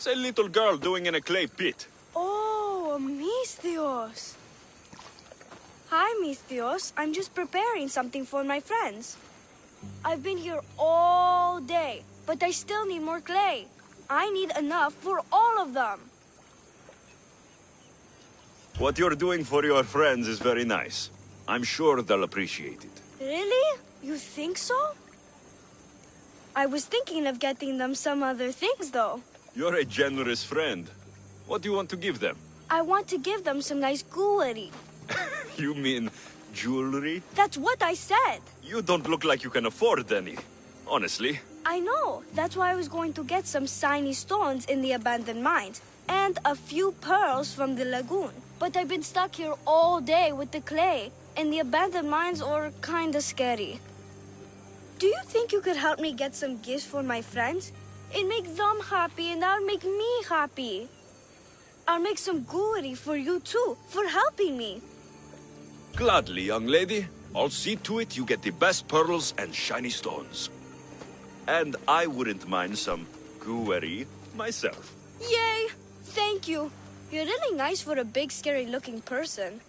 What's a little girl doing in a clay pit? Oh, Misthios. Hi, Misthios. I'm just preparing something for my friends. I've been here all day, but I still need more clay. I need enough for all of them. What you're doing for your friends is very nice. I'm sure they'll appreciate it. Really? You think so? I was thinking of getting them some other things, though. You're a generous friend. What do you want to give them? I want to give them some nice jewelry. You mean jewelry? That's what I said. You don't look like you can afford any. Honestly. I know. That's why I was going to get some shiny stones in the abandoned mines and a few pearls from the lagoon. But I've been stuck here all day with the clay, and the abandoned mines are kinda scary. Do you think you could help me get some gifts for my friends? It'd make them happy, and that'll make me happy. I'll make some jewelry for you too, for helping me. Gladly, young lady. I'll see to it you get the best pearls and shiny stones. And I wouldn't mind some jewelry myself. Yay! Thank you. You're really nice for a big, scary-looking person.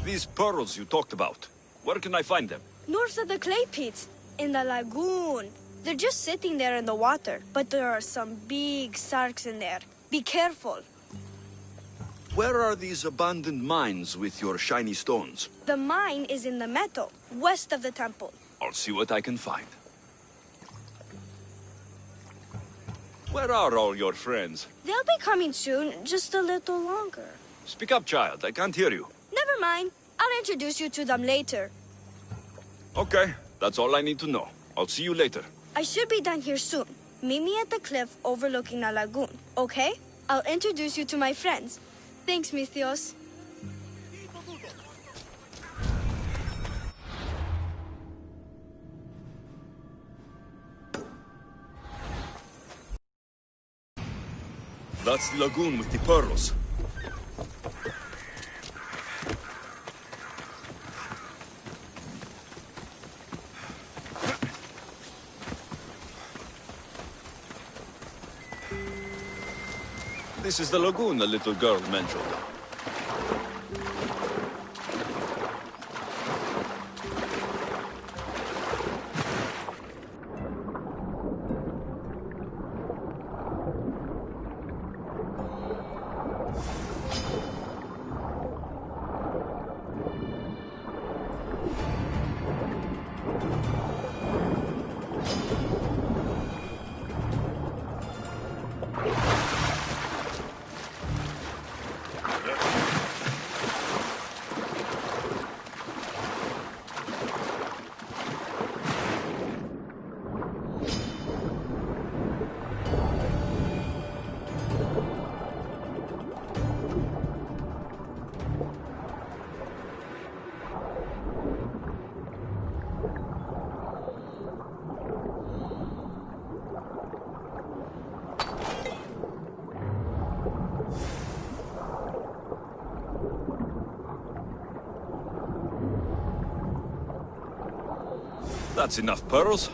These pearls you talked about, where can I find them? North of the clay pits, in the lagoon. They're just sitting there in the water, but there are some big sharks in there. Be careful. Where are these abandoned mines with your shiny stones? The mine is in the meadow, west of the temple. I'll see what I can find. Where are all your friends? They'll be coming soon, just a little longer. Speak up, child. I can't hear you. Never mind. I'll introduce you to them later. Okay, that's all I need to know. I'll see you later. I should be done here soon. Meet me at the cliff overlooking the lagoon, okay? I'll introduce you to my friends. Thanks, Misthios. That's the lagoon with the pearls. This is the lagoon the little girl mentioned. That's enough pearls.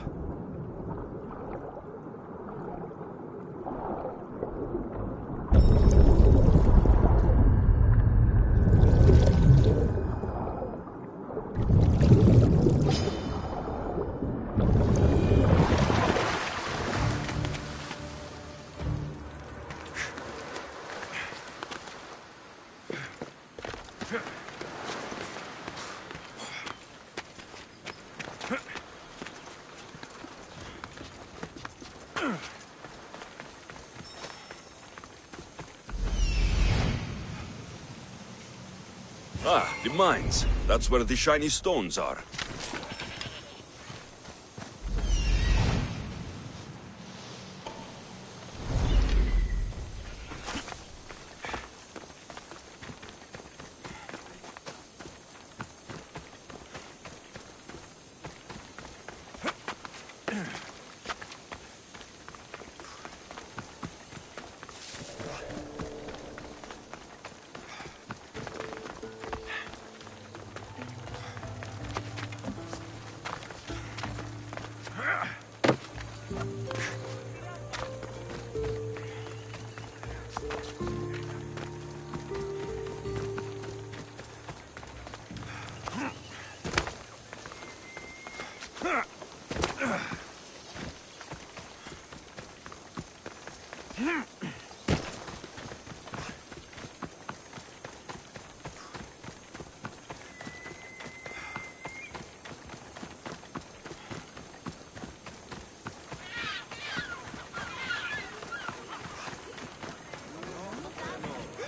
Ah, the mines. That's where the shiny stones are.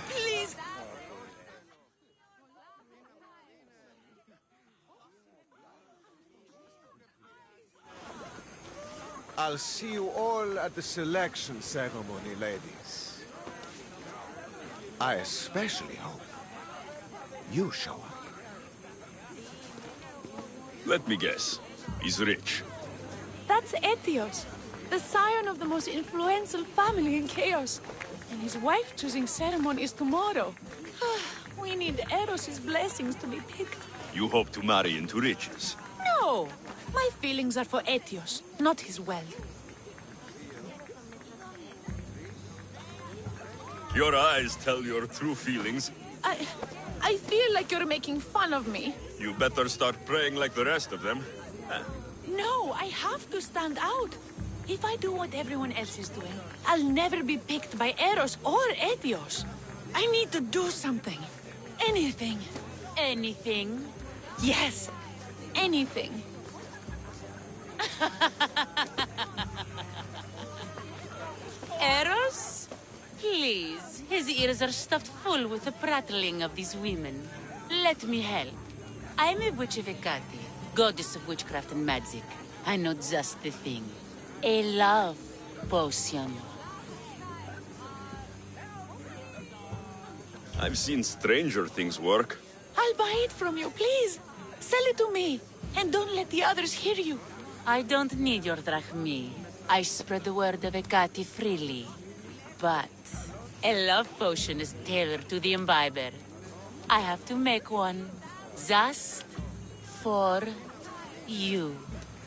Please. I'll see you all at the selection ceremony, ladies. I especially hope you show up. Let me guess. He's rich. That's Etios, the scion of the most influential family in Chaos. And his wife-choosing ceremony is tomorrow. We need Eros's blessings to be picked. You hope to marry into riches. No! My feelings are for Etios, not his wealth. Your eyes tell your true feelings. I feel like you're making fun of me. You better start praying like the rest of them. No, I have to stand out. If I do what everyone else is doing, I'll never be picked by Eros or Etios. I need to do something. Anything. Anything? Yes, anything. Eros? Please, his ears are stuffed full with the prattling of these women. Let me help. I'm a witch of Hecate, goddess of witchcraft and magic. I know just the thing. A love potion. I've seen stranger things work. I'll buy it from you, please. Sell it to me. And don't let the others hear you. I don't need your drachmi. I spread the word of Hecate freely. But a love potion is tailored to the imbiber. I have to make one. Just for you.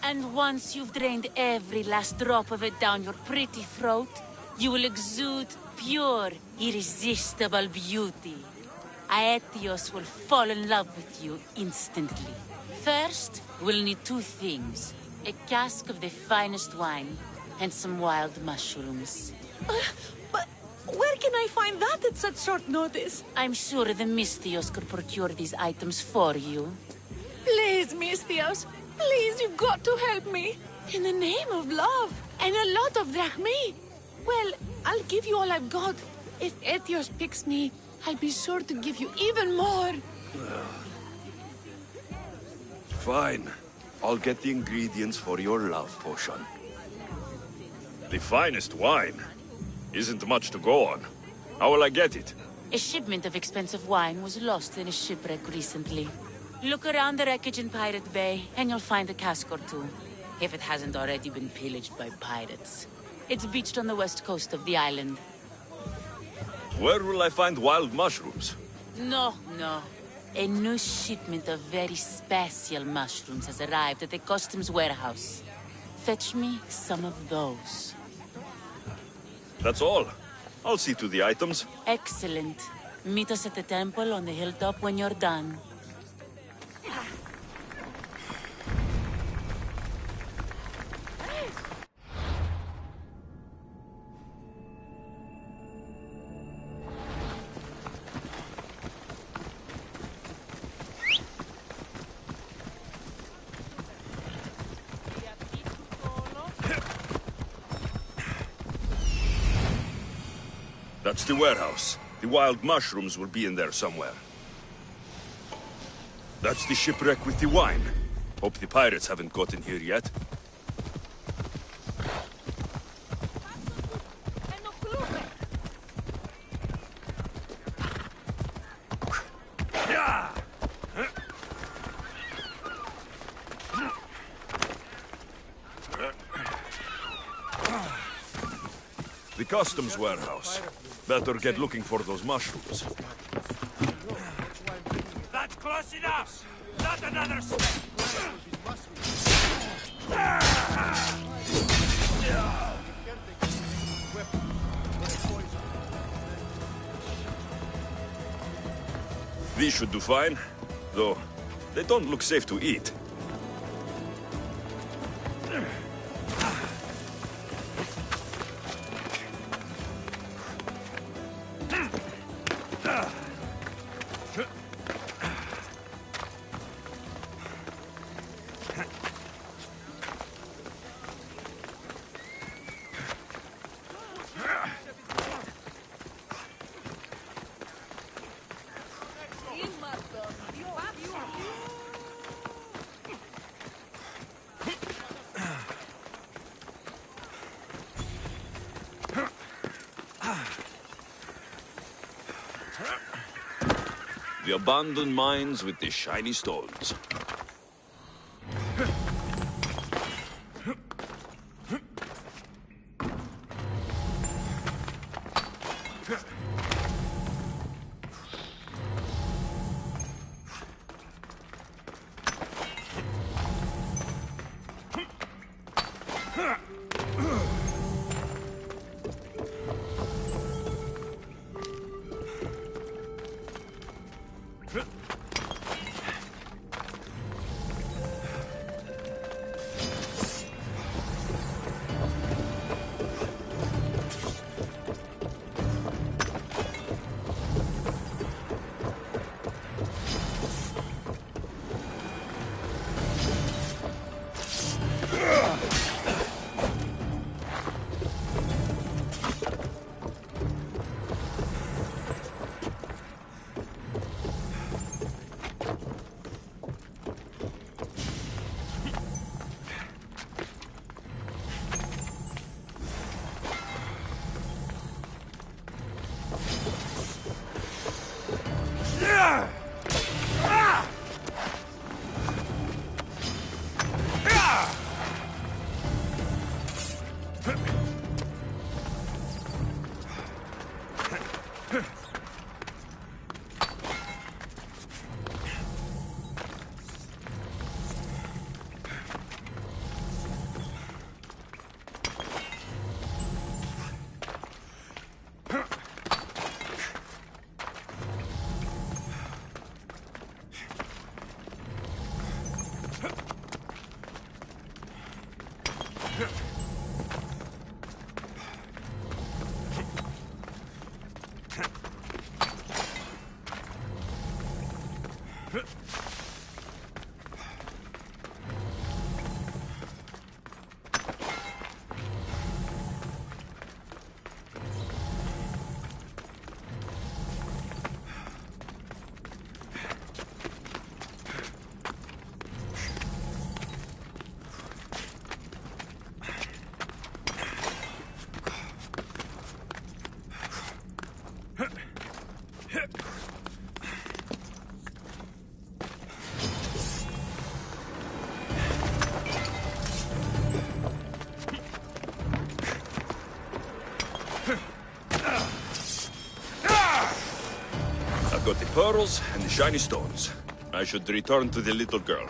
And once you've drained every last drop of it down your pretty throat, you will exude pure, irresistible beauty. Aetios will fall in love with you instantly. First, we'll need two things. A cask of the finest wine, and some wild mushrooms. But where can I find that at such short notice? I'm sure the Mystios could procure these items for you. Please, Mystios. Please, you've got to help me. In the name of love. And a lot of drachmi. Well, I'll give you all I've got. If Etios picks me, I'll be sure to give you even more. Fine. I'll get the ingredients for your love potion. The finest wine? Isn't much to go on. How will I get it? A shipment of expensive wine was lost in a shipwreck recently. Look around the wreckage in Pirate Bay, and you'll find a cask or two. If it hasn't already been pillaged by pirates. It's beached on the west coast of the island. Where will I find wild mushrooms? No. A new shipment of very special mushrooms has arrived at the customs warehouse. Fetch me some of those. That's all. I'll see to the items. Excellent. Meet us at the temple on the hilltop when you're done. That's the warehouse. The wild mushrooms will be in there somewhere. That's the shipwreck with the wine. Hope the pirates haven't gotten here yet. The customs warehouse. Better get looking for those mushrooms. That's close enough! Not another step! These should do fine, though they don't look safe to eat. The abandoned mines with the shiny stones. I've got the pearls and the shiny stones. I should return to the little girl.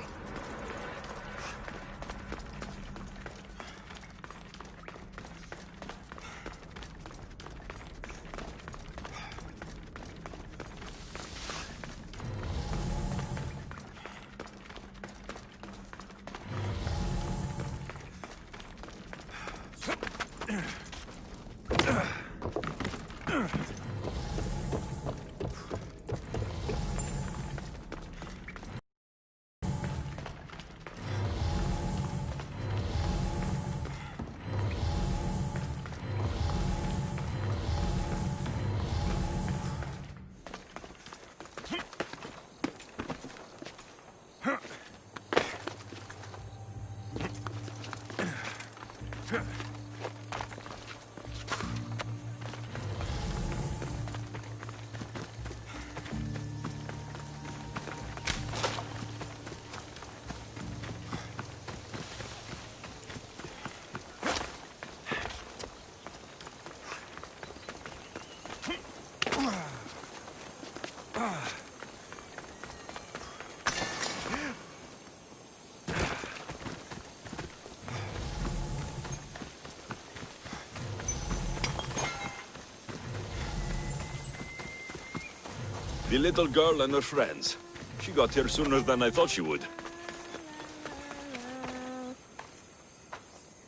The little girl and her friends. She got here sooner than I thought she would.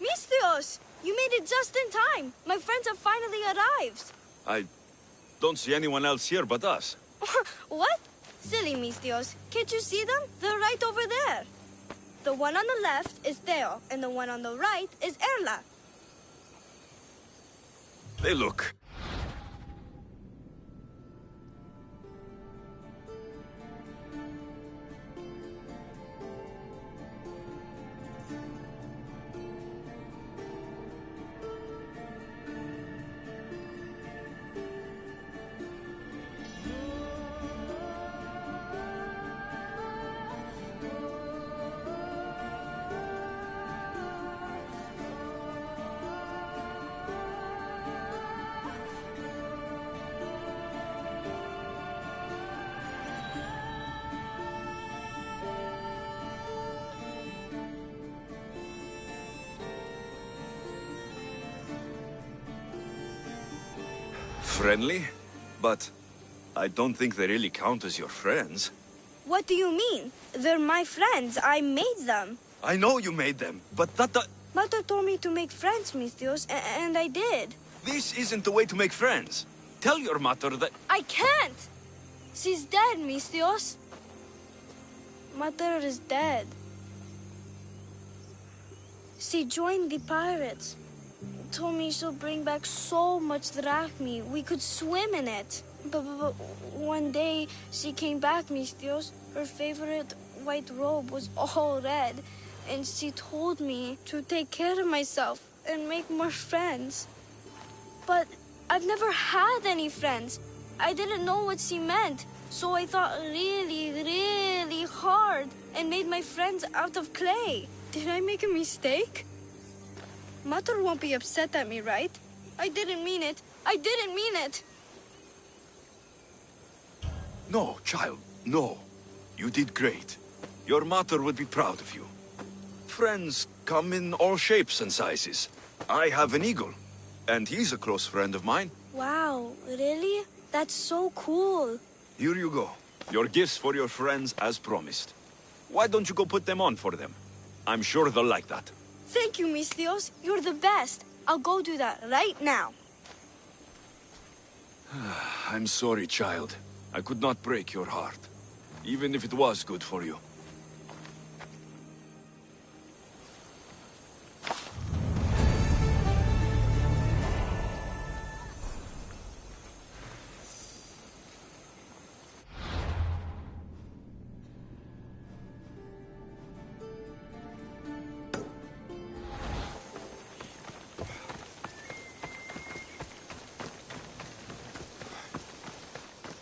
Mistios! You made it just in time! My friends have finally arrived! I don't see anyone else here but us. What? Silly Mistios. Can't you see them? They're right over there. The one on the left is Theo, and the one on the right is Erla. They look... friendly, but I don't think they really count as your friends. What do you mean? They're my friends. I made them. I know you made them, but Mother told me to make friends, Misthios, and I did. this isn't the way to make friends. Tell your mother that... I can't! She's dead, Misthios. Mother is dead. She joined the pirates. Told me she'll bring back so much drachmi, we could swim in it. But one day, she came back, Misthios. Her favorite white robe was all red. And she told me to take care of myself and make more friends. But I've never had any friends. I didn't know what she meant. So I thought really, really hard and made my friends out of clay. Did I make a mistake? Mother won't be upset at me, right? I didn't mean it. I didn't mean it. No, child, no. You did great. Your mother would be proud of you. Friends come in all shapes and sizes. I have an eagle, and he's a close friend of mine. Wow, really? That's so cool. Here you go. Your gifts for your friends as promised. Why don't you go put them on for them? I'm sure they'll like that. Thank you, Misthios. You're the best. I'll go do that right now. I'm sorry, child. I could not break your heart, even if it was good for you.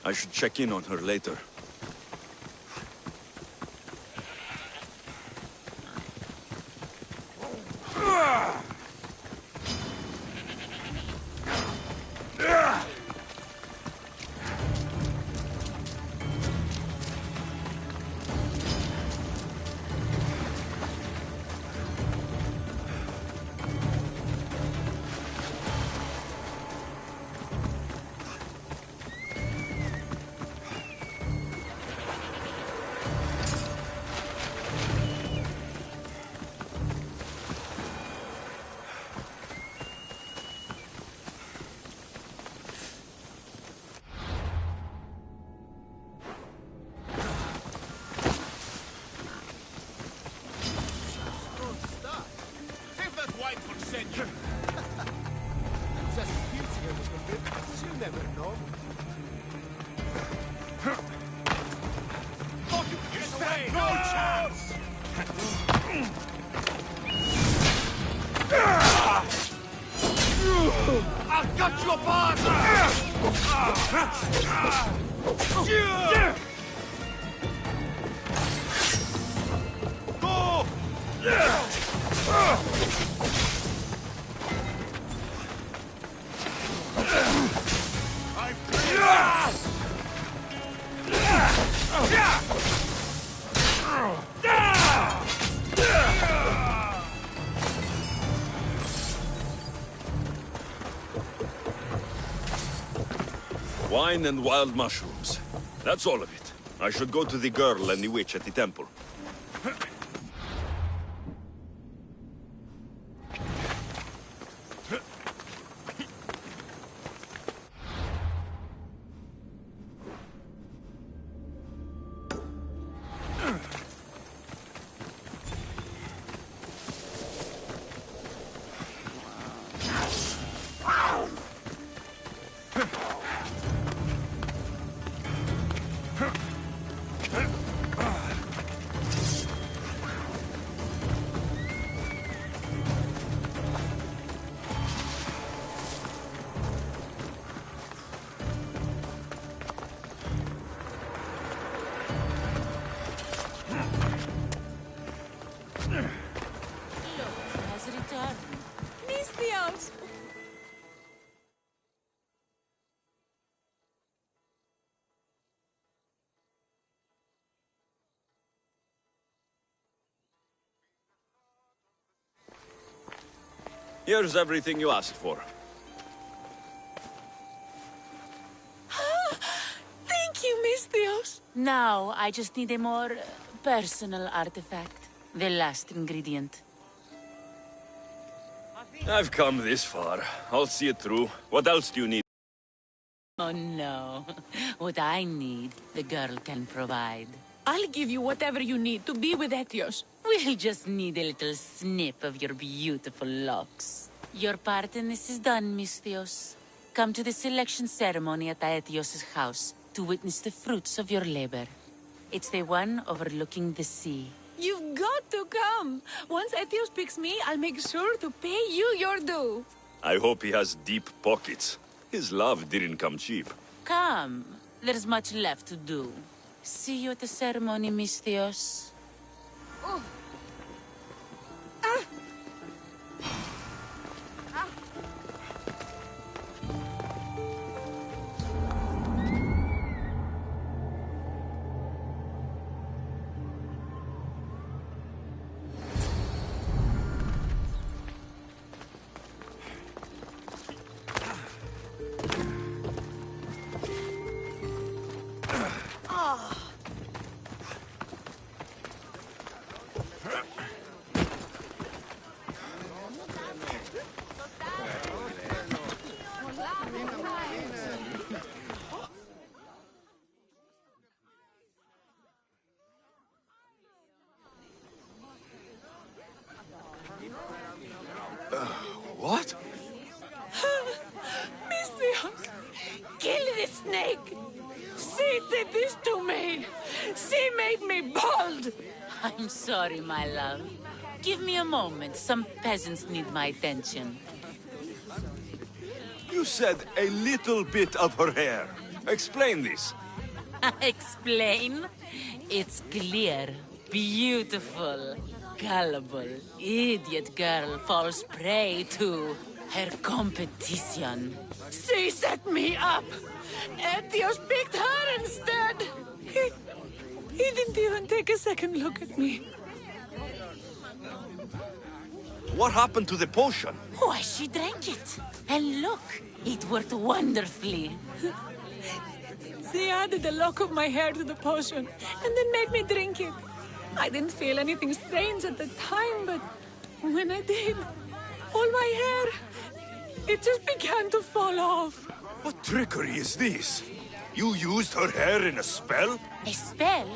I should check in on her later. I've got your boss! Go! Wine and wild mushrooms. That's all of it. I should go to the girl and the witch at the temple. Has returned. Misthios! Here's everything you asked for. Now, I just need a more personal artifact. The last ingredient. I've come this far. I'll see it through. What else do you need? Oh no. What I need, the girl can provide. I'll give you whatever you need to be with Etios. We'll just need a little snip of your beautiful locks. Your part in this is done, Misthios. Come to the selection ceremony at Aetios' house to witness the fruits of your labor. It's the one overlooking the sea. You've got to come. Once Etios picks me, I'll make sure to pay you your due. I hope he has deep pockets. His love didn't come cheap. Come. There's much left to do. See you at the ceremony, Misthios. What? Misthios, kill the snake. She did this to me. She made me bald. I'm sorry, my love. Give me a moment. Some peasants need my attention. You said a little bit of her hair. Explain this. Explain? It's clear, beautiful, gullible, idiot girl falls prey to her competition. She set me up. Etios picked her instead. He didn't even take a second look at me. What happened to the potion? Why, she drank it. And look, it worked wonderfully. She added a lock of my hair to the potion and then made me drink it. I didn't feel anything strange at the time, but when I did, all my hair, it just began to fall off. What trickery is this? You used her hair in a spell? A spell?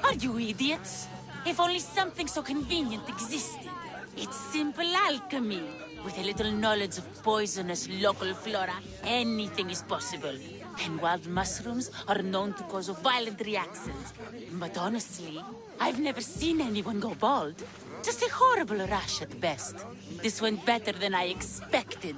Are you idiots? If only something so convenient existed. It's simple alchemy. With a little knowledge of poisonous local flora, anything is possible. And wild mushrooms are known to cause violent reactions. But honestly, I've never seen anyone go bald. Just a horrible rash at best. This went better than I expected.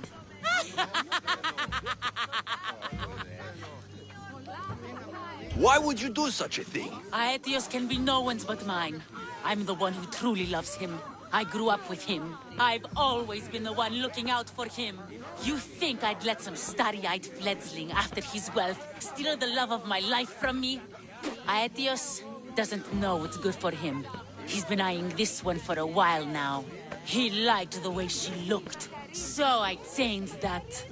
Why would you do such a thing? Aetios can be no one's but mine. I'm the one who truly loves him. I grew up with him. I've always been the one looking out for him. You think I'd let some starry-eyed fledgling after his wealth steal the love of my life from me? Aetios doesn't know what's good for him. He's been eyeing this one for a while now. He liked the way she looked, so I changed that.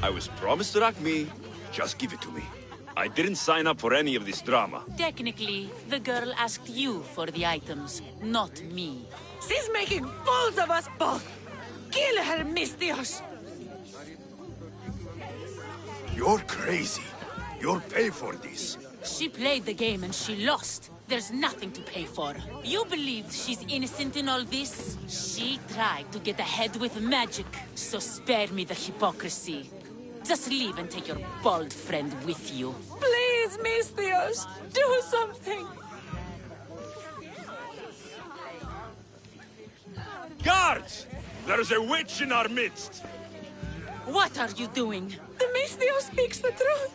I was promised Rakmi. Just give it to me. I didn't sign up for any of this drama. Technically, the girl asked you for the items, not me. She's making fools of us both. Kill her, Misthios. You're crazy. You'll pay for this. She played the game and she lost. There's nothing to pay for. You believe she's innocent in all this? She tried to get ahead with magic, so spare me the hypocrisy. Just leave and take your bald friend with you. Please, Misthios, do something. Guards! There's a witch in our midst! What are you doing? The Misthios speaks the truth.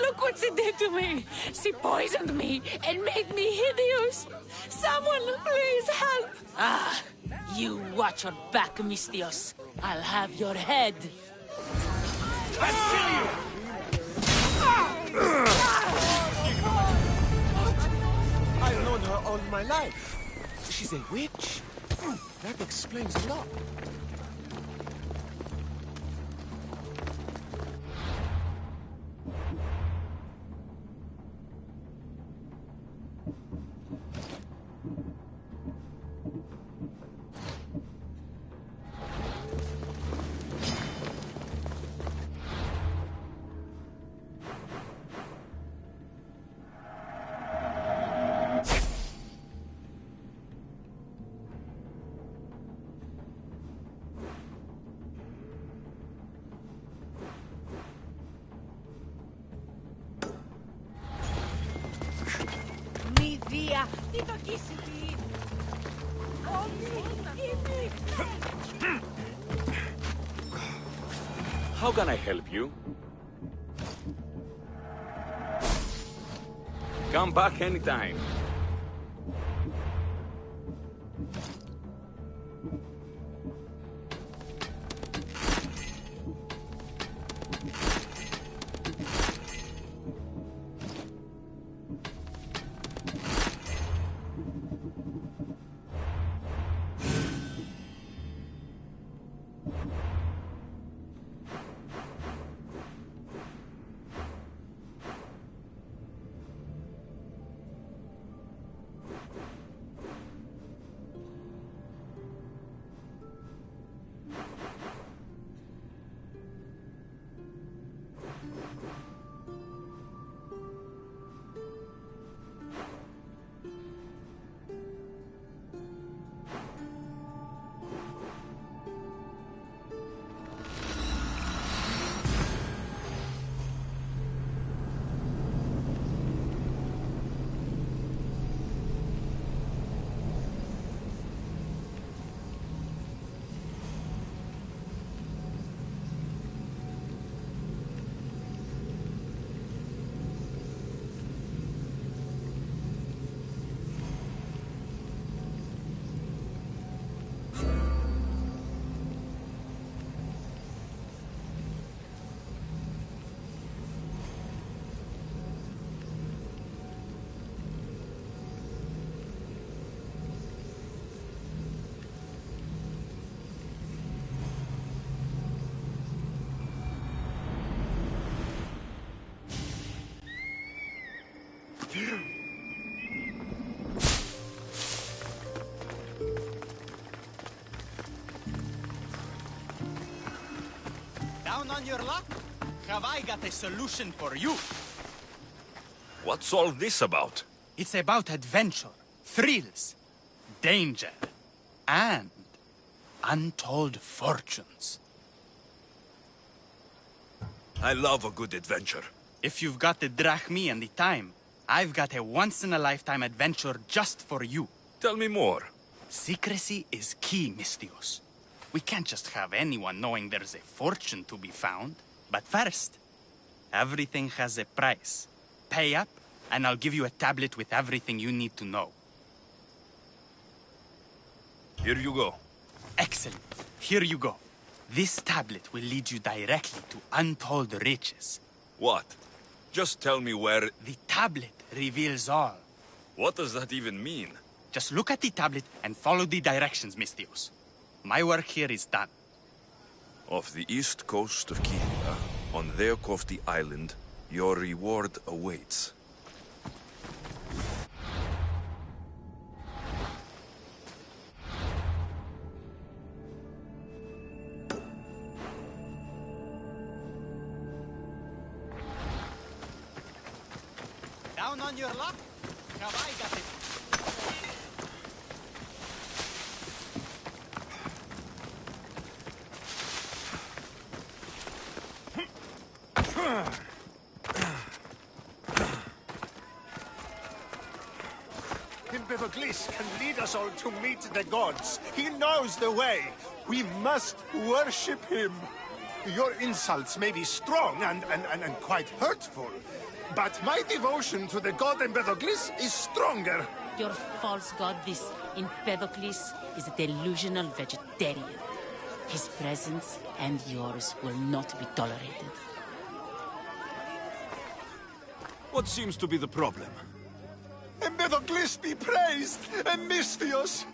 Look what she did to me. She poisoned me and made me hideous. Someone, please help. Ah, you watch your back, Misthios. I'll have your head. I'll kill you! I've known her all my life. She's a witch. That explains a lot. How can I help you? Come back anytime. Down on your luck? Have I got a solution for you? What's all this about? It's about adventure, thrills, danger, and untold fortunes. I love a good adventure. If you've got the drachmi and the time, I've got a once-in-a-lifetime adventure just for you. Tell me more. Secrecy is key, Mistios. We can't just have anyone knowing there's a fortune to be found. But first, everything has a price. Pay up, and I'll give you a tablet with everything you need to know. Here you go. Excellent. Here you go. This tablet will lead you directly to untold riches. What? Just tell me where... The tablet reveals all. What does that even mean? Just look at the tablet and follow the directions, Mistios. My work here is done. Off the east coast of Kihila, on Theokofti Island, your reward awaits. Down on your luck? Have I got it? Empedocles can lead us all to meet the gods. He knows the way. We must worship him. Your insults may be strong and quite hurtful, but my devotion to the god Empedocles is stronger. Your false god, this Empedocles, is a delusional vegetarian. His presence and yours will not be tolerated. What seems to be the problem? Empedocles be praised, and Mistios.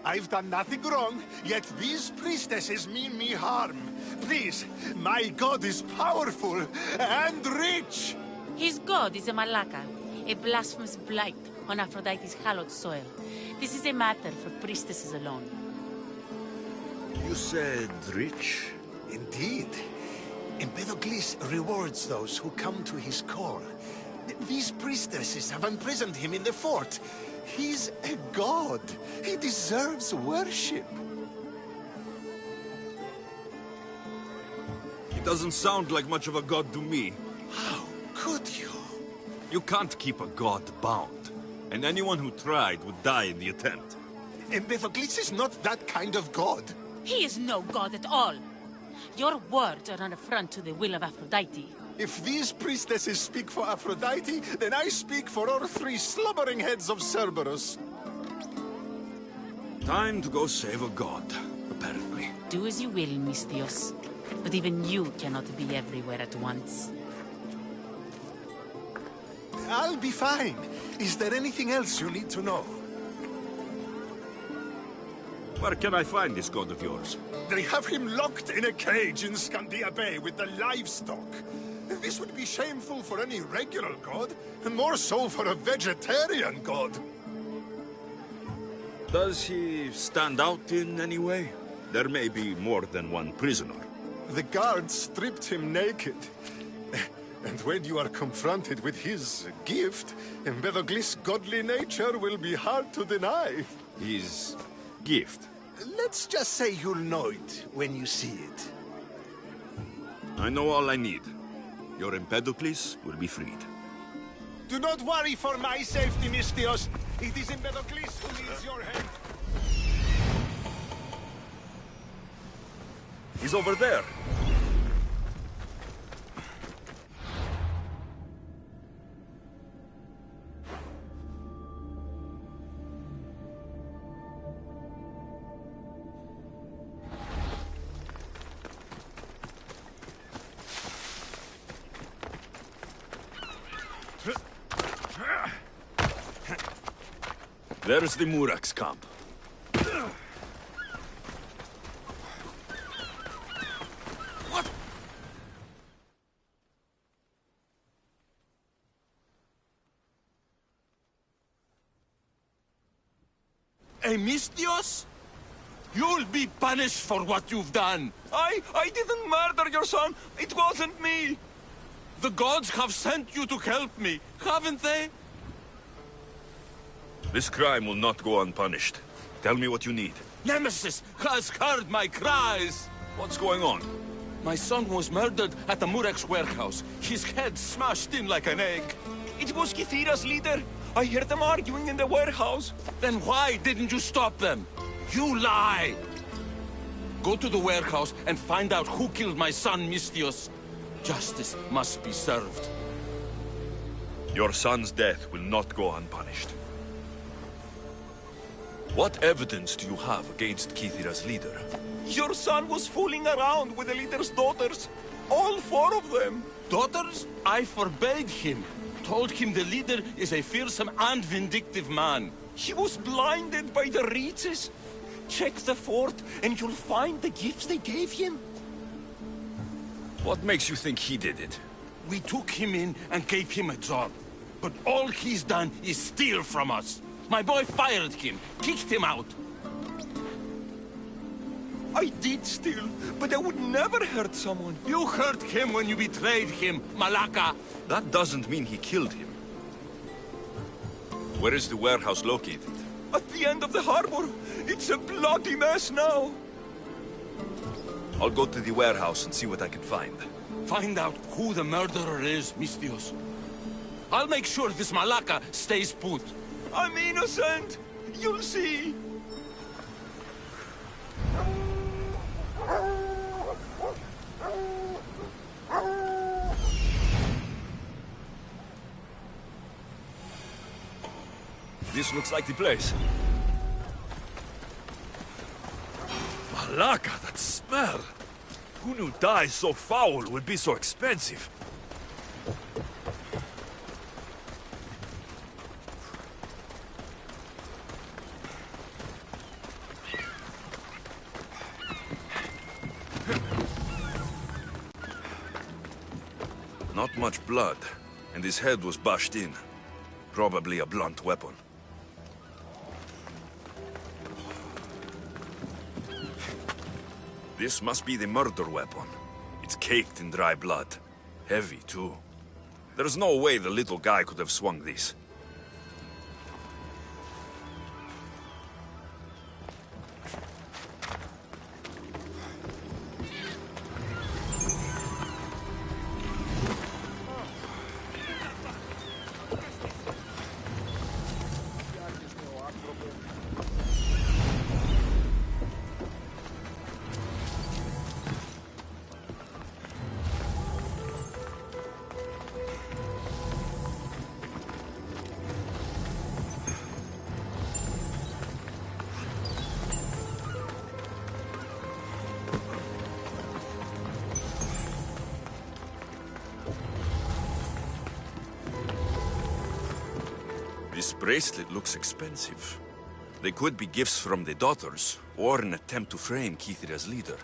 I've done nothing wrong, yet these priestesses mean me harm. Please, my god is powerful and rich. His god is a Malaka, a blasphemous blight on Aphrodite's hallowed soil. This is a matter for priestesses alone. You said rich? Indeed. Empedocles rewards those who come to his call. These priestesses have imprisoned him in the fort. He's a god. He deserves worship. He doesn't sound like much of a god to me. How could you? You can't keep a god bound. and anyone who tried would die in the attempt. Empedocles is not that kind of god. He is no god at all. Your words are an affront to the will of Aphrodite. If these priestesses speak for Aphrodite, then I speak for all three slumbering heads of Cerberus. Time to go save a god, apparently. Do as you will, Misthios. But even you cannot be everywhere at once. I'll be fine. Is there anything else you need to know? Where can I find this god of yours? They have him locked in a cage in Scandia Bay with the livestock. This would be shameful for any regular god, and more so for a vegetarian god. Does he stand out in any way? There may be more than one prisoner. The guards stripped him naked. And when you are confronted with his gift, Empedocles' godly nature will be hard to deny. His gift? Let's just say you'll know it when you see it. I know all I need. Your Empedocles will be freed. Do not worry for my safety, Misthios. It is Empedocles who needs your help. He's over there. There's the Murak's camp. What? Misthios? You'll be punished for what you've done. I didn't murder your son. It wasn't me. The gods have sent you to help me, haven't they? This crime will not go unpunished. Tell me what you need. Nemesis has heard my cries. What's going on? My son was murdered at the Murek's warehouse. His head smashed in like an egg. It was Kythira's leader. I heard them arguing in the warehouse. Then why didn't you stop them? You lie! Go to the warehouse and find out who killed my son, Misthios. Justice must be served. Your son's death will not go unpunished. What evidence do you have against Kythira's leader? Your son was fooling around with the leader's daughters. All 4 of them. Daughters? I forbade him. Told him the leader is a fearsome and vindictive man. He was blinded by the reaches. Check the fort and you'll find the gifts they gave him. What makes you think he did it? We took him in and gave him a job. But all he's done is steal from us. My boy fired him, kicked him out. I did steal, but I would never hurt someone. You hurt him when you betrayed him, Malaka. That doesn't mean he killed him. Where is the warehouse located? At the end of the harbor. It's a bloody mess now. I'll go to the warehouse and see what I can find. Find out who the murderer is, Misthios. I'll make sure this Malaka stays put. I'm innocent. You'll see. This looks like the place. Malaka, that smell! Who knew dye so foul would be so expensive? Not much blood, and his head was bashed in. Probably a blunt weapon. This must be the murder weapon. It's caked in dry blood. Heavy, too. There's no way the little guy could have swung this. This bracelet looks expensive. They could be gifts from the daughters, or an attempt to frame Kithira's leader.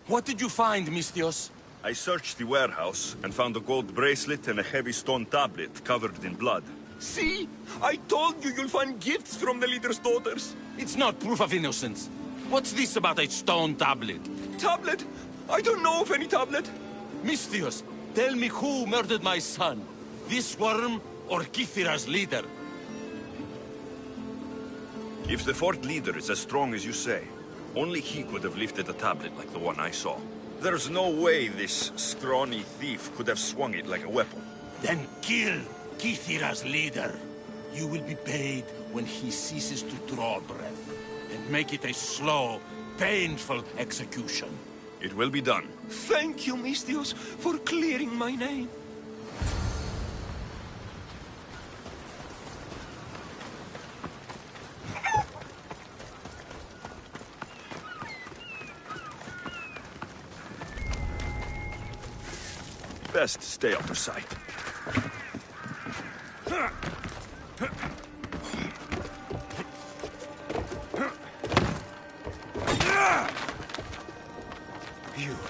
What did you find, Mistios? I searched the warehouse and found a gold bracelet and a heavy stone tablet covered in blood. See? I told you you'll find gifts from the leader's daughters. It's not proof of innocence. What's this about a stone tablet? Tablet? I don't know of any tablet. Mistios, tell me who murdered my son. This worm or Kithira's leader? If the fort leader is as strong as you say, only he could have lifted a tablet like the one I saw. There's no way this scrawny thief could have swung it like a weapon. Then kill Kithira's leader. You will be paid when he ceases to draw breath. And make it a slow, painful execution. It will be done. Thank you, Mistios, for clearing my name. Best stay out of sight.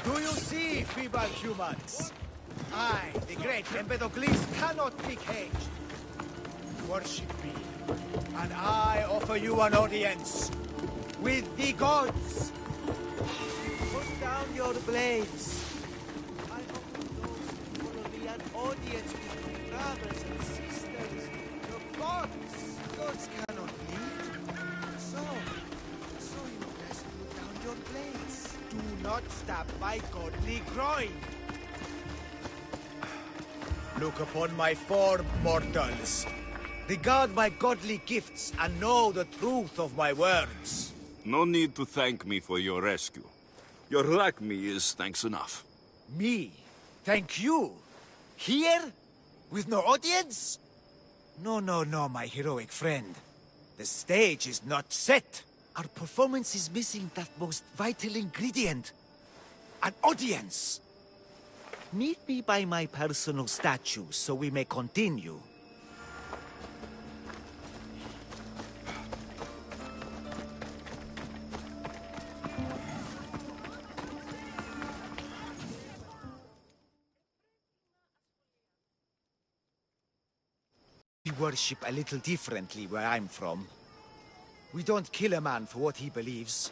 Do you see, feeble humans? I, the great Empedocles, cannot be caged. Worship me, and I offer you an audience with the gods. Put down your blades. I offer those who follow me an audience with my brothers and sisters. The gods cannot bleed. So you best put down your blades. Do not stab my godly groin. Look upon my form, mortals. Regard my godly gifts and know the truth of my words. No need to thank me for your rescue. Your lack me is thanks enough. Me? Thank you? Here? With no audience? No, my heroic friend. The stage is not set. Our performance is missing that most vital ingredient. An audience. Meet me by my personal statue so we may continue. We worship a little differently where I'm from. We don't kill a man for what he believes.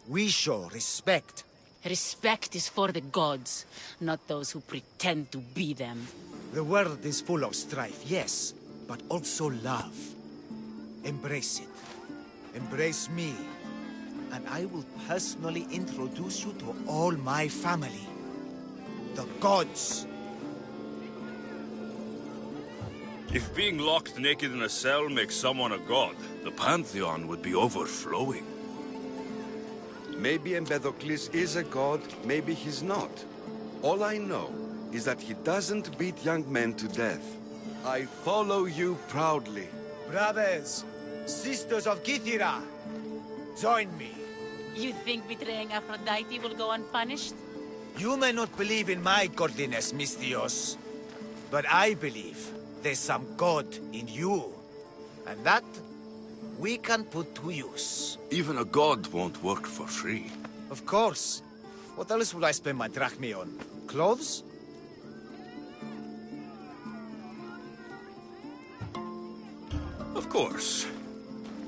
We show respect. Respect is for the gods, not those who pretend to be them. The world is full of strife, yes, but also love. Embrace it. Embrace me. And I will personally introduce you to all my family. The gods. If being locked naked in a cell makes someone a god, the Pantheon would be overflowing. Maybe Empedocles is a god, maybe he's not. All I know is that he doesn't beat young men to death. I follow you proudly. Brothers, sisters of Kithira, join me. You think betraying Aphrodite will go unpunished? You may not believe in my godliness, Mistios, but I believe there's some god in you. And that we can put to use. Even a god won't work for free. Of course. What else would I spend my drachmae on? Clothes? Of course.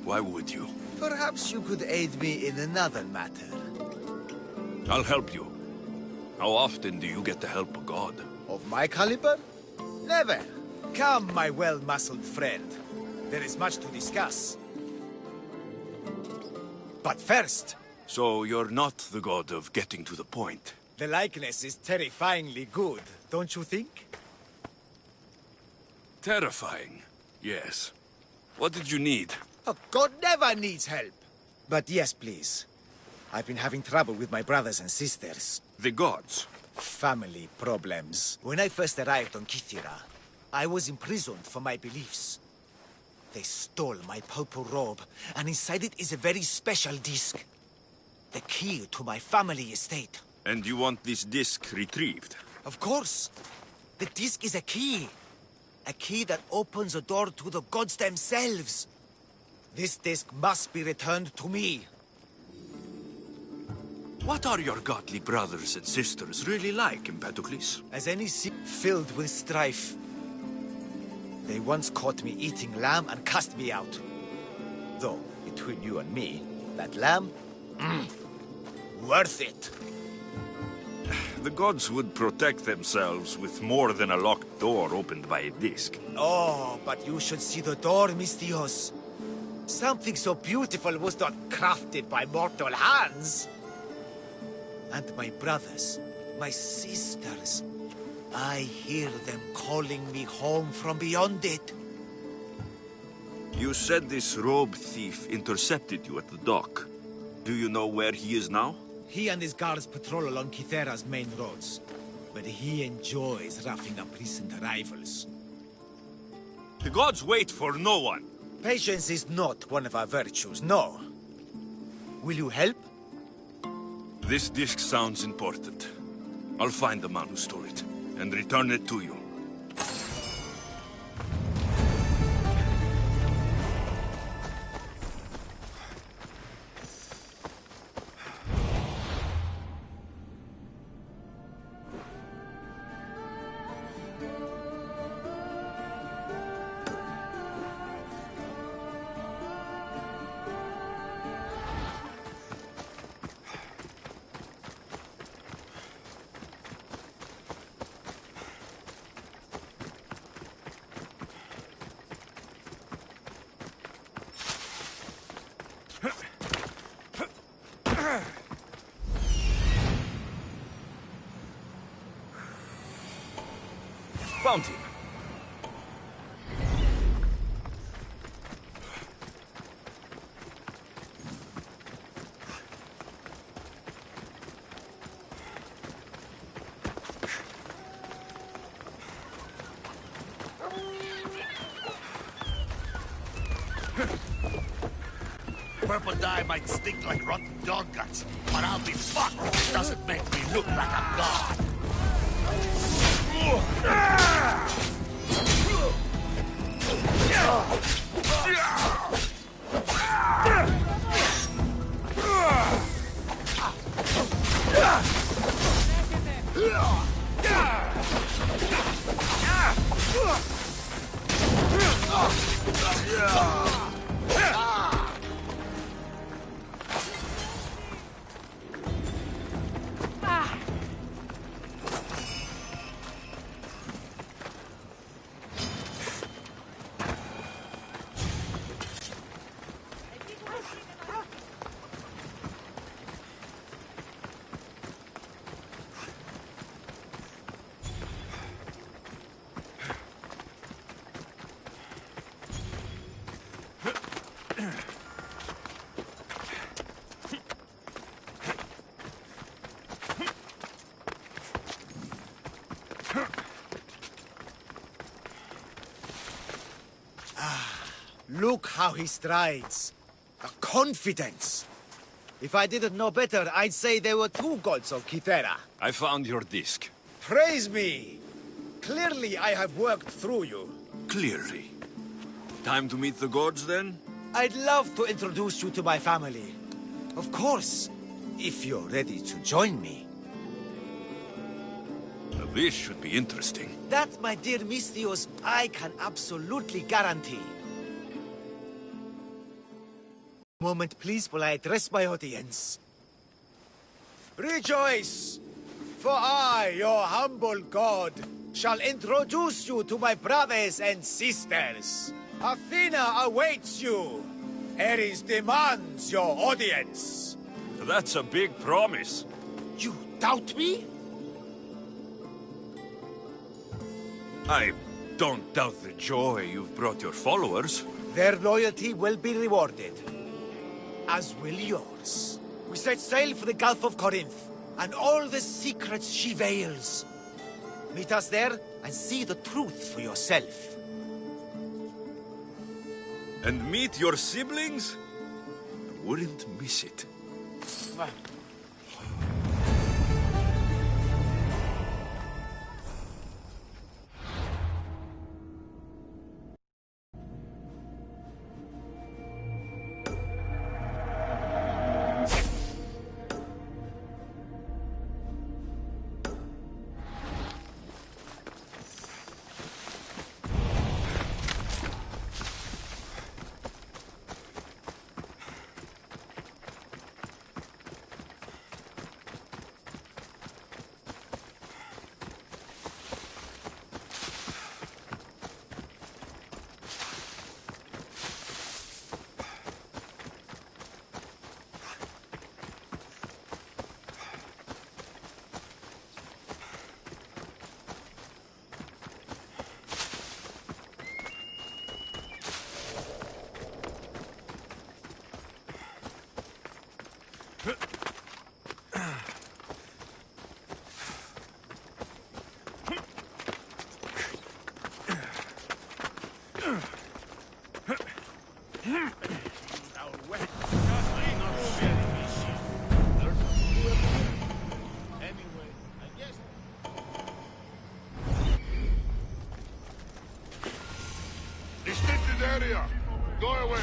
Why would you? Perhaps you could aid me in another matter. I'll help you. How often do you get to help a god? Of my caliber? Never. Come, my well-muscled friend. There is much to discuss. But first... So you're not the god of getting to the point? The likeness is terrifyingly good, don't you think? Terrifying, yes. What did you need? A god never needs help. But yes, please. I've been having trouble with my brothers and sisters. The gods. Family problems. When I first arrived on Kythera, I was imprisoned for my beliefs. They stole my purple robe, and inside it is a very special disc. The key to my family estate. And you want this disc retrieved? Of course. The disc is a key. A key that opens a door to the gods themselves. This disc must be returned to me. What are your godly brothers and sisters really like, Empedocles? As any sea filled with strife. They once caught me eating lamb and cast me out. Though, between you and me, that lamb? Worth it. The gods would protect themselves with more than a locked door opened by a disc. Oh, but you should see the door, Mistios. Something so beautiful was not crafted by mortal hands. And my brothers, my sisters, I hear them calling me home from beyond it. You said this robe thief intercepted you at the dock. Do you know where he is now? He and his guards patrol along Kythera's main roads, but he enjoys roughing up recent arrivals. The gods wait for no one. Patience is not one of our virtues, no. Will you help? This disc sounds important. I'll find the man who stole it, and return it to you. Found him. Purple dye might stink like rotten dog guts, but I'll be fucked if it doesn't make me look like a god. Look how he strides. A confidence. If I didn't know better, I'd say there were two gods of Kythera. I found your disc. Praise me! Clearly I have worked through you. Clearly. Time to meet the gods, then? I'd love to introduce you to my family. Of course, if you're ready to join me. Now, this should be interesting. That, my dear Mistios, I can absolutely guarantee. Moment, please, while I address my audience. Rejoice! For I, your humble god, shall introduce you to my brothers and sisters. Athena awaits you. Ares demands your audience. That's a big promise. You doubt me? I Don't doubt the joy you've brought your followers. Their loyalty will be rewarded, as will yours. We set sail for the Gulf of Corinth, and all the secrets she veils. Meet us there, and see the truth for yourself. And meet your siblings? I wouldn't miss it. Restricted area. Go away.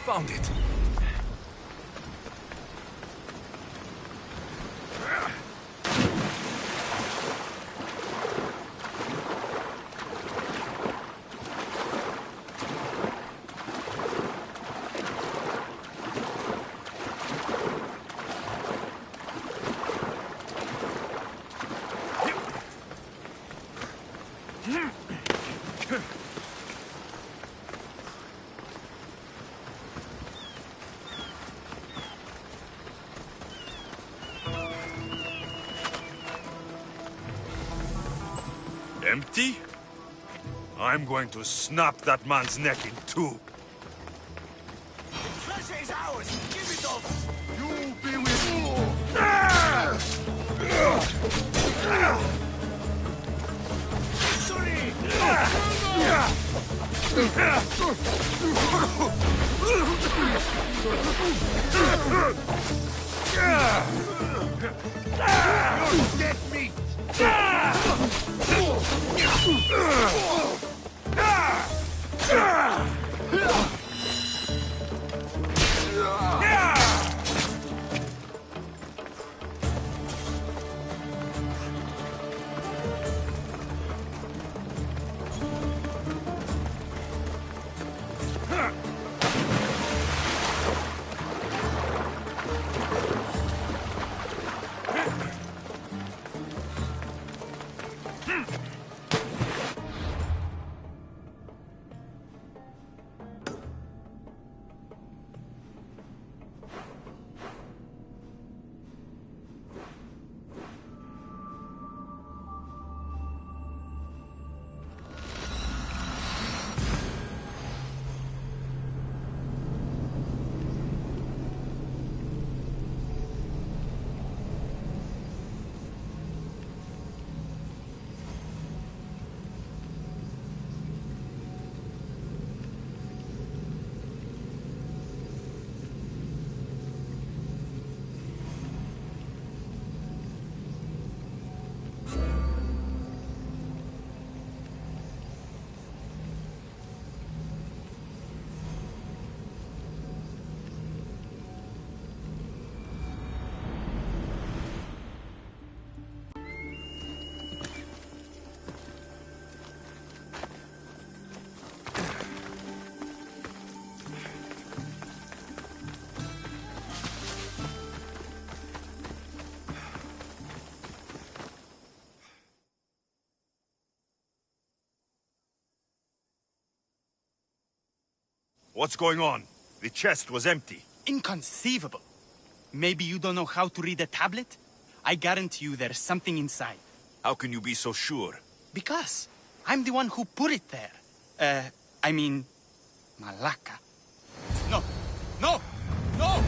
Found it. Empty? I'm going to snap that man's neck in two. The treasure is ours! Give it over! You be with you. Dead meat! Ah! What's going on? The chest was empty. Inconceivable. Maybe you don't know how to read a tablet? I guarantee you there's something inside. How can you be so sure? Because I'm the one who put it there. I mean, Malaka. No! No! No!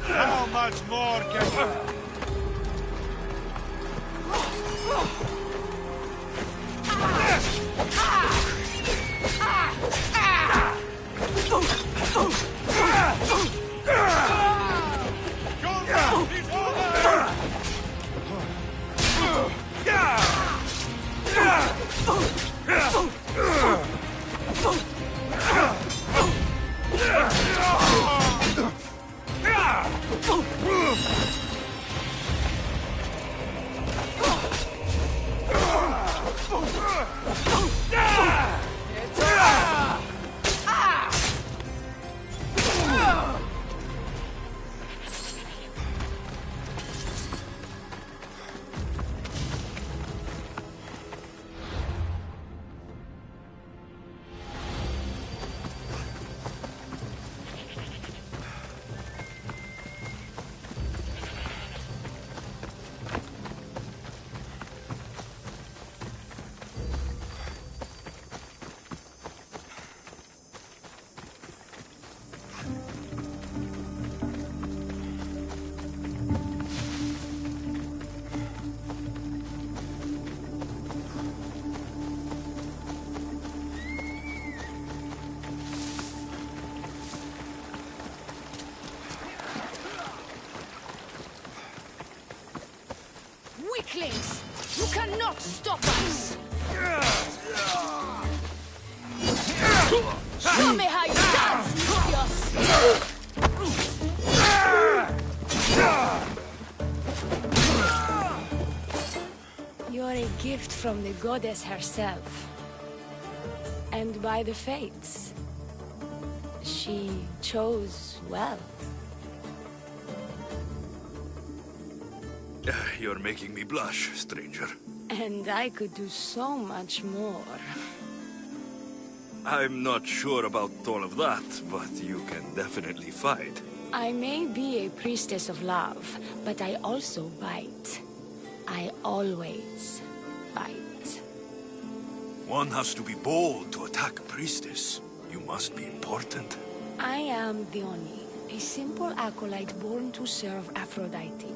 How much more can you... Weaklings! You cannot stop us! Show me how you dance, Lucius! You're a gift from the goddess herself. And by the fates. She chose well. You're making me blush, stranger. And I could do so much more. I'm not sure about all of that, but you can definitely fight. I may be a priestess of love, but I also bite. I always bite. One has to be bold to attack a priestess. You must be important. I am Dione, a simple acolyte born to serve Aphrodite.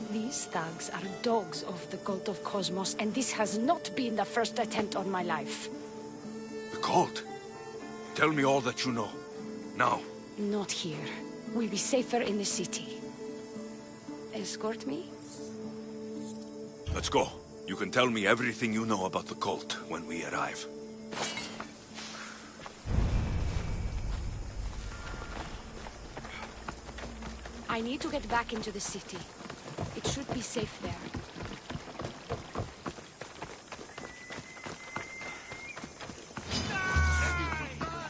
These thugs are dogs of the cult of Cosmos, and this has not been the first attempt on my life. The cult? Tell me all that you know. Now. Not here. We'll be safer in the city. Escort me? Let's go. You can tell me everything you know about the cult when we arrive. I need to get back into the city. It should be safe there.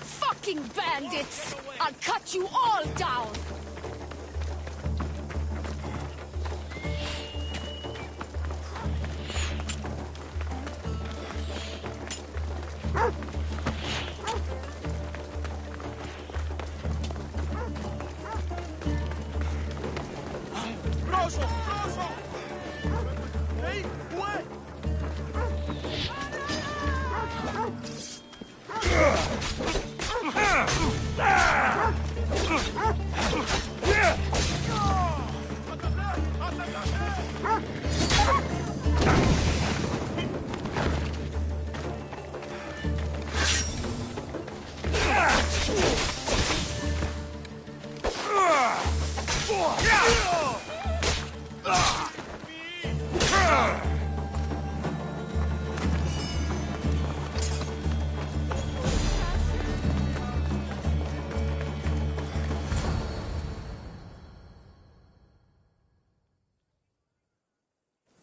Fucking bandits! I'll cut you all down!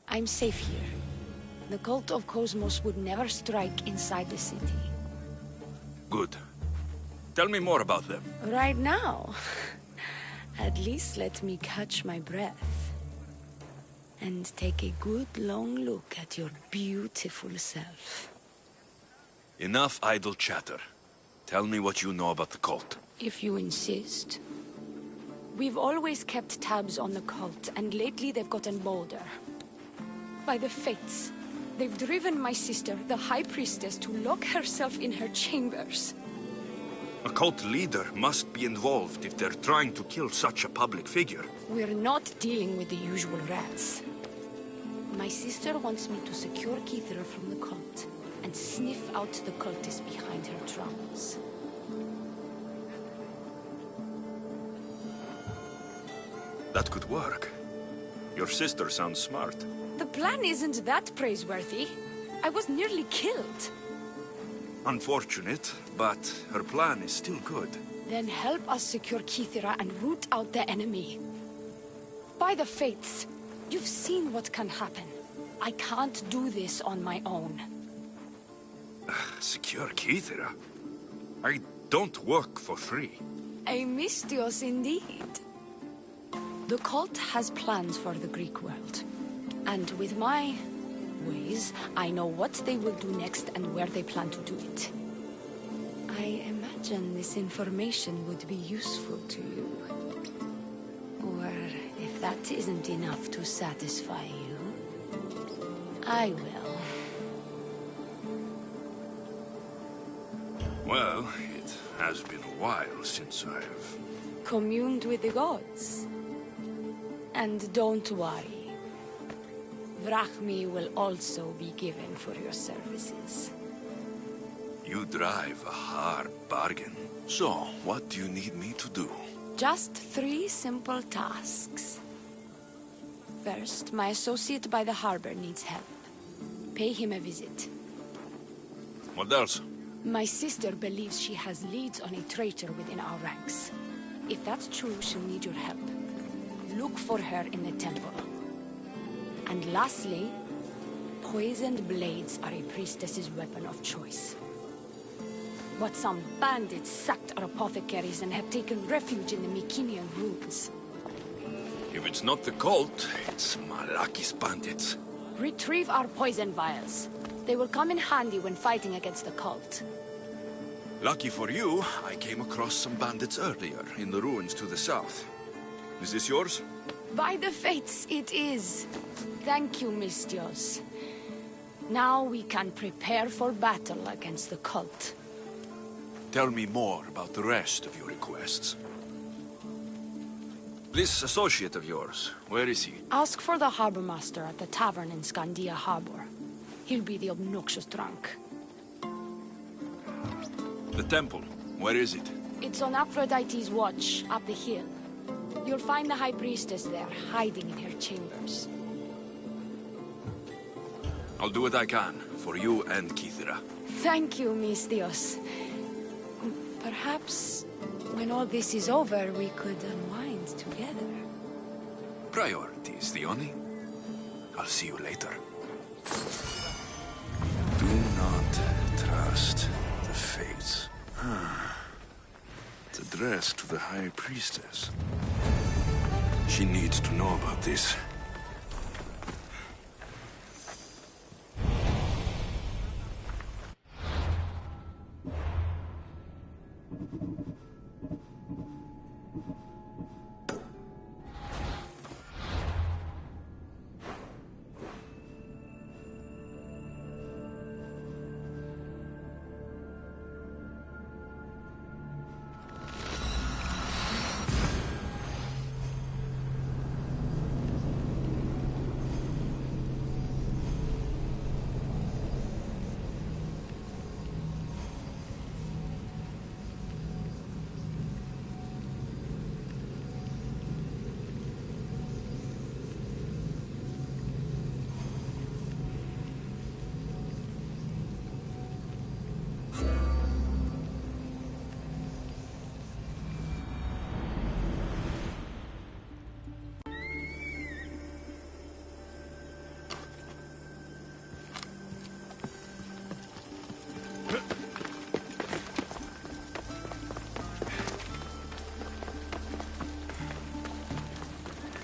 I'm safe here. The cult of Cosmos would never strike inside the city. Good. Tell me more about them. Right now? At least let me catch my breath. And take a good long look at your beautiful self. Enough idle chatter. Tell me what you know about the cult. If you insist. We've always kept tabs on the cult, and lately they've gotten bolder. By the fates, they've driven my sister, the High Priestess, to lock herself in her chambers. A cult leader must be involved if they're trying to kill such a public figure. We're not dealing with the usual rats. My sister wants me to secure Keithra from the cult, and sniff out the cultists behind her drums. That could work. Your sister sounds smart. The plan isn't that praiseworthy. I was nearly killed. Unfortunate, but her plan is still good. Then help us secure Keithra and root out the enemy. By the fates, you've seen what can happen. I can't do this on my own. Secure Keithra? I don't work for free. A mystios indeed. The cult has plans for the Greek world. And with my ways, I know what they will do next and where they plan to do it. I imagine this information would be useful to you. Or if that isn't enough to satisfy you, I will. Well, it has been a while since I've... communed with the gods. And don't worry. Vrachmi will also be given for your services. You drive a hard bargain. So, what do you need me to do? Just 3 simple tasks. First, my associate by the harbor needs help. Pay him a visit. What else? My sister believes she has leads on a traitor within our ranks. If that's true, she'll need your help. Look for her in the temple. And lastly, poisoned blades are a priestess's weapon of choice. But some bandits sacked our apothecaries and have taken refuge in the Mycenaean ruins. If it's not the cult, it's Malaki's bandits. Retrieve our poison vials. They will come in handy when fighting against the cult. Lucky for you, I came across some bandits earlier in the ruins to the south. Is this yours? By the fates, it is. Thank you, Mystios. Now we can prepare for battle against the cult. Tell me more about the rest of your requests. This associate of yours, where is he? Ask for the harbor master at the tavern in Scandia Harbor. He'll be the obnoxious drunk. The temple, where is it? It's on Aphrodite's watch, up the hill. You'll find the High Priestess there, hiding in her chambers. I'll do what I can, for you and Keithra. Thank you, Mystios. Perhaps, when all this is over, we could unwind together. Priorities, Theoni. I'll see you later. Do not trust the fates. It's addressed to the High Priestess. She needs to know about this.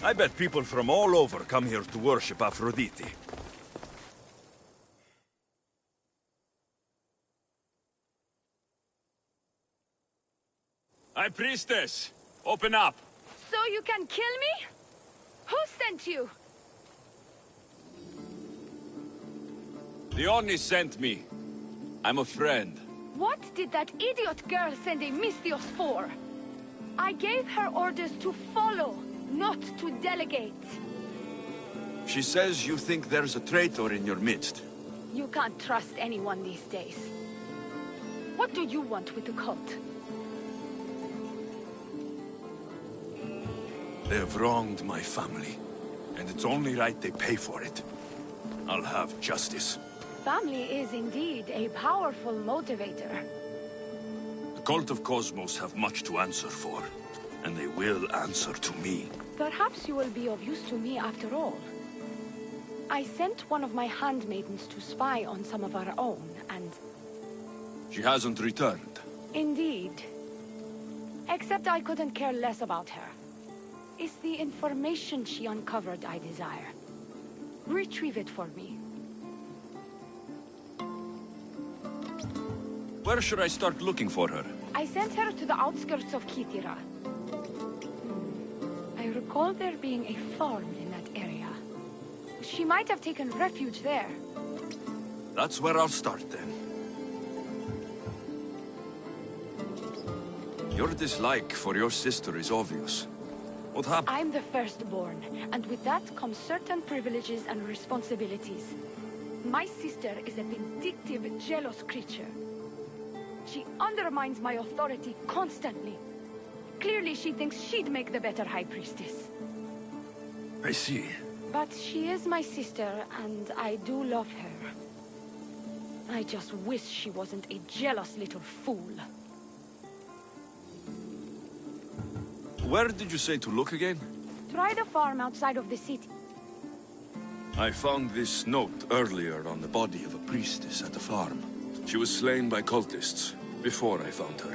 I bet people from all over come here to worship Aphrodite. High Priestess, open up. So you can kill me? Who sent you? Leone sent me. I'm a friend. What did that idiot girl send a Misthios for? I gave her orders to follow, not to delegate. She says you think there's a traitor in your midst. You can't trust anyone these days. What do you want with the cult? They have wronged my family, and it's only right they pay for it. I'll have justice. Family is indeed a powerful motivator. The cult of Cosmos have much to answer for, and they will answer to me. Perhaps you will be of use to me after all. I sent one of my handmaidens to spy on some of our own, and... She hasn't returned. Indeed. Except I couldn't care less about her. It's the information she uncovered I desire. Retrieve it for me. Where should I start looking for her? I sent her to the outskirts of Kythera. I recall there being a farm in that area. She might have taken refuge there. That's where I'll start then. Your dislike for your sister is obvious. What happened? I'm the firstborn, and with that comes certain privileges and responsibilities. My sister is a vindictive, jealous creature. She undermines my authority constantly. Clearly she thinks she'd make the better High Priestess. I see. But she is my sister, and I do love her. I just wish she wasn't a jealous little fool. Where did you say to look again? Try the farm outside of the city. I found this note earlier on the body of a priestess at the farm. She was slain by cultists before I found her.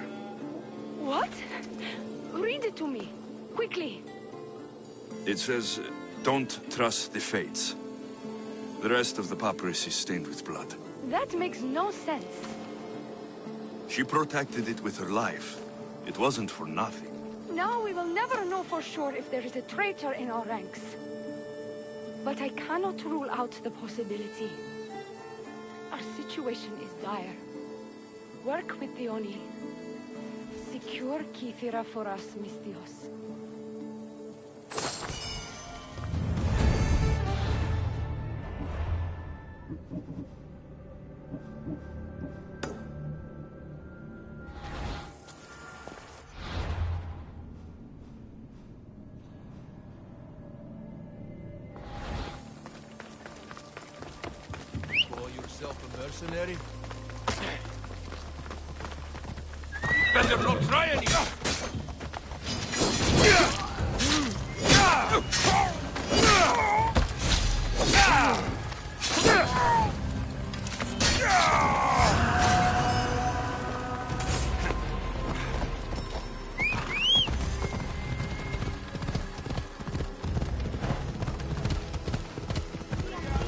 What? Read it to me, quickly. It says, don't trust the fates. The rest of the papyrus is stained with blood. That makes no sense. She protected it with her life. It wasn't for nothing. Now we will never know for sure if there is a traitor in our ranks. But I cannot rule out the possibility. Our situation is dire. Work with the Oni. Secure Kythera for us, Misthios. Mercenary? Better not try any.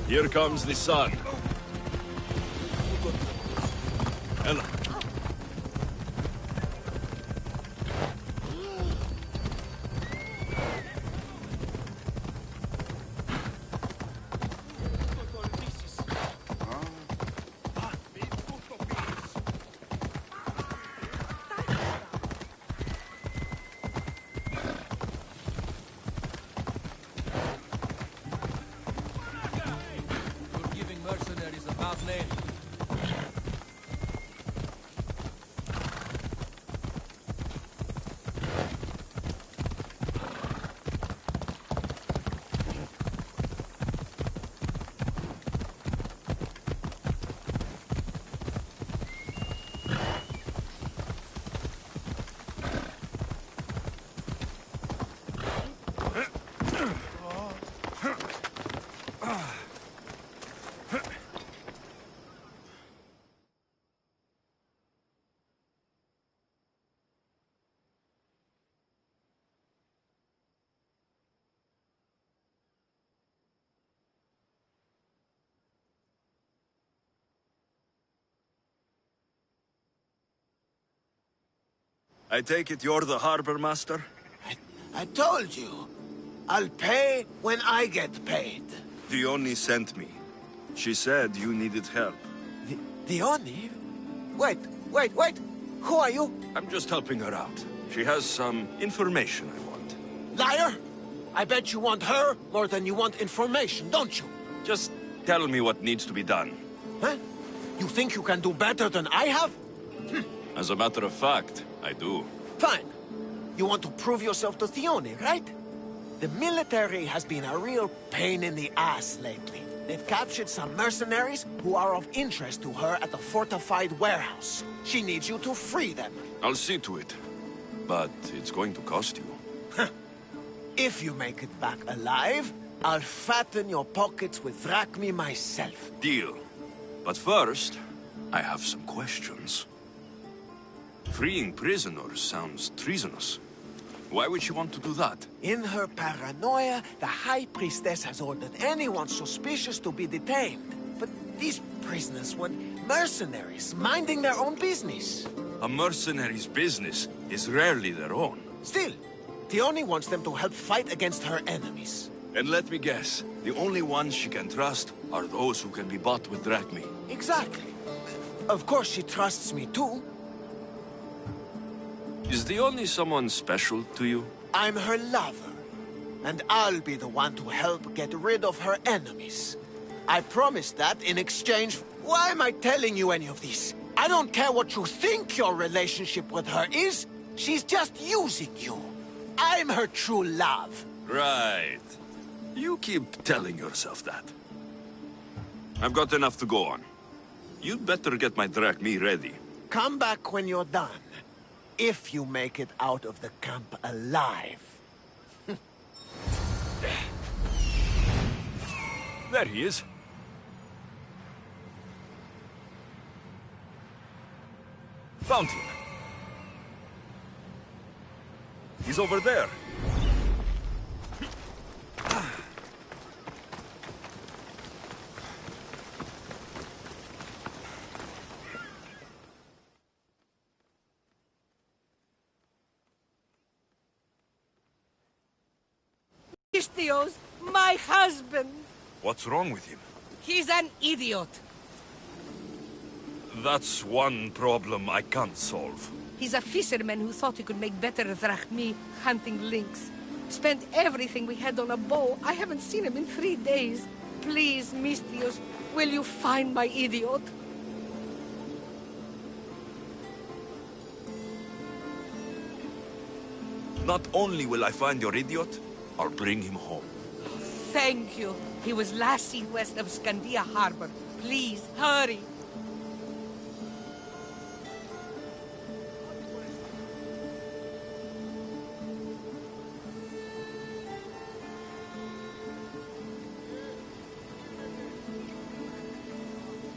Here comes the sun. Ella. You're giving mercenaries a bad name. I take it you're the harbor master? I told you. I'll pay when I get paid. Dione sent me. She said you needed help. Dione? Wait. Who are you? I'm just helping her out. She has some information I want. Liar! I bet you want her more than you want information, don't you? Just tell me what needs to be done. Huh? You think you can do better than I have? As a matter of fact, I do. Fine. You want to prove yourself to Thione, right? The military has been a real pain in the ass lately. They've captured some mercenaries who are of interest to her at the fortified warehouse. She needs you to free them. I'll see to it. But it's going to cost you. If you make it back alive, I'll fatten your pockets with drachmi myself. Deal. But first, I have some questions. Freeing prisoners sounds treasonous. Why would she want to do that? In her paranoia, the High Priestess has ordered anyone suspicious to be detained. But these prisoners were mercenaries, minding their own business. A mercenary's business is rarely their own. Still, Thione wants them to help fight against her enemies. And let me guess, the only ones she can trust are those who can be bought with drachmi. Exactly. Of course she trusts me too. Is Dione someone special to you? I'm her lover, and I'll be the one to help get rid of her enemies. I promise that in exchange. Why am I telling you any of this? I don't care what you think your relationship with her is. She's just using you. I'm her true love. Right. You keep telling yourself that. I've got enough to go on. You'd better get my drachmi ready. Come back when you're done. If you make it out of the camp alive. There he is. Found him. He's over there. Misthios, my husband. What's wrong with him? He's an idiot. That's one problem I can't solve. He's a fisherman who thought he could make better drachmi hunting lynx. Spent everything we had on a bow. I haven't seen him in 3 days. Please, Misthios, will you find my idiot? Not only will I find your idiot, I'll bring him home. Thank you. He was last seen west of Scandia Harbor. Please, hurry.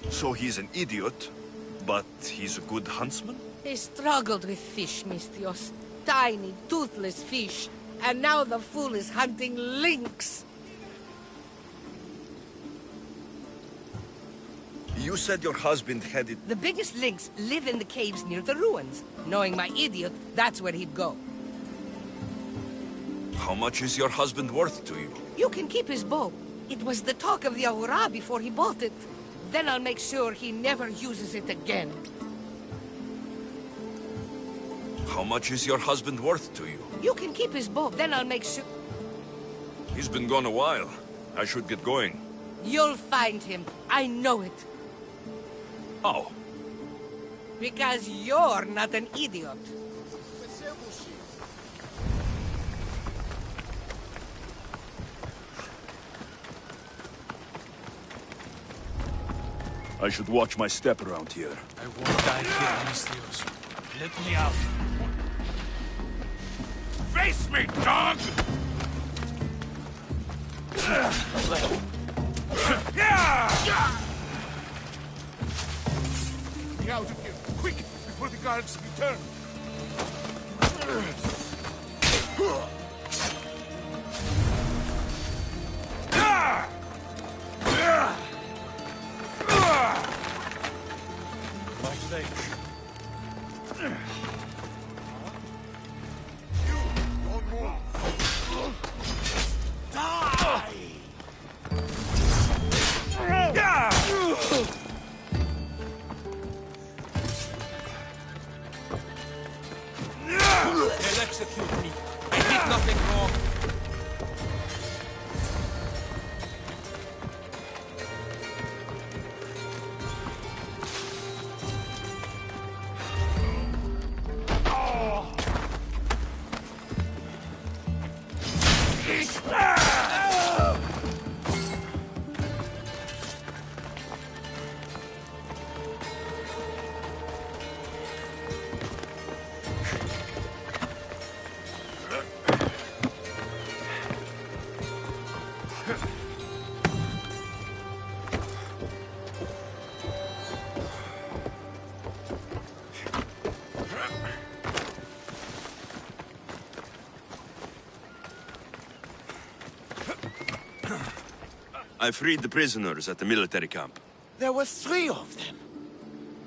So he's an idiot, but he's a good huntsman? He struggled with fish, Misthios. Tiny, toothless fish. And now the fool is hunting lynx. You said your husband headed... The biggest lynx live in the caves near the ruins. Knowing my idiot, that's where he'd go. How much is your husband worth to you? You can keep his bow. It was the talk of the Aura before he bought it. Then I'll make sure he never uses it again. How much is your husband worth to you? You can keep his bow, then I'll make sure... He's been gone a while. I should get going. You'll find him. I know it. How? Because you're not an idiot. I should watch my step around here. I won't die here, Misthios. Let me out. Face me, dog! Get out of here, quick, before the guards return. My legs. I freed the prisoners at the military camp. There were 3 of them.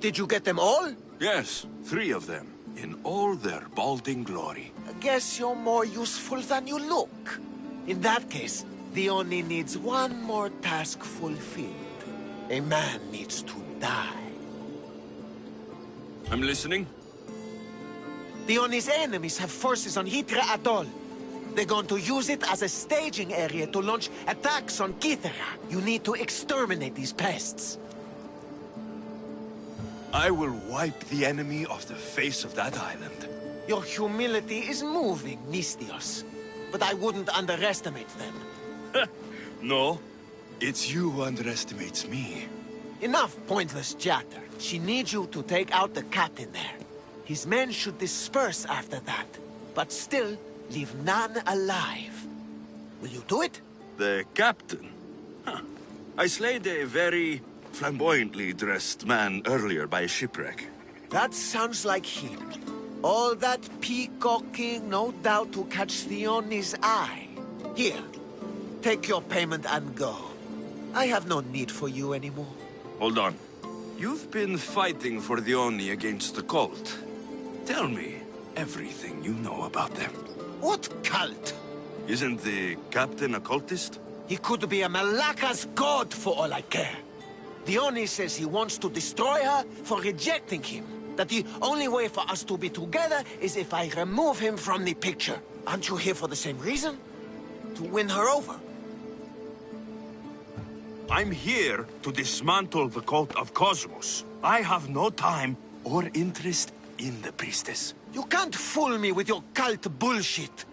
Did you get them all? Yes, 3 of them, in all their balding glory. I guess you're more useful than you look. In that case, the Oni needs one more task fulfilled. A man needs to die. I'm listening. The Oni's enemies have forces on Hydra Atoll. They're going to use it as a staging area to launch attacks on Kythera. You need to exterminate these pests. I will wipe the enemy off the face of that island. Your humility is moving, Misthios. But I wouldn't underestimate them. No, it's you who underestimates me. Enough pointless chatter. She needs you to take out the captain there. His men should disperse after that. But still, leave none alive. Will you do it? The captain? Huh. I slayed a very flamboyantly dressed man earlier by a shipwreck. That sounds like him. All that peacocking, no doubt to catch Theoni's eye. Here, take your payment and go. I have no need for you anymore. Hold on. You've been fighting for the Oni against the cult. Tell me everything you know about them. What cult? Isn't the captain a cultist? He could be a Malaka's god for all I care. The Oni says he wants to destroy her for rejecting him. That the only way for us to be together is if I remove him from the picture. Aren't you here for the same reason? To win her over? I'm here to dismantle the cult of Cosmos. I have no time or interest in the priestess. You can't fool me with your cult bullshit.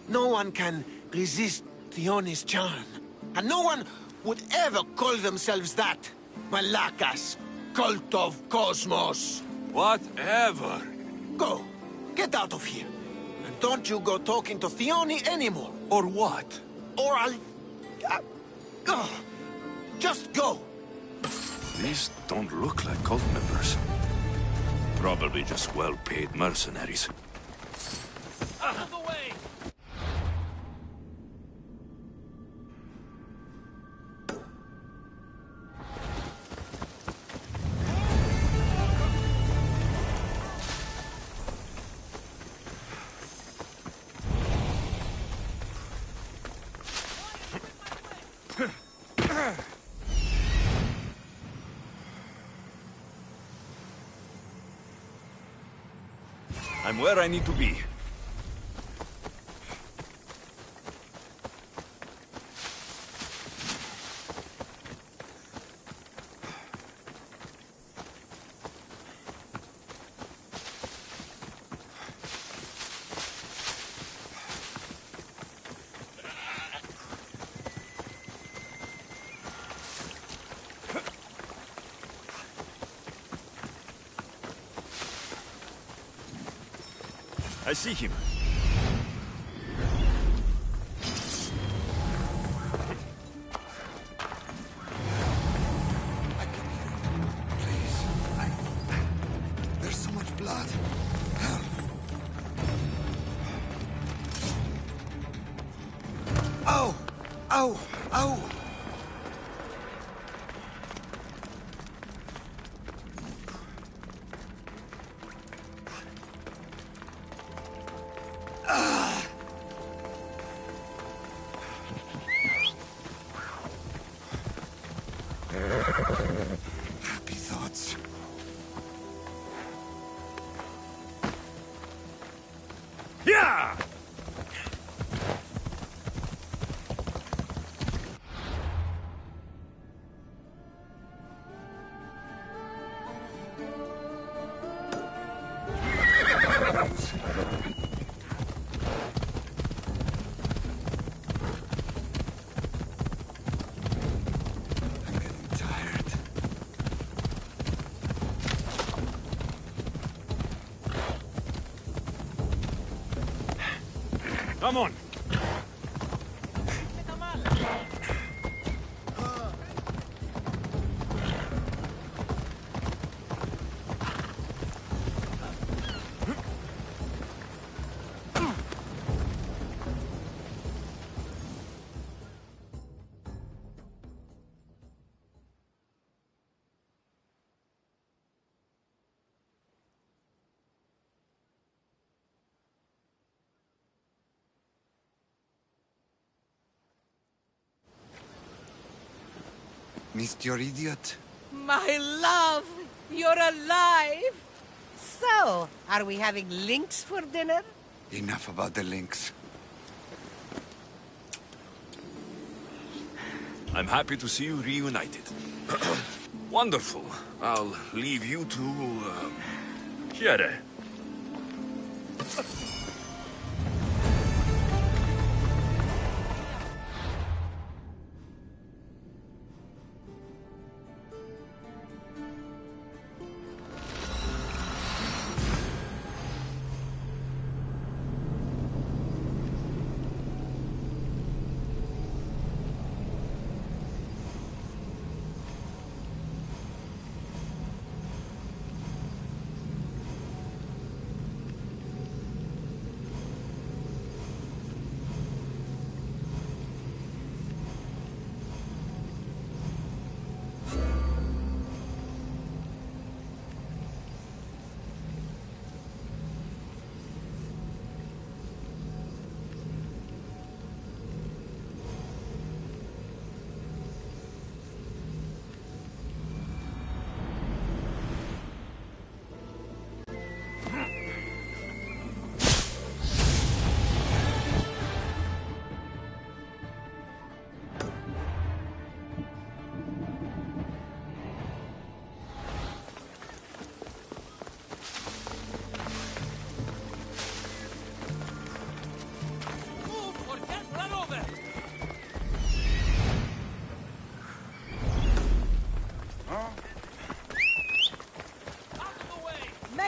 No one can resist Theoni's charm. And no one would ever call themselves that. Malaka's Cult of Cosmos. Whatever. Go. Get out of here. And don't you go talking to Theoni anymore. Or what? Or I'll... just go. These don't look like cult members. Probably just well-paid mercenaries. Out of the way! I'm where I need to be. I see him. Please, there's so much blood. Help. Oh! Oh! Oh! Happy thoughts. Yeah! Come on. Missed your idiot? My love, you're alive! So, are we having lynx for dinner? Enough about the links. I'm happy to see you reunited. Wonderful. I'll leave you to... Here.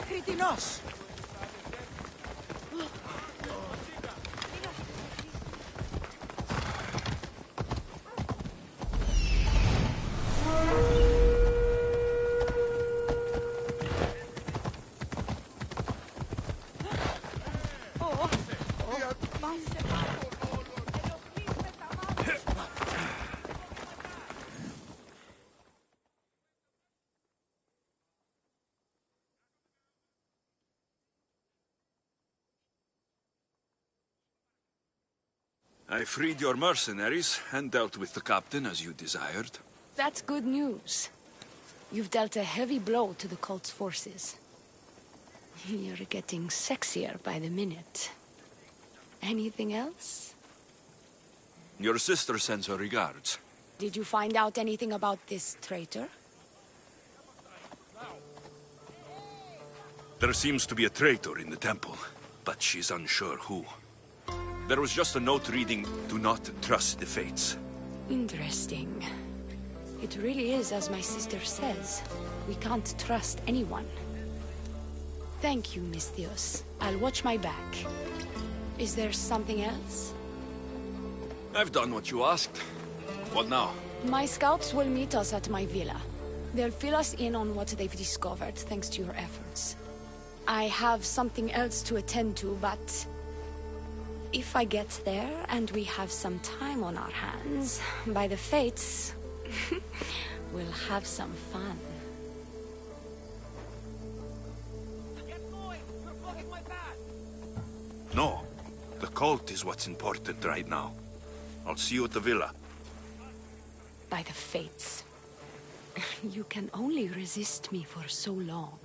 Κριτινός! I freed your mercenaries and dealt with the captain as you desired. That's good news. You've dealt a heavy blow to the cult's forces. You're getting sexier by the minute. Anything else? Your sister sends her regards. Did you find out anything about this traitor? There seems to be a traitor in the temple, but she's unsure who. There was just a note reading, "Do not trust the fates." Interesting. It really is as my sister says. We can't trust anyone. Thank you, Misthios. I'll watch my back. Is there something else? I've done what you asked. What now? My scouts will meet us at my villa. They'll fill us in on what they've discovered, thanks to your efforts. I have something else to attend to, but... if I get there and we have some time on our hands, by the fates, we'll have some fun. No. The cult is what's important right now. I'll see you at the villa. By the fates. You can only resist me for so long.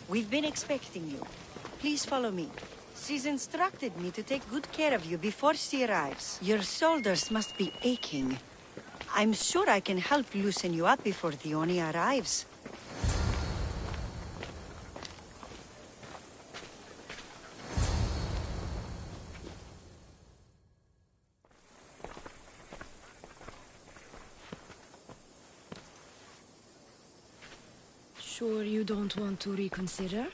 We've been expecting you. Please follow me. She's instructed me to take good care of you before she arrives. Your shoulders must be aching. I'm sure I can help loosen you up before Dione arrives. Sure you don't want to reconsider?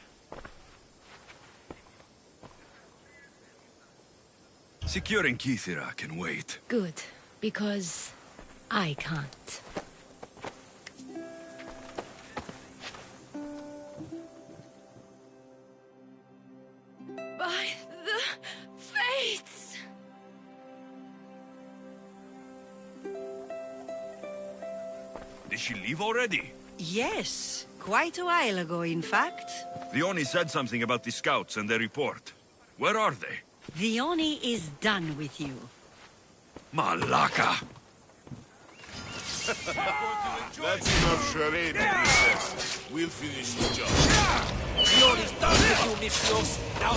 Securing Kithira can wait. Good, because I can't. By the fates! Did she leave already? Yes, quite a while ago, in fact. Dione said something about the scouts and their report. Where are they? Dione is done with you. Malaka! That's enough charade, princess. We'll finish the job. Dione's done with you, Misthios. Now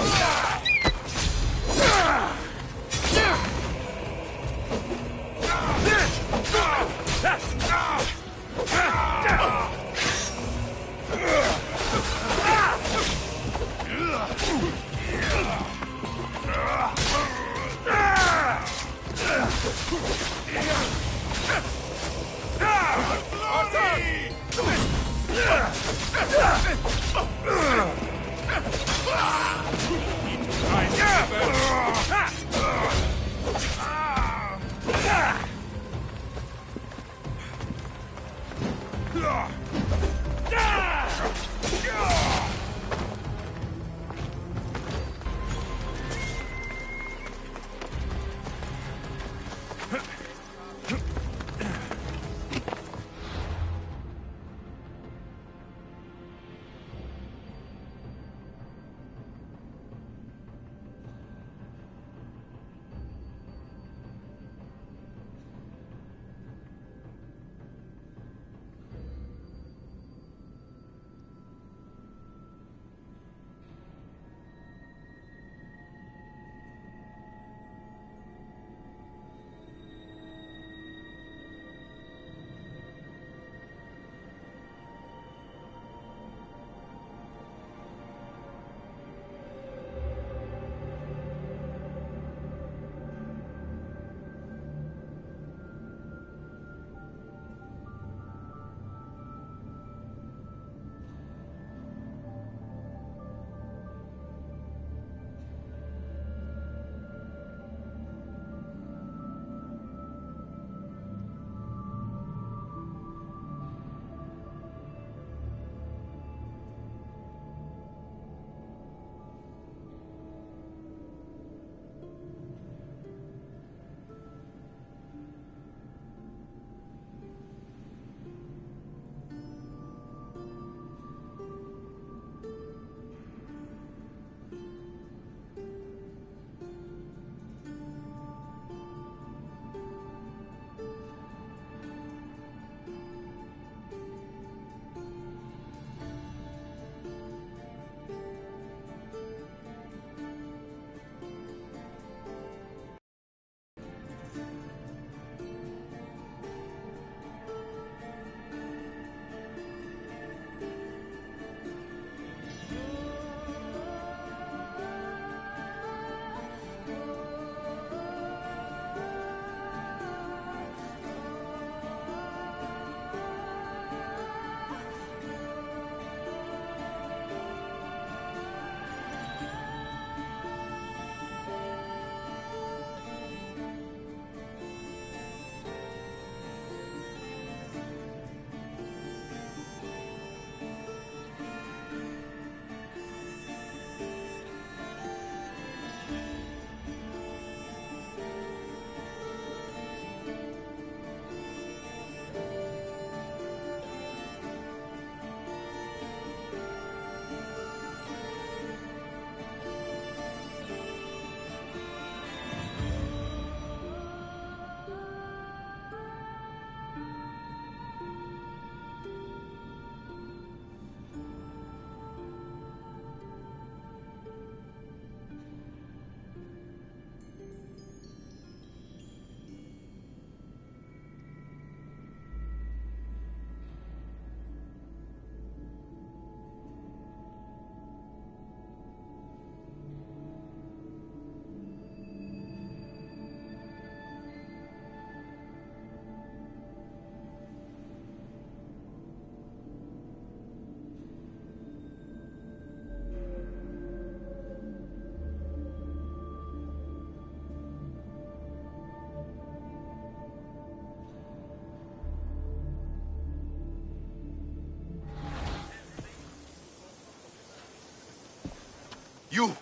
You!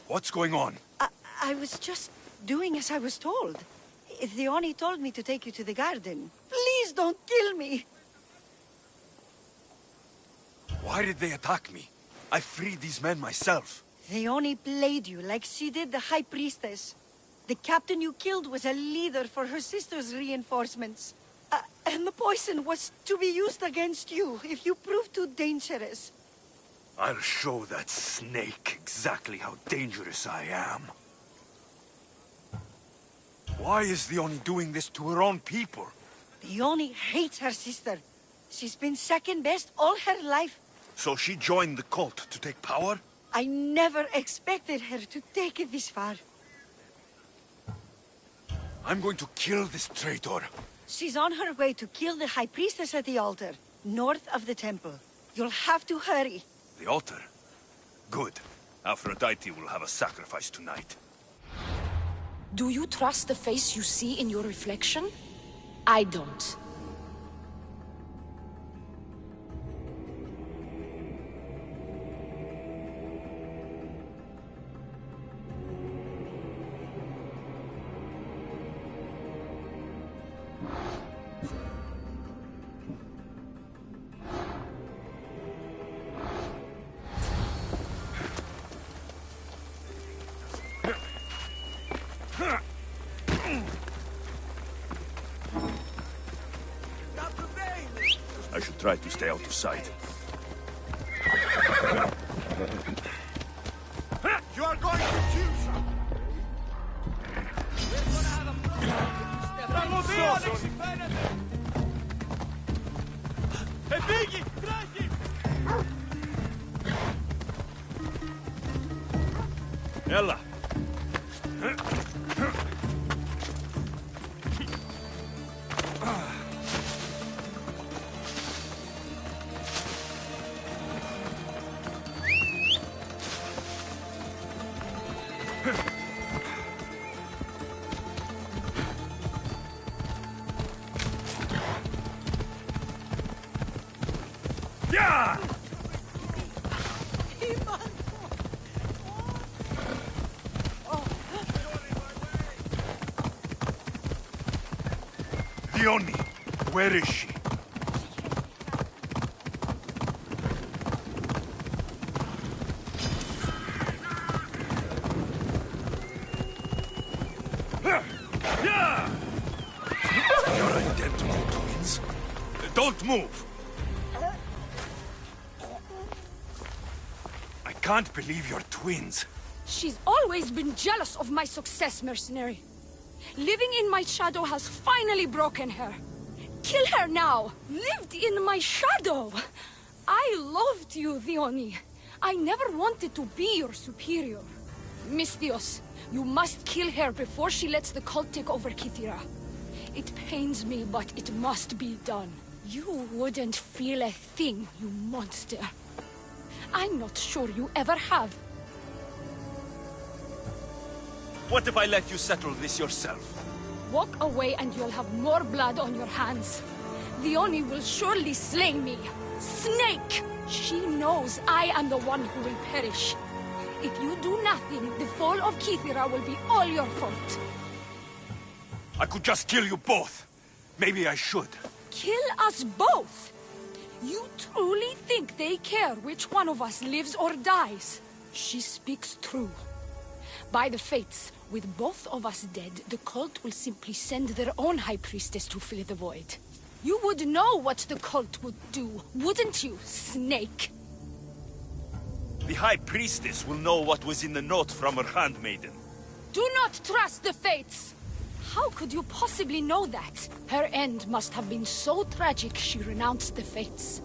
What's going on? I was just doing as I was told. Theoni told me to take you to the garden. Please don't kill me! Why did they attack me? I freed these men myself. Theoni played you like she did the High Priestess. The captain you killed was a leader for her sister's reinforcements. And the poison was to be used against you if you proved too dangerous. I'll show that snake exactly how dangerous I am. Why is Theoni doing this to her own people? Theoni hates her sister. She's been second best all her life. So she joined the cult to take power? I never expected her to take it this far. I'm going to kill this traitor. She's on her way to kill the High Priestess at the altar, north of the temple. You'll have to hurry. The altar? Good. Aphrodite will have a sacrifice tonight. Do you trust the face you see in your reflection? I don't. I should try to stay out of sight. You are going to kill some. Ella! Yeah! Theoni, where is she? You're identical twins. Don't move! I can't believe you're twins. She's always been jealous of my success, mercenary. Living in my shadow has finally broken her. Kill her now! Lived in my shadow! I loved you, Theoni. I never wanted to be your superior. Misthios, you must kill her before she lets the cult take over Kythera. It pains me, but it must be done. You wouldn't feel a thing, you monster. I'm not sure you ever have. What if I let you settle this yourself? Walk away and you'll have more blood on your hands. Theoni will surely slay me. Snake! She knows I am the one who will perish. If you do nothing, the fall of Kythera will be all your fault. I could just kill you both. Maybe I should. Kill us both? You truly think they care which one of us lives or dies? She speaks true. By the fates, with both of us dead, the cult will simply send their own High Priestess to fill the void. You would know what the cult would do, wouldn't you, Snake? The High Priestess will know what was in the note from her handmaiden. Do not trust the fates! How could you possibly know that? Her end must have been so tragic she renounced the fates.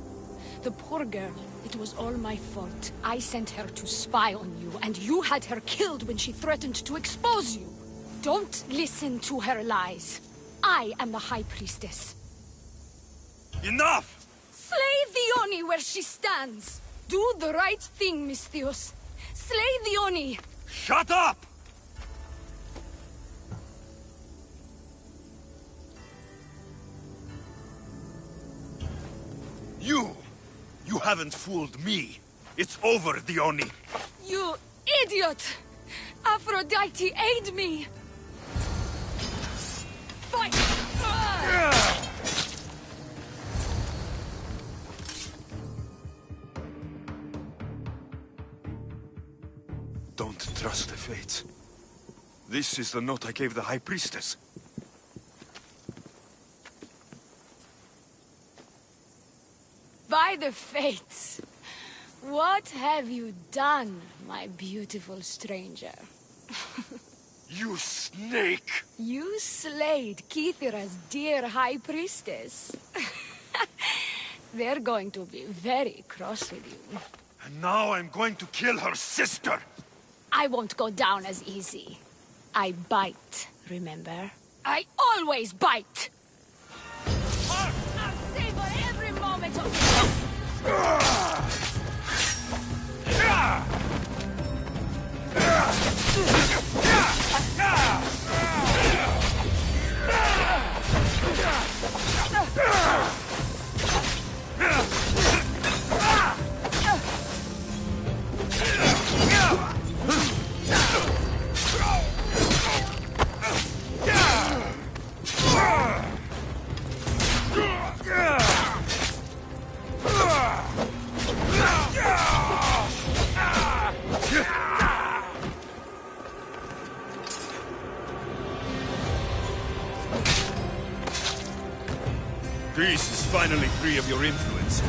The poor girl, it was all my fault. I sent her to spy on you, and you had her killed when she threatened to expose you. Don't listen to her lies. I am the High Priestess. Enough! Slay Theoni where she stands! Do the right thing, Misthios. Slay Theoni! Shut up! You haven't fooled me. It's over, Theoni. You Idiot! Aphrodite, aid me! Fight! Don't trust the fates. This is the note I gave the High Priestess. By the fates! What have you done, my beautiful stranger? You snake! You slayed Kithira's dear High Priestess. They're going to be very cross with you. And now I'm going to kill her sister! I won't go down as easy. I bite, remember? I always bite! I'll savor every moment of this! Greece is finally free of your influence.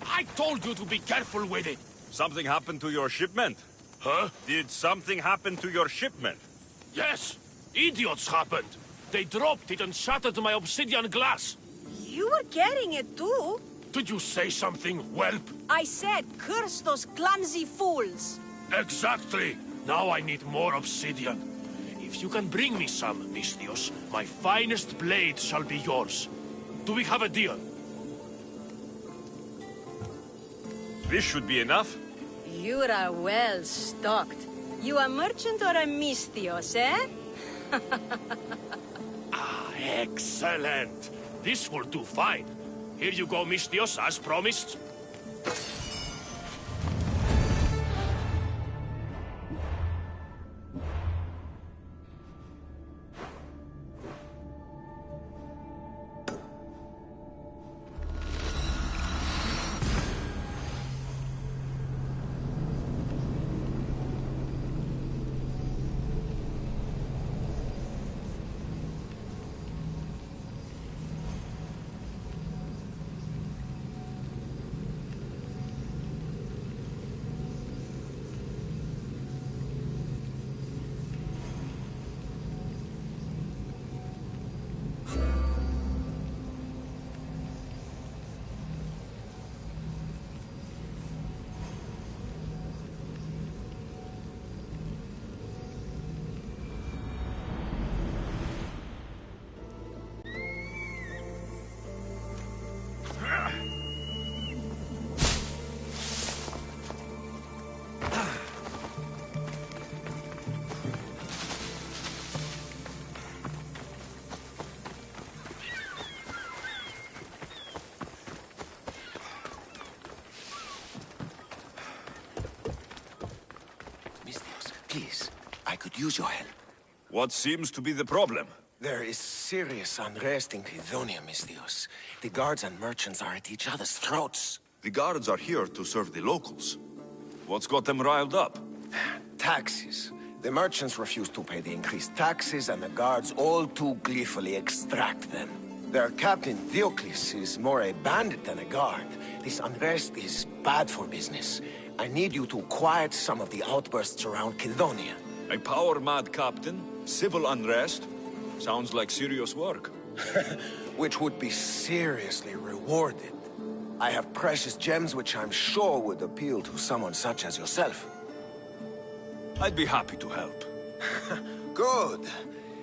I told you to be careful with it! Something happened to your shipment? Huh? Did something happen to your shipment? Yes! Idiots happened! They dropped it and shattered my obsidian glass! You were carrying it too. Did you say something, whelp? I said, curse those clumsy fools. Exactly! Now I need more obsidian. If you can bring me some, Misthios, my finest blade shall be yours. Do we have a deal? This should be enough. You are well stocked. You a merchant or a Misthios, eh? Excellent! This will do fine. Here you go, Misthios, as promised. Please, I could use your help. What seems to be the problem? There is serious unrest in Claidonia, Misthios. The guards and merchants are at each other's throats. The guards are here to serve the locals. What's got them riled up? Taxes. The merchants refuse to pay the increased taxes, and the guards all too gleefully extract them. Their captain, Theocles, is more a bandit than a guard. This unrest is bad for business. I need you to quiet some of the outbursts around Claidonia. A power-mad captain? Civil unrest? Sounds like serious work. Which would be seriously rewarded. I have precious gems which I'm sure would appeal to someone such as yourself. I'd be happy to help. Good.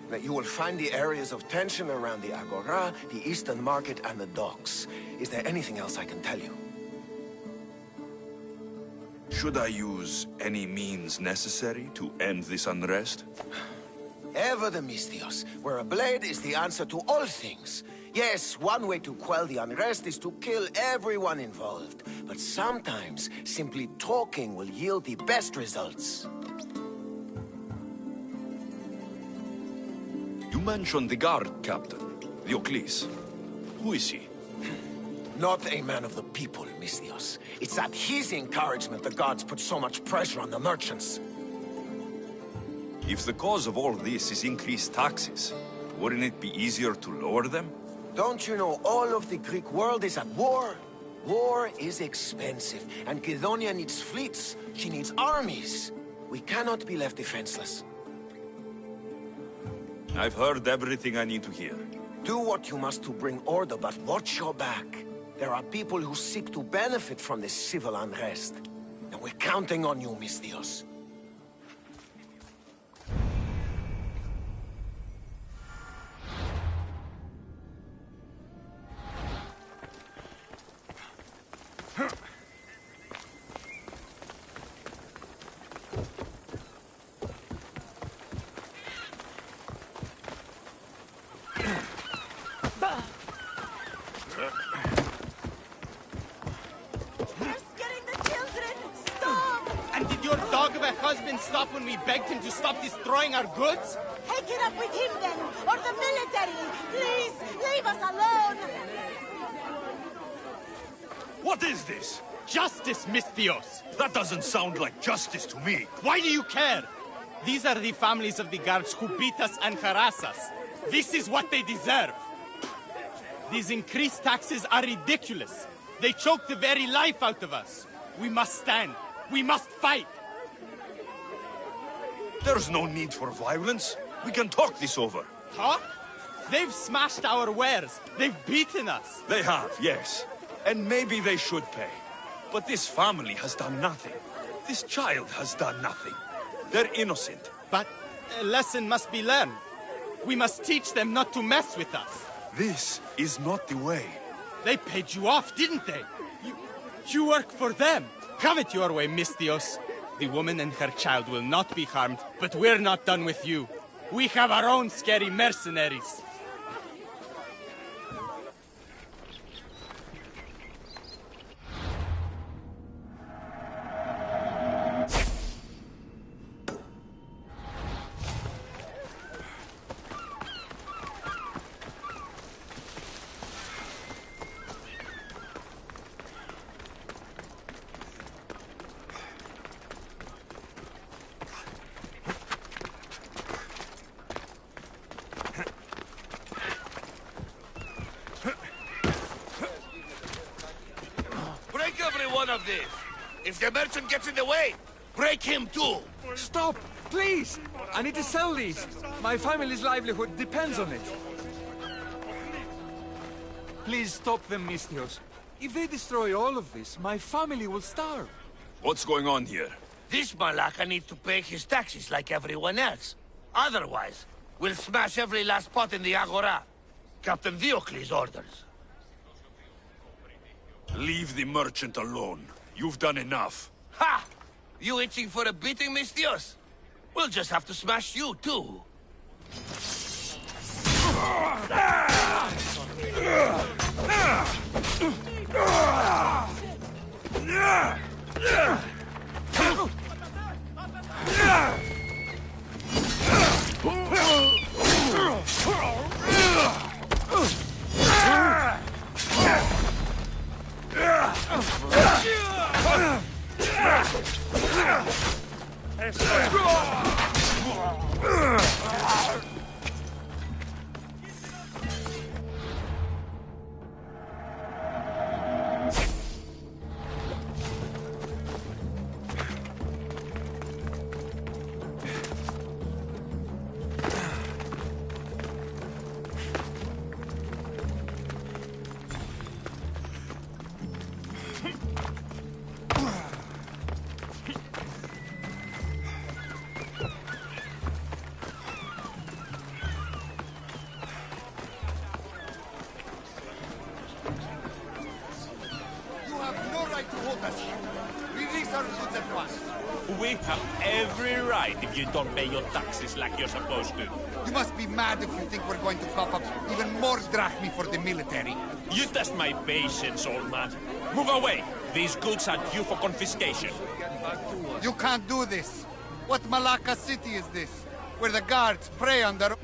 Now you will find the areas of tension around the Agora, the Eastern Market, and the docks. Is there anything else I can tell you? Should I use any means necessary to end this unrest? Ever the Misthios, where a blade is the answer to all things. Yes, one way to quell the unrest is to kill everyone involved. But sometimes, simply talking will yield the best results. You mentioned the guard captain, Theocles. Who is he? Not a man of the people, Misthios. It's at his encouragement the guards put so much pressure on the merchants. If the cause of all this is increased taxes, Wouldn't it be easier to lower them? Don't you know all of the Greek world is at war? War is expensive, and Kydonia needs fleets. She needs armies. We cannot be left defenseless. I've heard everything I need to hear. Do what you must to bring order, but watch your back. There are people who seek to benefit from this civil unrest. And we're counting on you, Misthios. Stop when we begged him to stop destroying our goods? Take it up with him then, or the military! Please, leave us alone! What is this? Justice, Misthios! That doesn't sound like justice to me. Why do you care? These are the families of the guards who beat us and harass us. This is what they deserve. These increased taxes are ridiculous. They choke the very life out of us. We must stand. We must fight. There's no need for violence. We can talk this over. Talk? They've smashed our wares. They've beaten us. They have, yes. And maybe they should pay. But this family has done nothing. This child has done nothing. They're innocent. But a lesson must be learned. We must teach them not to mess with us. This is not the way. They paid you off, didn't they? You work for them. Have it your way, Misthios. The woman and her child will not be harmed, but we're not done with you. We have our own scary mercenaries. Of this. If the merchant gets in the way, break him too. Stop, please! I need to sell these. My family's livelihood depends on it. Please stop them, Misthios. If they destroy all of this, my family will starve. What's going on here? This Malaka needs to pay his taxes like everyone else. Otherwise, we'll smash every last pot in the Agora. Captain Diocles orders. Leave the merchant alone. You've done enough. Ha! You itching for a beating, Misthios? We'll just have to smash you, too. We have every right if you don't pay your taxes like you're supposed to. You must be mad if you think we're going to cough up even more drachmi for the military. You test my patience, old man. Move away. These goods are due for confiscation. You can't do this. What Malacca city is this? Where the guards prey on their...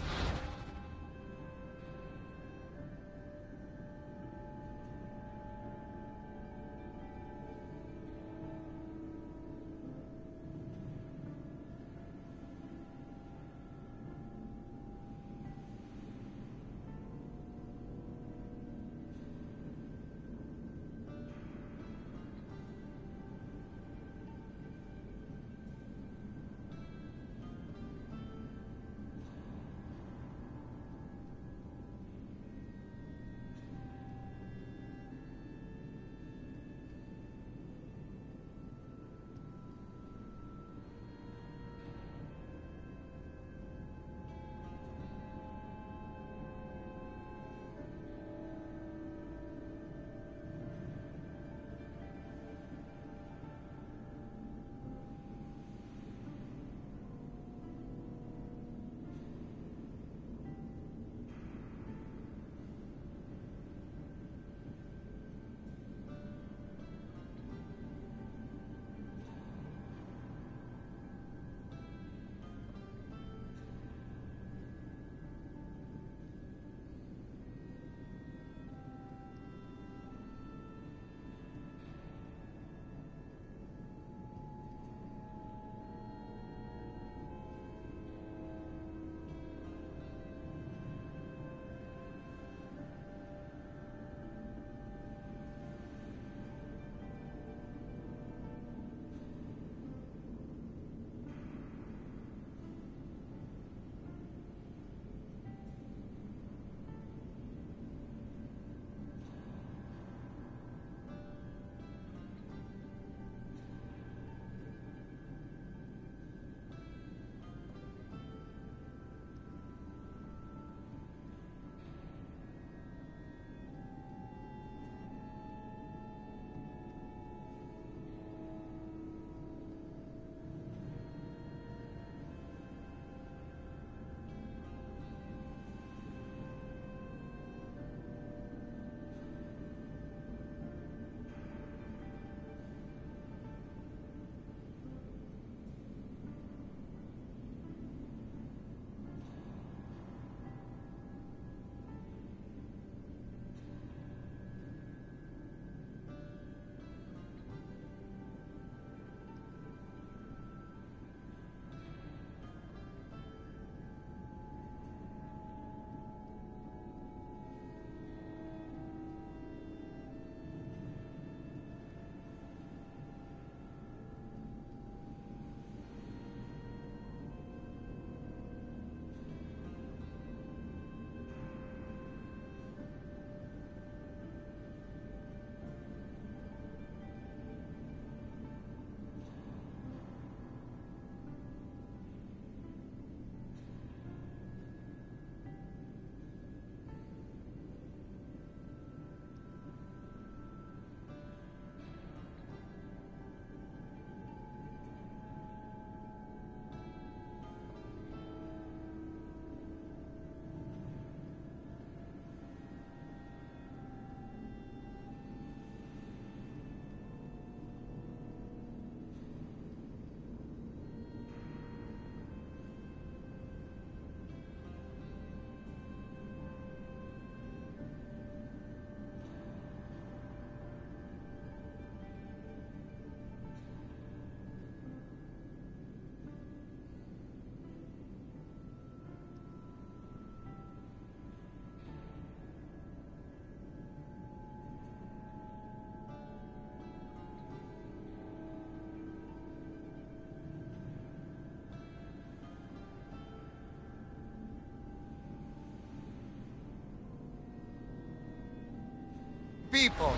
people.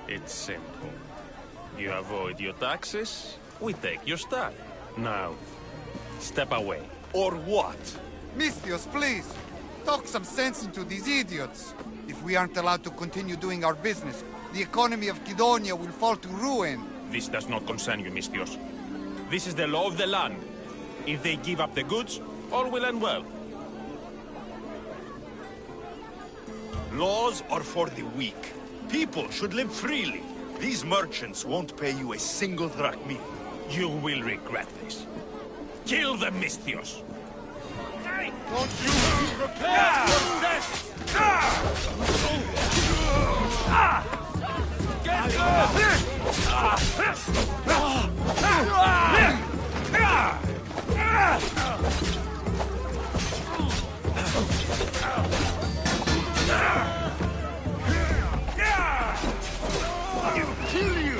It's simple. You avoid your taxes, we take your stuff. Now, step away. Or what? Misthios, please! Talk some sense into these idiots. If we aren't allowed to continue doing our business, the economy of Kidonia will fall to ruin. This does not concern you, Misthios. This is the law of the land. If they give up the goods, all will end well. Laws are for the weak. People should live freely. These merchants won't pay you a single drachmi. You will regret this. Kill them, Misthios! Don't you prepare for death! I'll kill you!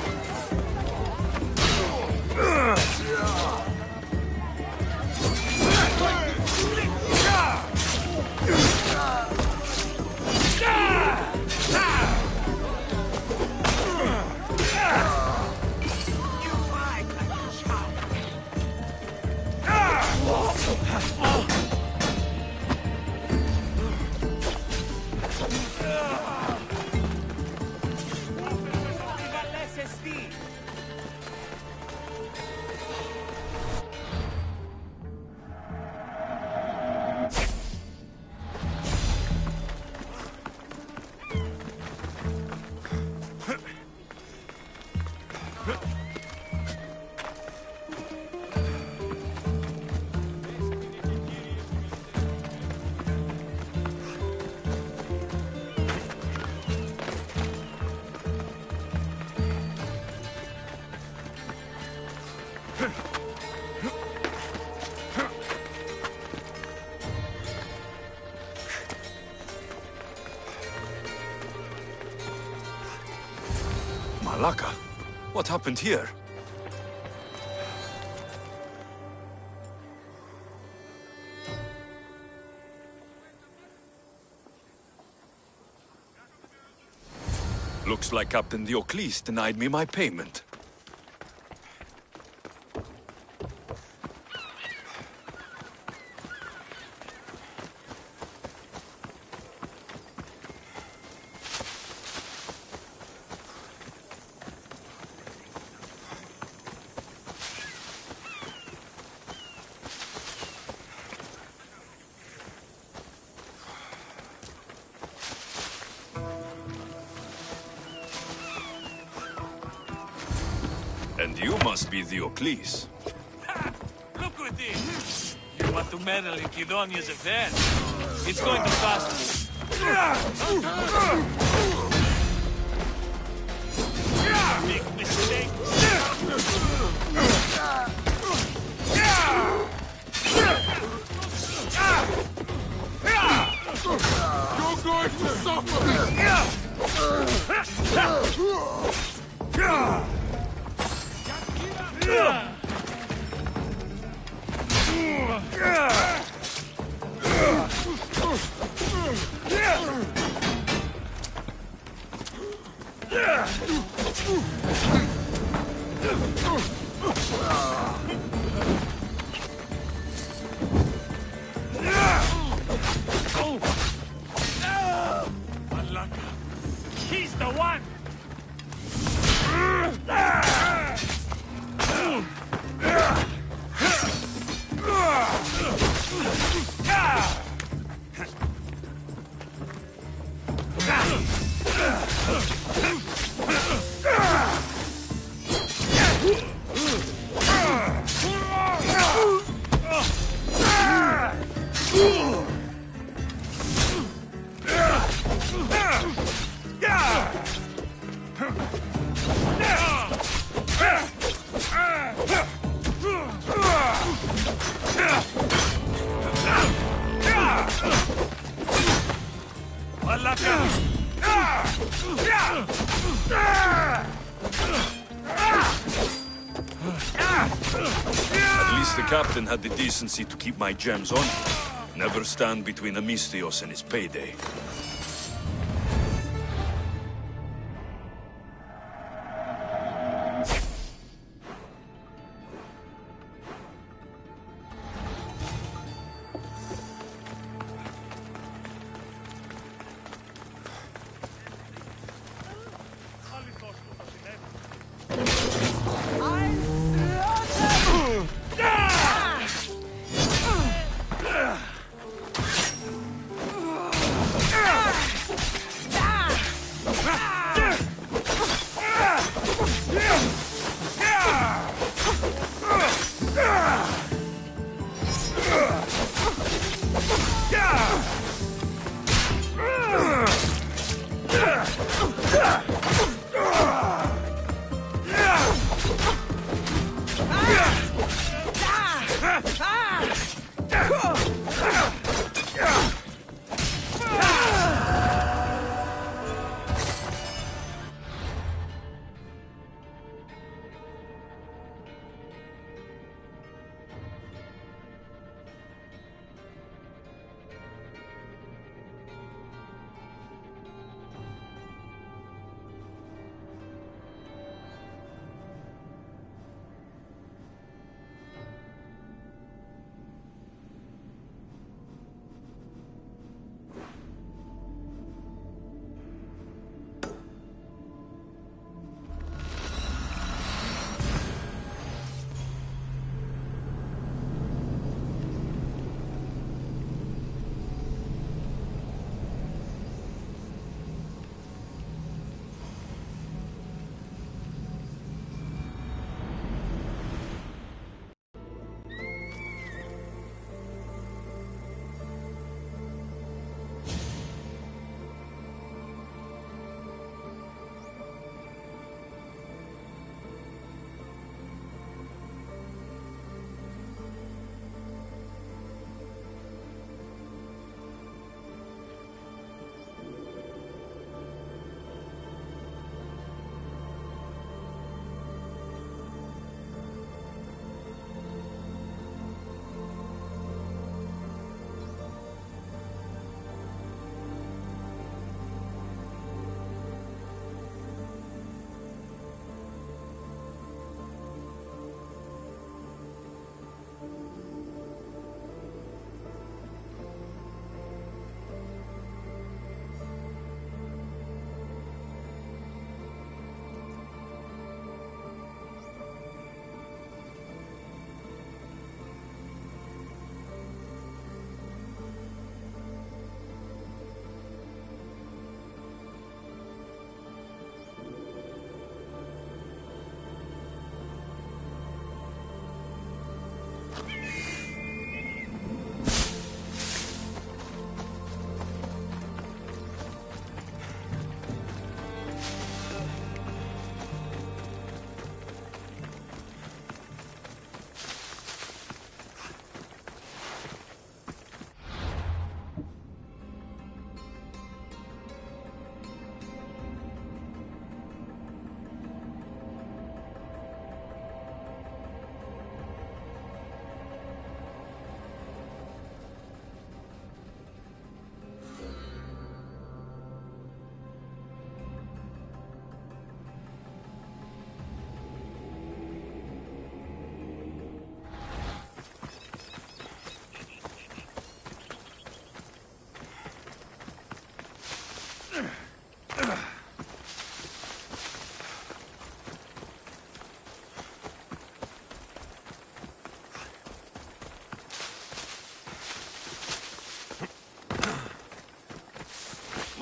Malaka? What happened here? Looks like Captain Diocles denied me my payment. And you must be Diocles. Look with this! You want to meddle in Kidonia's affairs? It's going to cost you. Big mistake. You're going to suffer! He's the one! At least the captain had the decency to keep my gems on. Never stand between Misthios and his payday.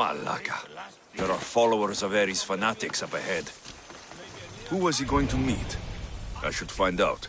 Malaka. There are followers of Ares fanatics up ahead. Who was he going to meet? I should find out.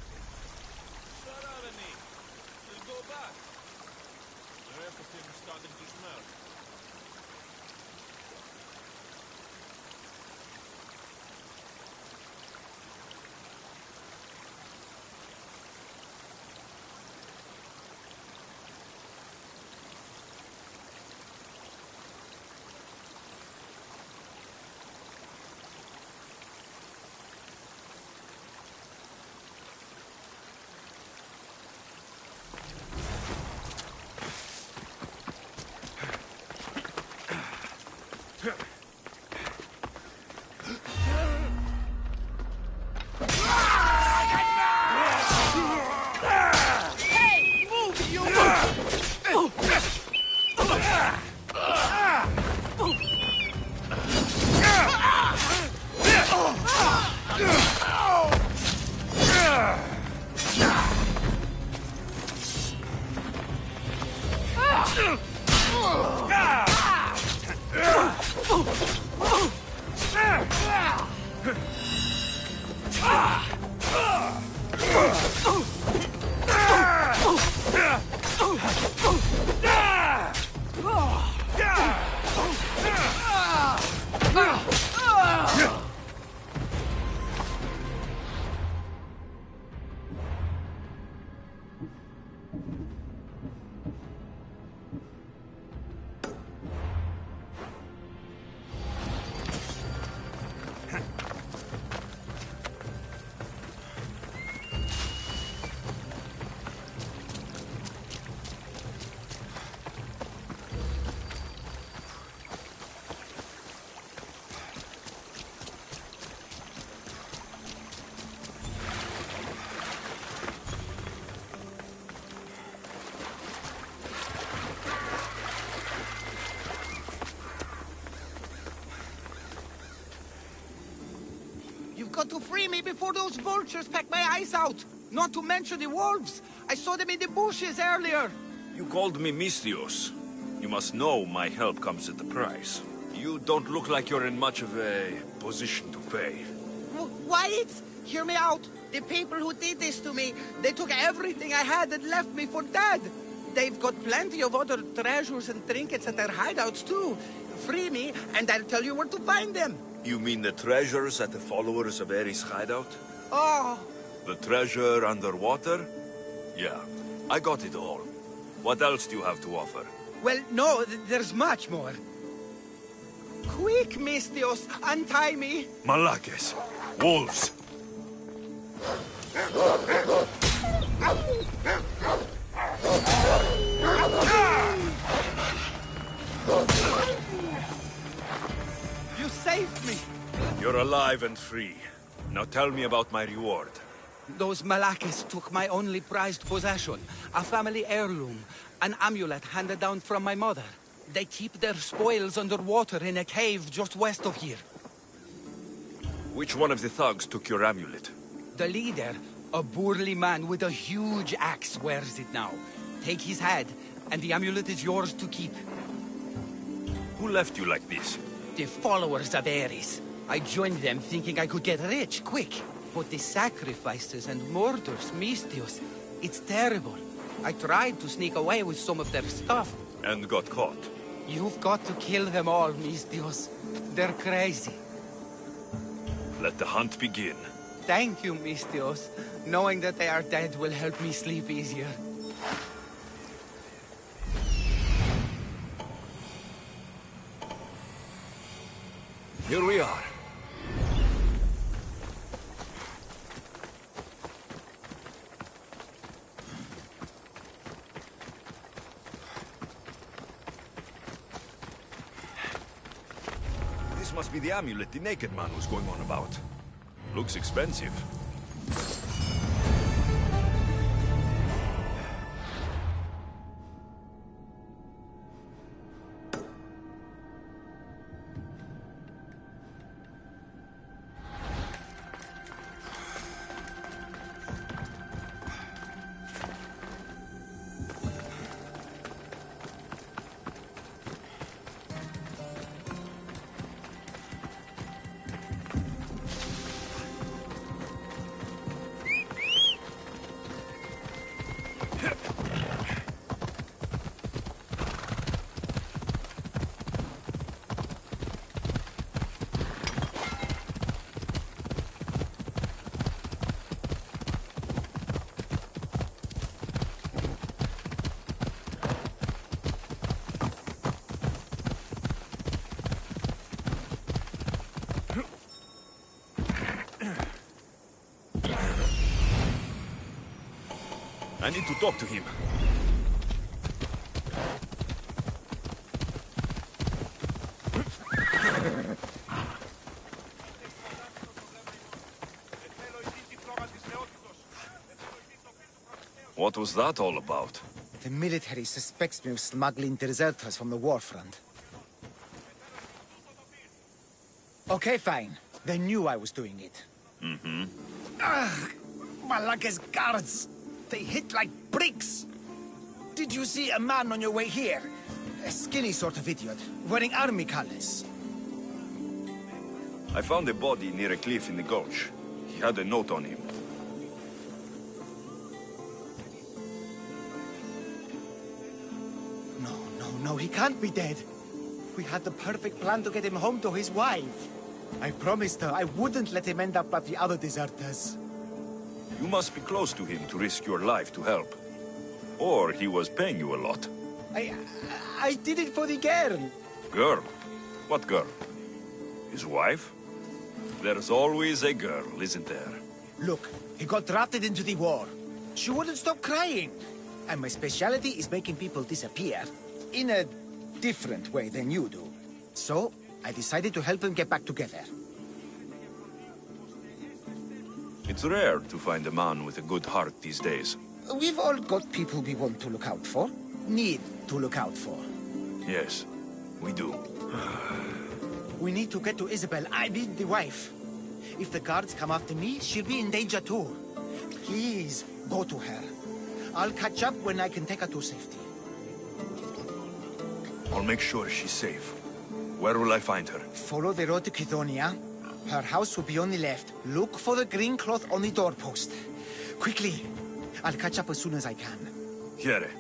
You've got to free me before those vultures peck my eyes out. Not to mention the wolves. I saw them in the bushes earlier. You called me Misthios. You must know my help comes at a price. You don't look like you're in much of a position to pay. Wait! Hear me out. The people who did this to me, they took everything I had and left me for dead. They've got plenty of other treasures and trinkets at their hideouts too. Free me, and I'll tell you where to find them. You mean the treasures at the followers of Ares' hideout? Oh. The treasure underwater? Yeah, I got it all. What else do you have to offer? Well, no, there's much more. Quick, Misthios, untie me. Malakes! Wolves! You saved me. You're alive and free. Now tell me about my reward. Those Malakes took my only prized possession, a family heirloom, an amulet handed down from my mother. They keep their spoils underwater in a cave just west of here. Which one of the thugs took your amulet? The leader, a burly man with a huge axe, wears it now. Take his head, and the amulet is yours to keep. Who left you like this? The followers of Ares. I joined them thinking I could get rich, quick. But the sacrifices and murders, Misthios, it's terrible. I tried to sneak away with some of their stuff. And got caught. You've got to kill them all, Misthios. They're crazy. Let the hunt begin. Thank you, Misthios. Knowing that they are dead will help me sleep easier. Here we are. This must be the amulet the naked man was going on about. Looks expensive. I need to talk to him. What was that all about? The military suspects me of smuggling deserters from the war front. Okay, fine. They knew I was doing it. Mm-hmm. Ugh! Malaka's guards! They hit like bricks! Did you see a man on your way here? A skinny sort of idiot, wearing army colors. I found a body near a cliff in the gulch. He had a note on him. No, he can't be dead. We had the perfect plan to get him home to his wife. I promised her I wouldn't let him end up like the other deserters. You must be close to him to risk your life to help. Or he was paying you a lot. I did it for the girl. Girl? What girl? His wife? There's always a girl, isn't there? Look, he got drafted into the war. She wouldn't stop crying. And my specialty is making people disappear. In a different way than you do. So, I decided to help him get back together. It's rare to find a man with a good heart these days. We've all got people we want to look out for. Need to look out for. Yes, we do. We need to get to Isabel. I mean the wife. If the guards come after me, she'll be in danger too. Please, go to her. I'll catch up when I can take her to safety. I'll make sure she's safe. Where will I find her? Follow the road to Kidonia. Her house will be on the left. Look for the green cloth on the doorpost. Quickly. I'll catch up as soon as I can. Here.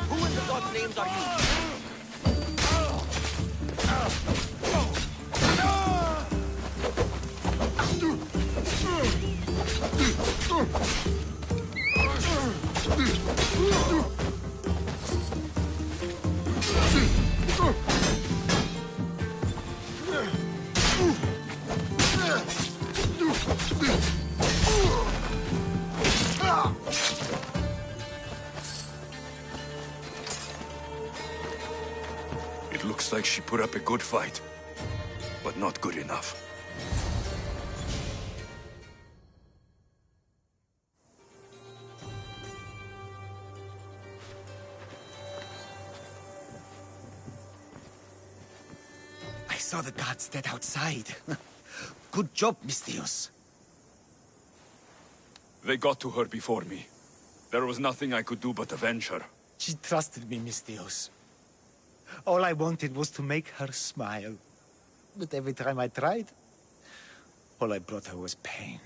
Who in the God's names are you? Looks like she put up a good fight, but not good enough. saw the gods dead outside. Good job, Mistios. They got to her before me. There was nothing I could do but avenge her. She trusted me, Mistios. All I wanted was to make her smile. But every time I tried, all I brought her was pain.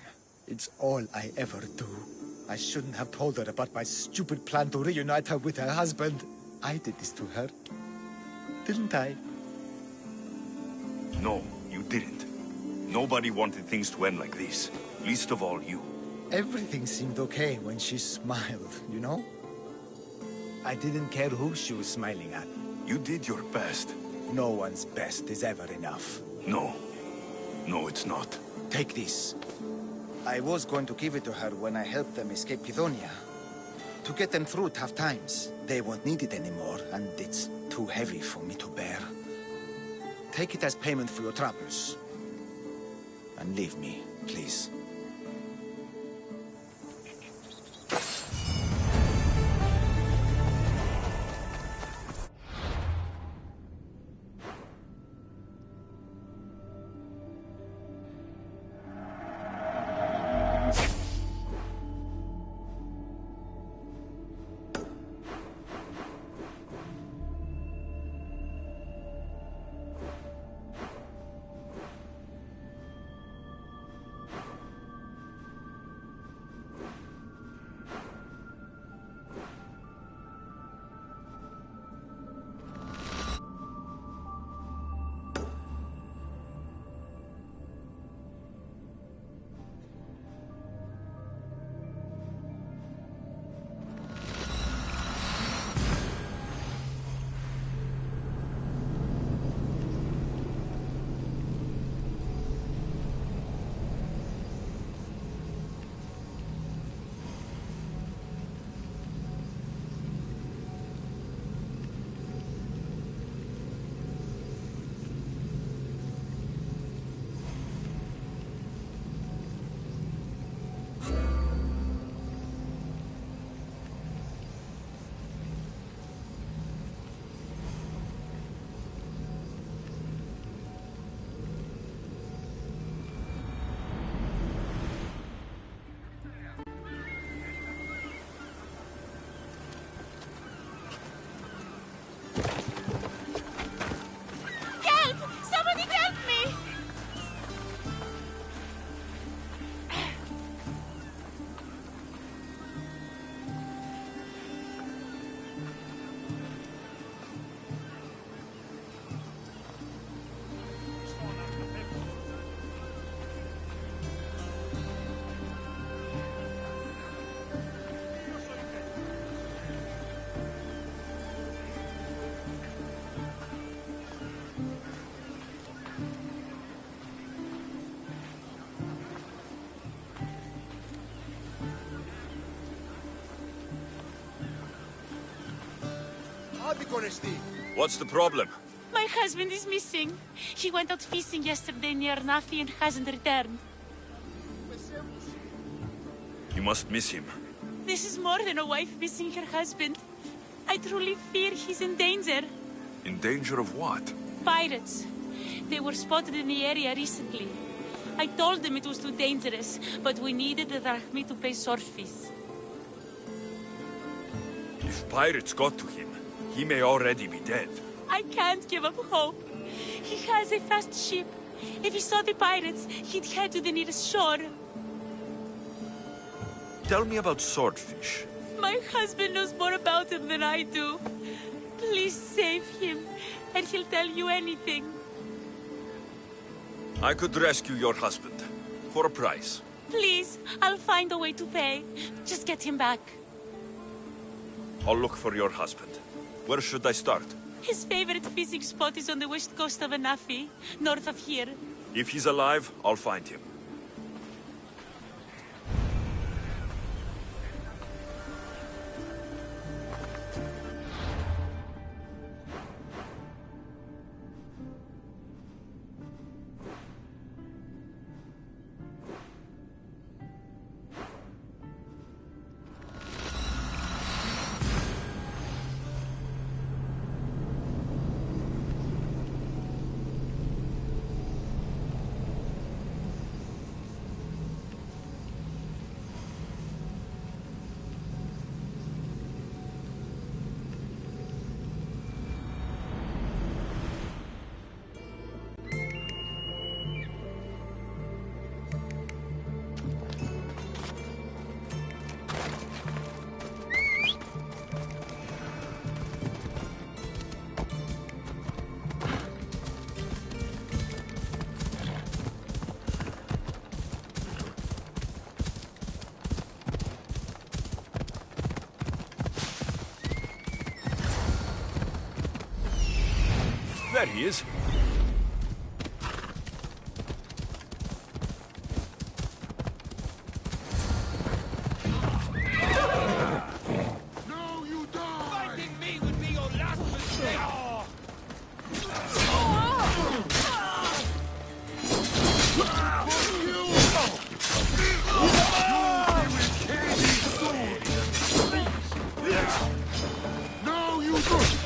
It's all I ever do. I shouldn't have told her about my stupid plan to reunite her with her husband. I did this to her. Didn't I? No, you didn't. Nobody wanted things to end like this. Least of all you. Everything seemed okay when she smiled, you know? I didn't care who she was smiling at. You did your best. No one's best is ever enough. No. No, it's not. Take this. I was going to give it to her when I helped them escape Kidonia. To get them through tough times. They won't need it anymore, and it's too heavy for me to bear. Take it as payment for your troubles. And leave me, please. What's the problem? My husband is missing. He went out fishing yesterday near Nafi and hasn't returned. You must miss him. This is more than a wife missing her husband. I truly fear he's in danger. In danger of what? Pirates. They were spotted in the area recently. I told them it was too dangerous, but we needed the drachmi to pay sword fees. If pirates got to him, he may already be dead. I can't give up hope. He has a fast ship. If he saw the pirates, he'd head to the nearest shore. Tell me about swordfish. My husband knows more about him than I do. Please save him, and he'll tell you anything. I could rescue your husband. For a price. Please, I'll find a way to pay. Just get him back. I'll look for your husband. Where should I start? His favorite fishing spot is on the west coast of Anafi, north of here. If he's alive, I'll find him. There he is. No, you die! Finding me would be your last mistake! No, you don't!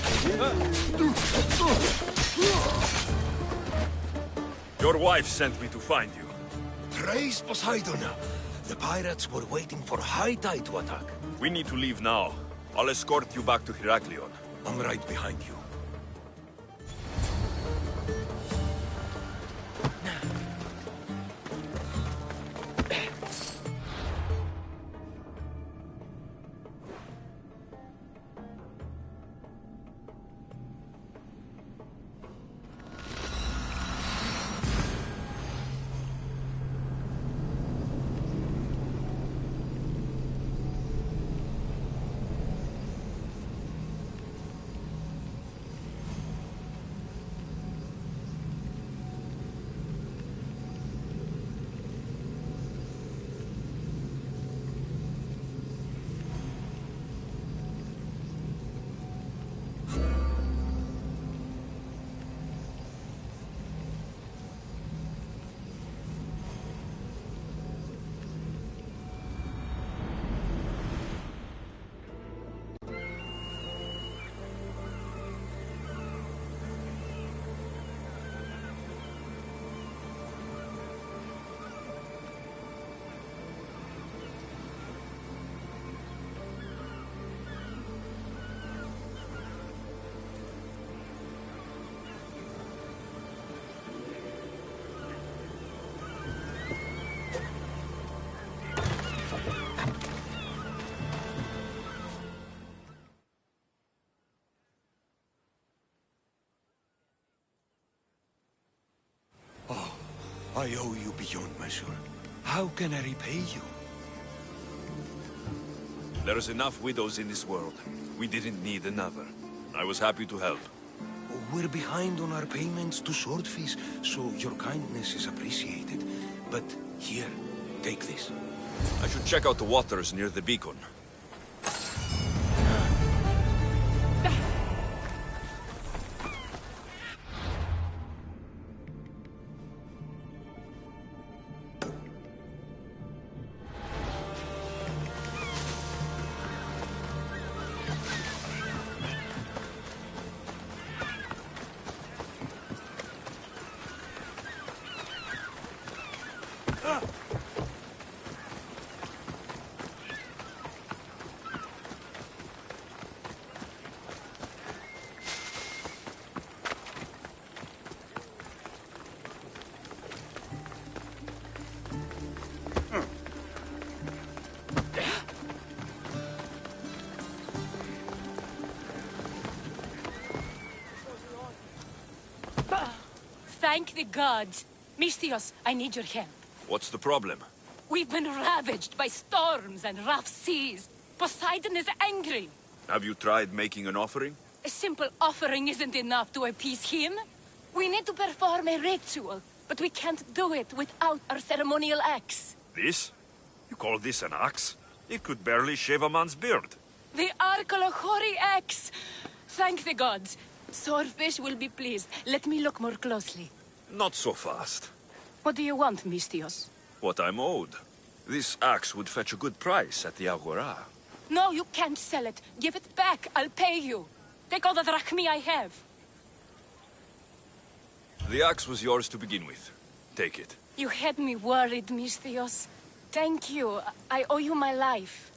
Your wife sent me to find you. Praise Poseidon! The pirates were waiting for high tide to attack. We need to leave now. I'll escort you back to Heraklion. I'm right behind you. I owe you beyond measure. How can I repay you? There's enough widows in this world. We didn't need another. I was happy to help. We're behind on our payments to Swordfish, so your kindness is appreciated. But here, take this. I should check out the waters near the beacon. Thank the gods. Misthios, I need your help. What's the problem? We've been ravaged by storms and rough seas. Poseidon is angry. Have you tried making an offering? A simple offering isn't enough to appease him. We need to perform a ritual, but we can't do it without our ceremonial axe. This? You call this an axe? It could barely shave a man's beard. The Arkolachori axe! Thank the gods. Swordfish will be pleased. Let me look more closely. Not so fast. What do you want, Misthios? What I'm owed. This axe would fetch a good price at the Agora. No, you can't sell it. Give it back. I'll pay you. Take all the drachmi I have. The axe was yours to begin with. Take it. You had me worried, Misthios. Thank you. I owe you my life.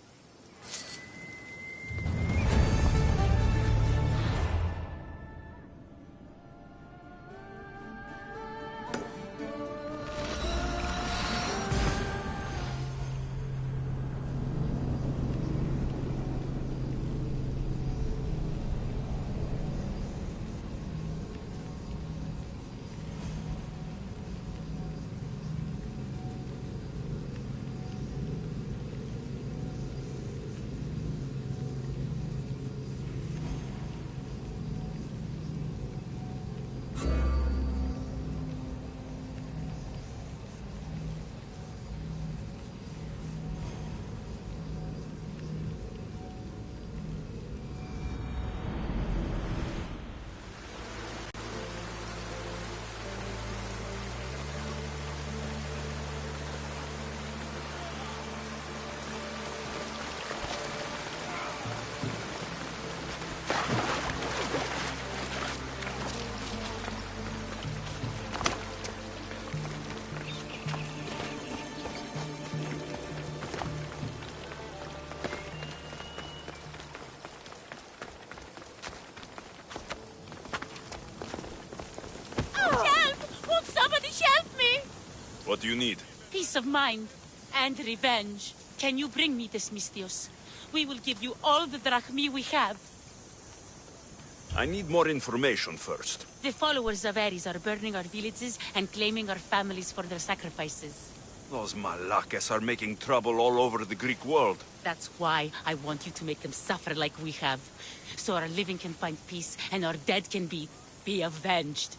What do you need? Peace of mind and revenge. Can you bring me this, Misthios? We will give you all the drachmi we have. I need more information first. The followers of Ares are burning our villages and claiming our families for their sacrifices. Those Malakas are making trouble all over the Greek world. That's why I want you to make them suffer like we have. So our living can find peace and our dead can be avenged.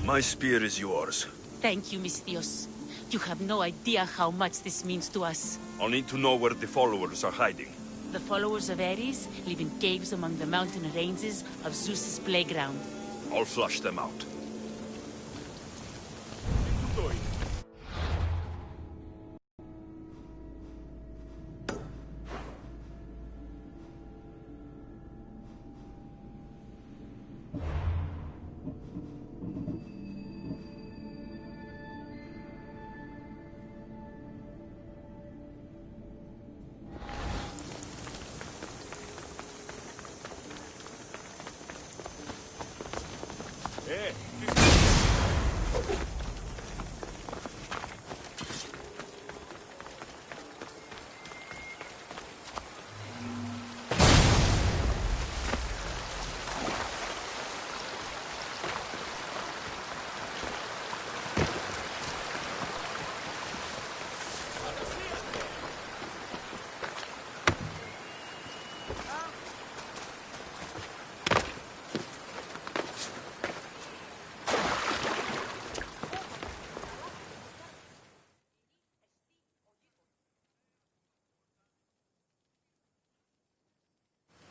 My spear is yours. Thank you, Misthios. You have no idea how much this means to us. I'll need to know where the followers are hiding. The followers of Ares live in caves among the mountain ranges of Zeus's playground. I'll flush them out.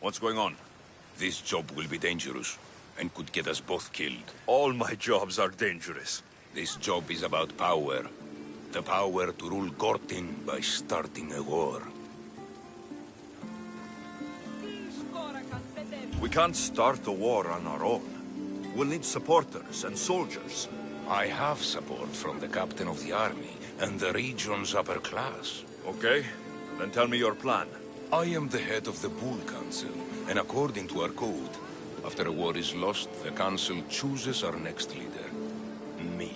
What's going on? This job will be dangerous, and could get us both killed. All my jobs are dangerous. This job is about power. The power to rule Gortin by starting a war. We can't start a war on our own. We'll need supporters and soldiers. I have support from the captain of the army and the region's upper class. Okay, then tell me your plan. I am the head of the Bull Council, and according to our code, after a war is lost, the Council chooses our next leader. Me.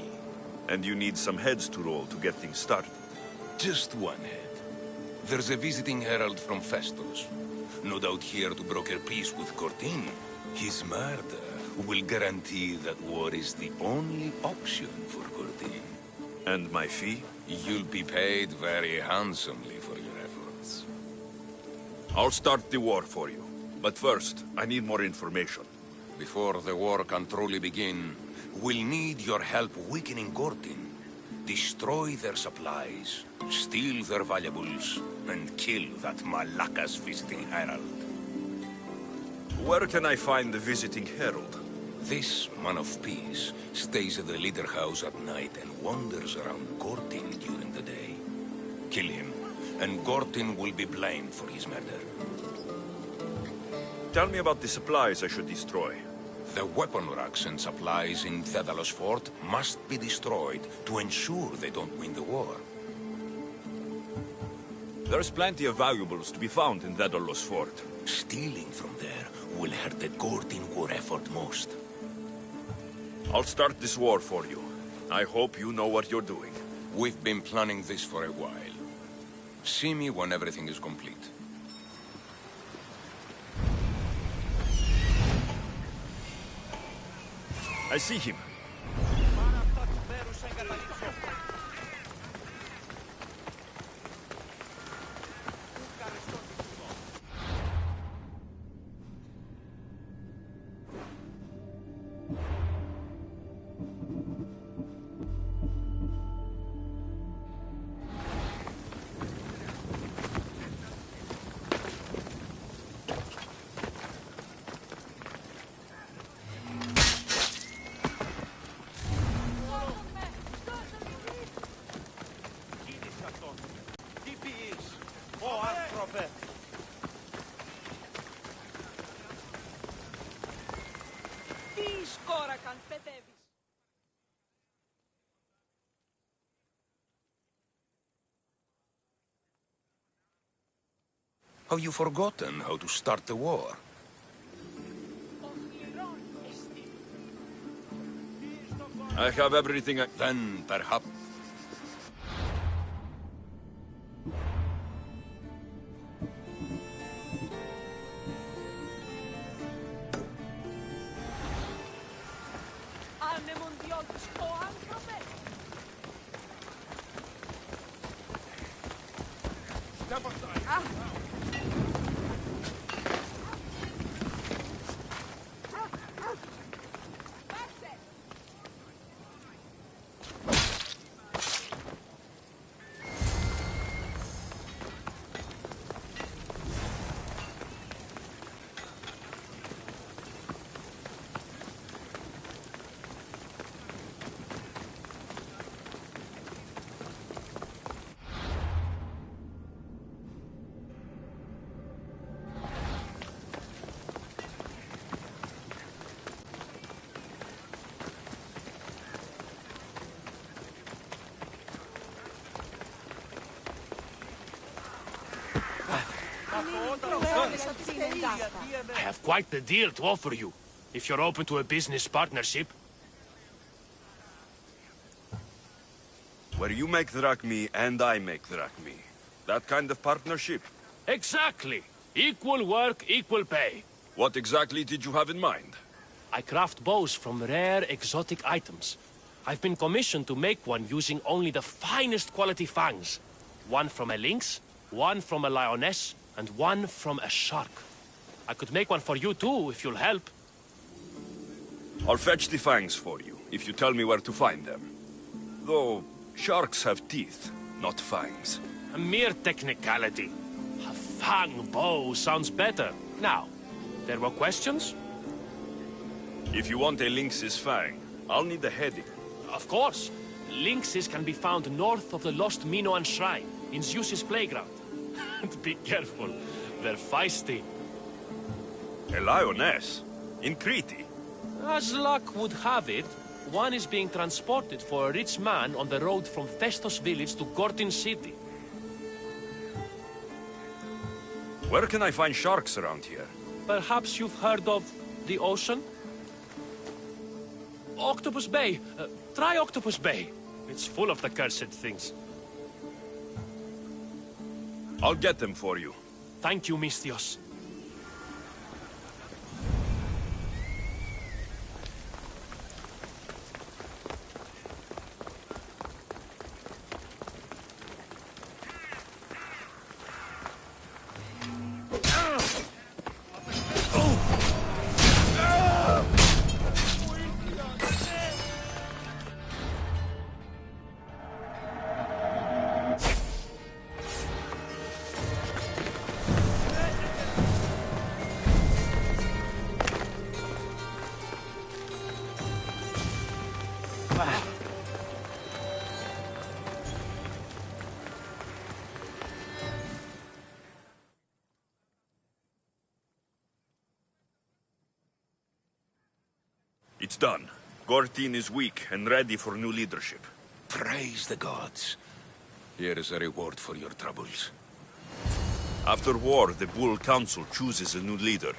And you need some heads to roll to get things started. Just one head. There's a visiting herald from Festus. No doubt here to broker peace with Gortin. His murder will guarantee that war is the only option for Gortin. And my fee? You'll be paid very handsomely for your efforts. I'll start the war for you. But first, I need more information. Before the war can truly begin, we'll need your help weakening Gortin. Destroy their supplies, steal their valuables, and kill that Malaka's visiting herald. Where can I find the visiting herald? This man of peace stays at the leader house at night and wanders around Gortin during the day. Kill him, and Gortin will be blamed for his murder. Tell me about the supplies I should destroy. The weapon racks and supplies in Daedalus Fort must be destroyed to ensure they don't win the war. There's plenty of valuables to be found in Daedalus Fort. Stealing from there will hurt the Gortin war effort most. I'll start this war for you. I hope you know what you're doing. We've been planning this for a while. See me when everything is complete. I see him. Have you forgotten how to start the war? I have everything I... Then, perhaps... I have quite the deal to offer you, if you're open to a business partnership. Where you make drachmi and I make drachmi. That kind of partnership. Exactly. Equal work, equal pay. What exactly did you have in mind? I craft bows from rare, exotic items. I've been commissioned to make one using only the finest quality fangs. One from a lynx, one from a lioness, and one from a shark. I could make one for you too, if you'll help. I'll fetch the fangs for you, if you tell me where to find them. Though, sharks have teeth, not fangs. A mere technicality. A fang bow sounds better. Now, there were questions? If you want a lynx's fang, I'll need the heading. Of course. Lynxes can be found north of the lost Minoan shrine, in Zeus's playground. And be careful, they're feisty. A lioness? In Crete? As luck would have it, one is being transported for a rich man on the road from Festos village to Gortin city. Where can I find sharks around here? Perhaps you've heard of the ocean? Octopus Bay. Try Octopus Bay. It's full of the cursed things. I'll get them for you. Thank you, Misthios. It's done. Gortin is weak and ready for new leadership. Praise the gods. Here is a reward for your troubles. After war, the Bull Council chooses a new leader.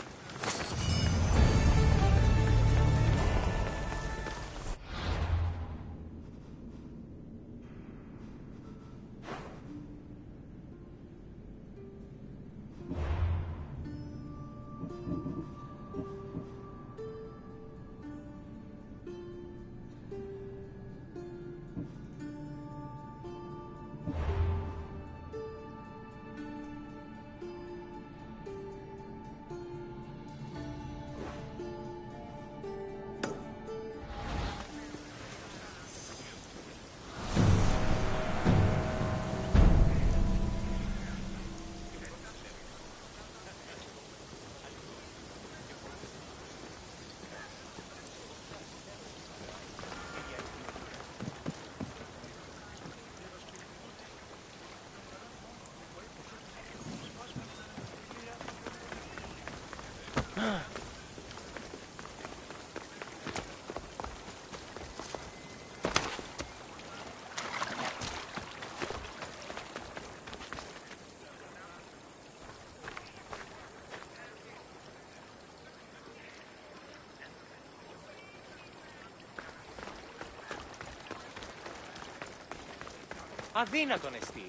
Αδύνατον εστί.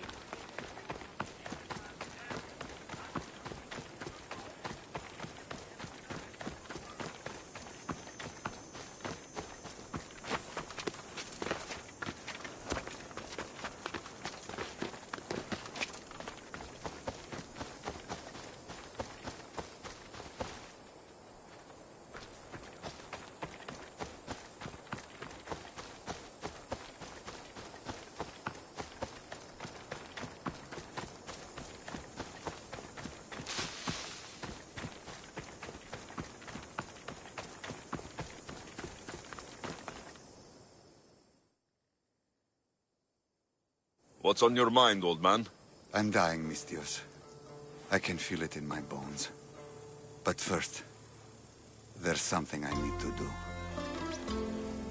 What's on your mind, old man? I'm dying, Mistios. I can feel it in my bones. But first, there's something I need to do.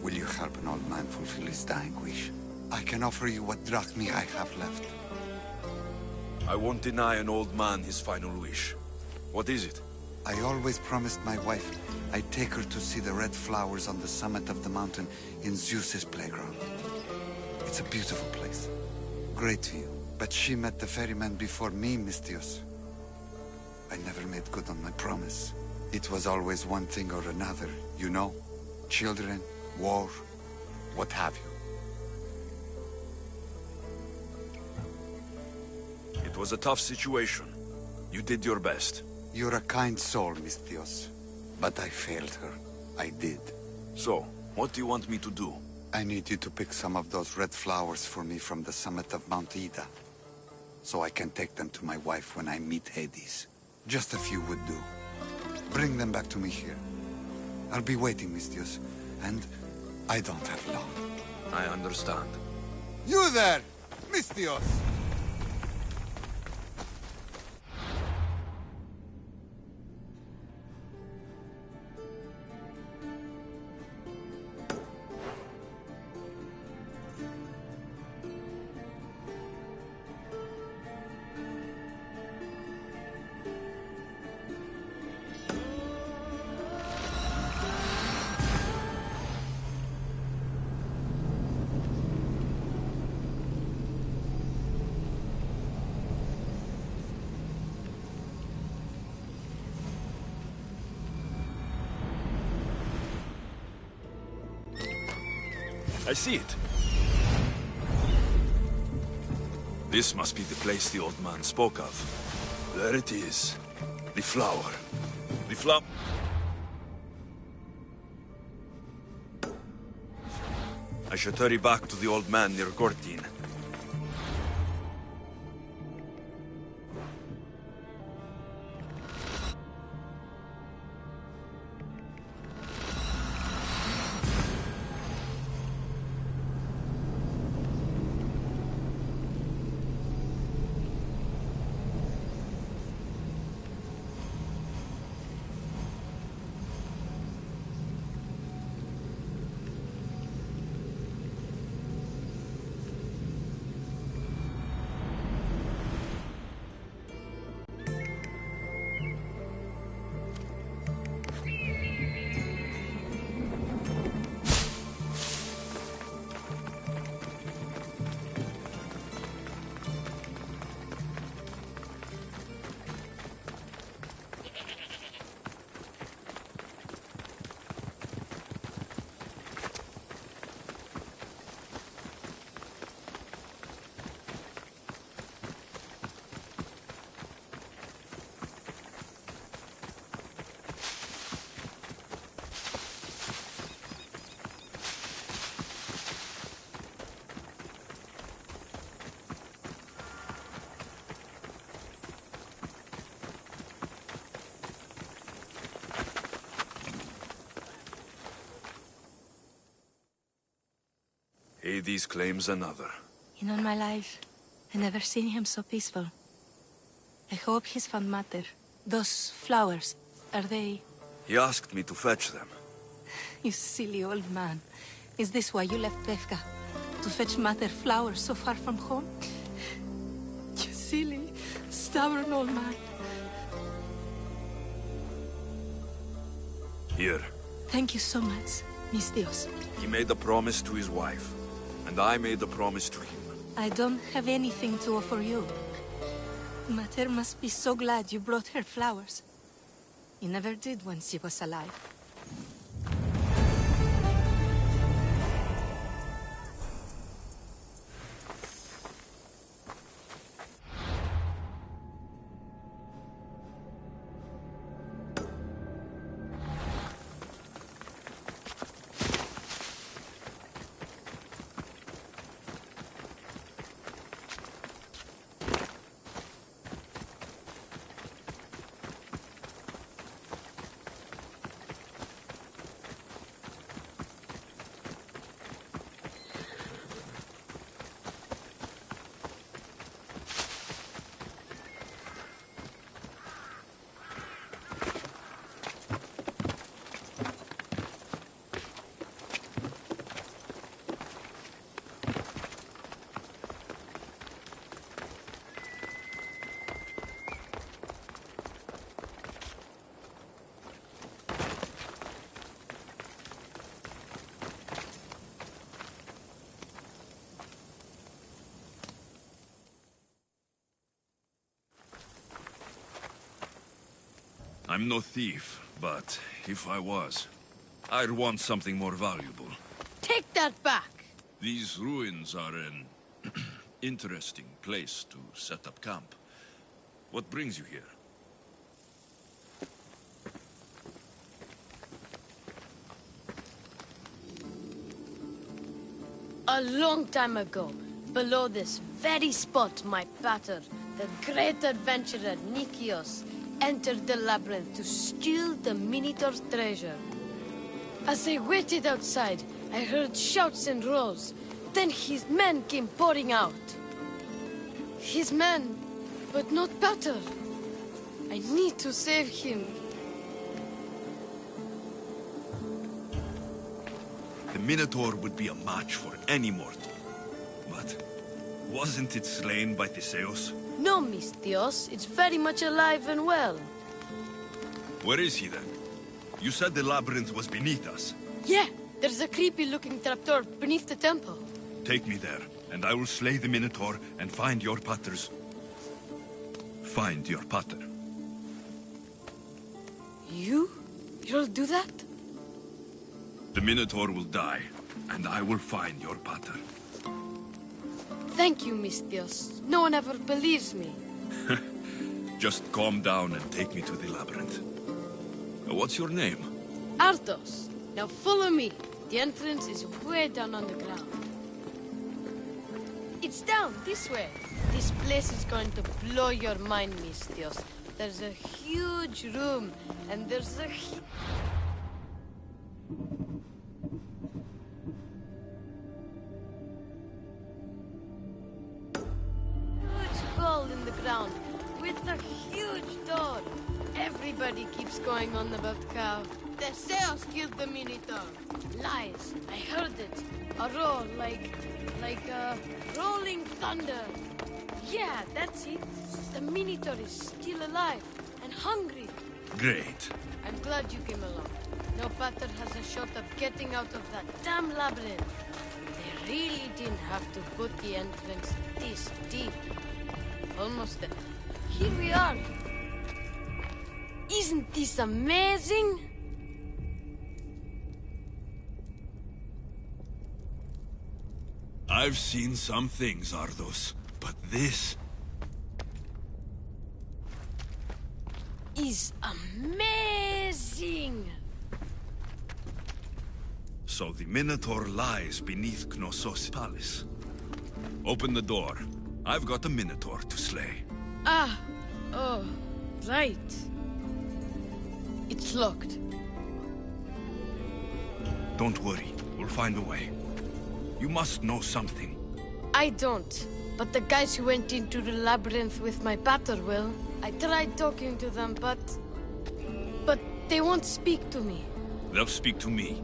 Will you help an old man fulfill his dying wish? I can offer you what drachmi I have left. I won't deny an old man his final wish. What is it? I always promised my wife I'd take her to see the red flowers on the summit of the mountain in Zeus's playground. It's a beautiful place. Great view. But she met the ferryman before me, Mistios. I never made good on my promise. It was always one thing or another, you know? Children, war, what have you. It was a tough situation. You did your best. You're a kind soul, Mistios. But I failed her. I did. So, what do you want me to do? I need you to pick some of those red flowers for me from the summit of Mount Ida, so I can take them to my wife when I meet Hades. Just a few would do. Bring them back to me here. I'll be waiting, Mistios, and I don't have long. I understand. You there, Mistios! I see it. This must be the place the old man spoke of. There it is. The flower. The flower. I should hurry back to the old man near Gortyn. Hades claims another. In all my life, I never seen him so peaceful. I hope he's found matter. Those flowers, are they... He asked me to fetch them. You silly old man. Is this why you left Befka? To fetch matter flowers so far from home? You silly, stubborn old man. Here. Thank you so much, Mistios. He made a promise to his wife, and I made a promise to him. I don't have anything to offer you. Mater must be so glad you brought her flowers. You never did when she was alive. I'm no thief, but if I was, I'd want something more valuable. Take that back! These ruins are an interesting place to set up camp. What brings you here? A long time ago, below this very spot, my pater, the great adventurer Nikios, entered the labyrinth to steal the Minotaur's treasure. As I waited outside, I heard shouts and roars. Then his men came pouring out. His men, but not pater. I need to save him. The Minotaur would be a match for any mortal. But wasn't it slain by Theseus? No, Misthios. It's very much alive and well. Where is he then? You said the labyrinth was beneath us. Yeah, there's a creepy-looking trapdoor beneath the temple. Take me there, and I will slay the Minotaur and find your paters. Find your pater. You'll do that? The Minotaur will die, and I will find your pater. Thank you, Misthios. No one ever believes me. Just calm down and take me to the labyrinth. What's your name? Arthos. Now follow me. The entrance is way down on the ground. It's down this way. This place is going to blow your mind, Misthios. There's a huge room, and there's a huge hole in the ground with a huge door. Everybody keeps going on about how Theseus killed the Minotaur. Lies. I heard it. A roar like rolling thunder. Yeah, that's it. The Minotaur is still alive and hungry. Great. I'm glad you came along. No pater has a shot of getting out of that damn labyrinth. They really didn't have to put the entrance this deep. Almost there. Here we are. Isn't this amazing? I've seen some things, Arthos, but this is amazing! So the Minotaur lies beneath Knossos' palace. Open the door. I've got a Minotaur to slay. Oh, right. It's locked. Don't worry, we'll find a way. You must know something. I don't, but the guys who went into the labyrinth with my pater will. I tried talking to them, but they won't speak to me. They'll speak to me.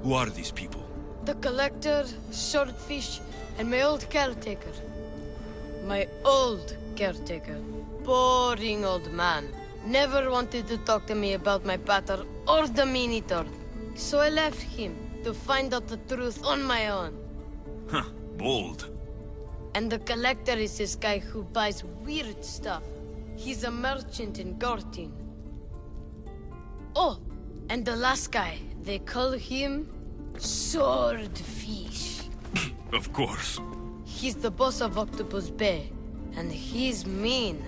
Who are these people? The Collector, Swordfish, and my old caretaker. My old caretaker. Boring old man. Never wanted to talk to me about my pater or the Minotaur. So I left him to find out the truth on my own. Huh, bold. And the collector is this guy who buys weird stuff. He's a merchant in Gortin. Oh, and the last guy, they call him Swordfish. Of course. He's the boss of Octopus Bay, and he's mean.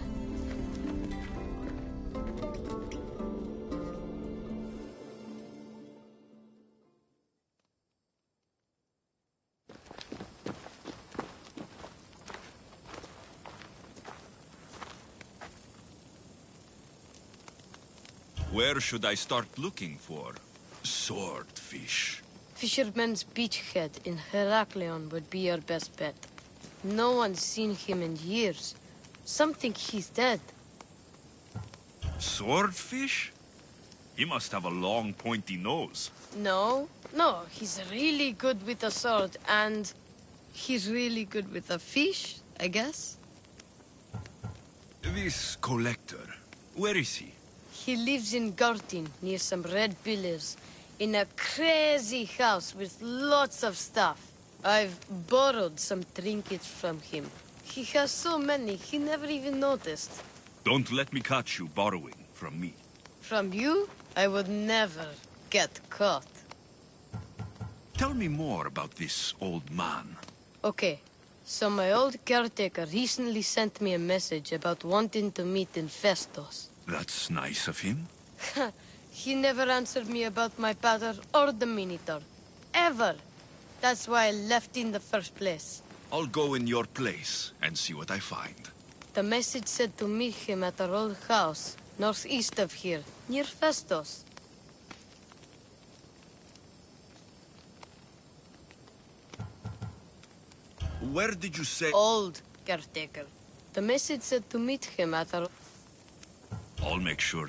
Where should I start looking for swordfish? Fisherman's Beachhead in Heraklion would be your best bet. No one's seen him in years. Some think he's dead. Swordfish? He must have a long, pointy nose. No, he's really good with a sword, and he's really good with a fish, I guess. This collector, where is he? He lives in Gortin, near some red pillars, in a crazy house with lots of stuff. I've borrowed some trinkets from him. He has so many, he never even noticed. Don't let me catch you borrowing from me. From you, I would never get caught. Tell me more about this old man. Okay, so my old caretaker recently sent me a message about wanting to meet in Festos. That's nice of him. He never answered me about my pater or the Minotaur. Ever. That's why I left in the first place. I'll go in your place and see what I find. The message said to meet him at our old house, northeast of here, near Festos. Where did you say? Old caretaker. The message said to meet him at our... I'll make sure.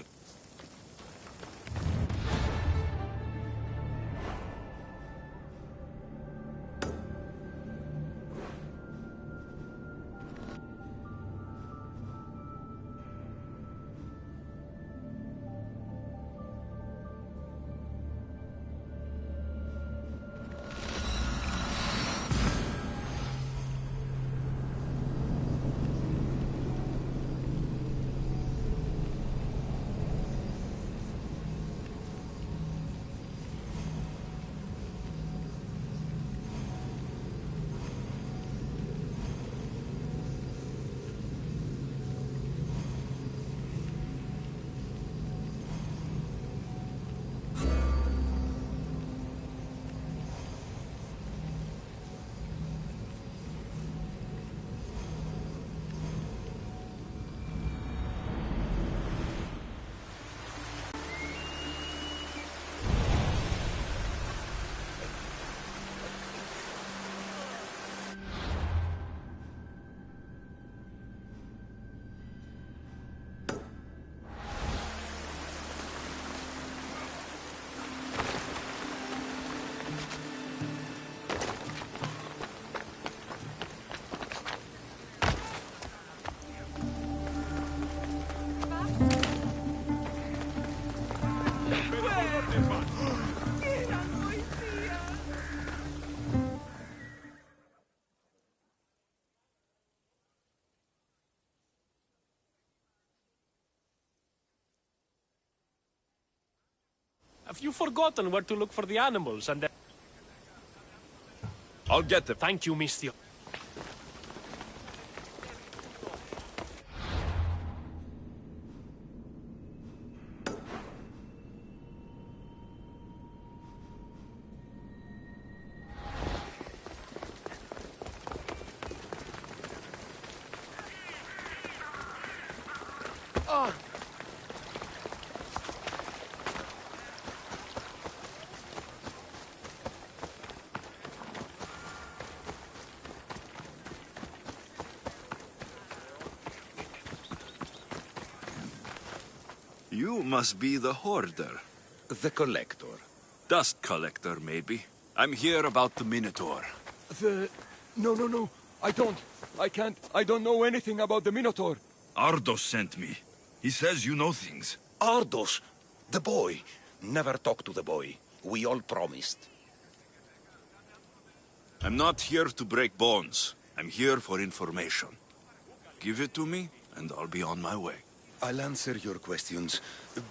Have you forgotten where to look for the animals and the... I'll get them. Thank you, Mistio. You must be the hoarder. The collector. Dust collector, maybe. I'm here about the Minotaur. No. I can't. I don't know anything about the Minotaur. Ardos sent me. He says you know things. Ardos, the boy. Never talk to the boy. We all promised. I'm not here to break bones. I'm here for information. Give it to me, and I'll be on my way. I'll answer your questions,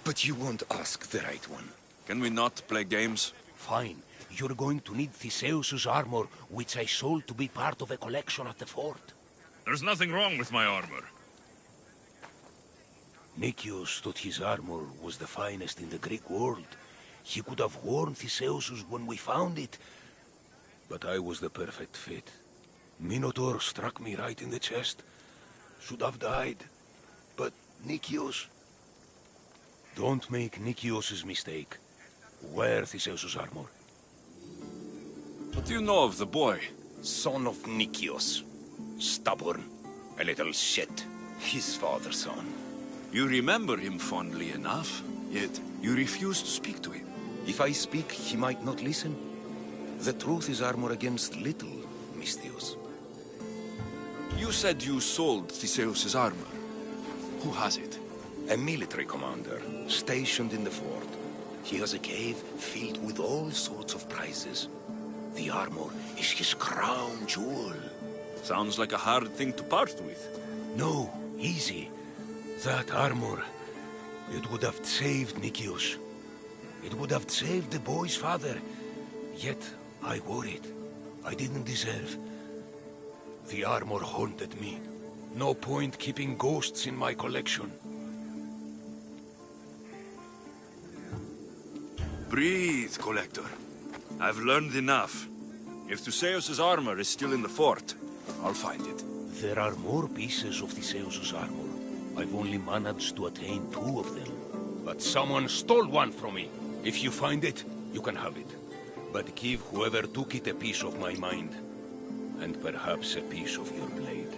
but you won't ask the right one. Can we not play games? Fine. You're going to need Theseus's armor, which I sold to be part of a collection at the fort. There's nothing wrong with my armor. Nicias thought his armor was the finest in the Greek world. He could have worn Theseus's when we found it, but I was the perfect fit. Minotaur struck me right in the chest. Should have died. But Nicias... Don't make Nicias's mistake. Wear Theseus's armor. What do you know of the boy? Son of Nicias. Stubborn. A little shit. His father's son. You remember him fondly enough, yet you refuse to speak to him. If I speak, he might not listen. The truth is armor against little, Misthios. You said you sold Theseus's armor. Who has it? A military commander, stationed in the fort. He has a cave filled with all sorts of prizes. The armor is his crown jewel. Sounds like a hard thing to part with. No, easy. That armor, it would have saved Nicias. It would have saved the boy's father. Yet, I wore it. I didn't deserve. The armor haunted me. No point keeping ghosts in my collection. Breathe, Collector. I've learned enough. If Theseus's armor is still in the fort, I'll find it. There are more pieces of Theseus's armor. I've only managed to attain 2 of them. But someone stole one from me. If you find it, you can have it. But give whoever took it a piece of my mind. And perhaps a piece of your blade.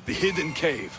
The hidden cave.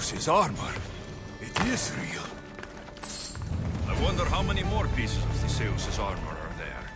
Theseus's armor. It is real. I wonder how many more pieces of Theseus's armor are there.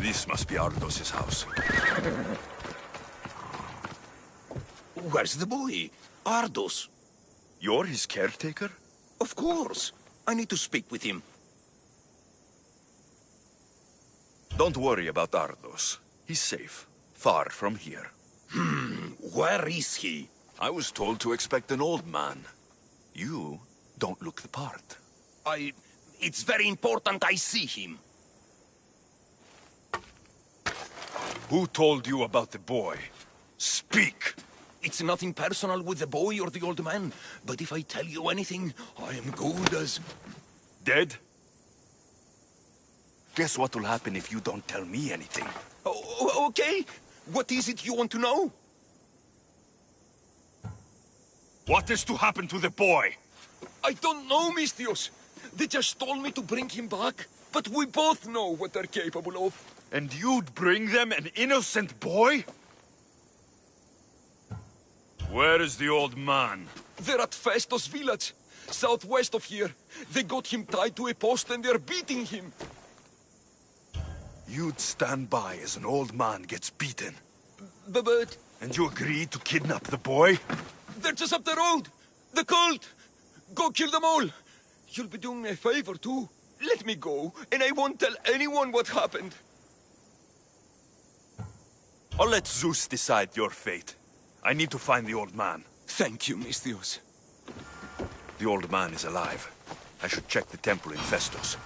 This must be Ardos's house. Where's the boy? Ardos. You're his caretaker? Of course. I need to speak with him. Don't worry about Ardos. He's safe. Far from here. Where is he? I was told to expect an old man. You don't look the part. It's very important I see him. Who told you about the boy? Speak! It's nothing personal with the boy or the old man, but if I tell you anything, I am good as... Dead? Guess what will happen if you don't tell me anything? Okay. What is it you want to know? What is to happen to the boy? I don't know, Mistios. They just told me to bring him back, but we both know what they're capable of. And you'd bring them an innocent boy? Where is the old man? They're at Festos village, southwest of here. They got him tied to a post and they're beating him. You'd stand by as an old man gets beaten. But... And you agreed to kidnap the boy? They're just up the road. The cult. Go kill them all. You'll be doing me a favor, too. Let me go, and I won't tell anyone what happened. I'll let Zeus decide your fate. I need to find the old man. Thank you, Mistios. The old man is alive. I should check the temple in Festos.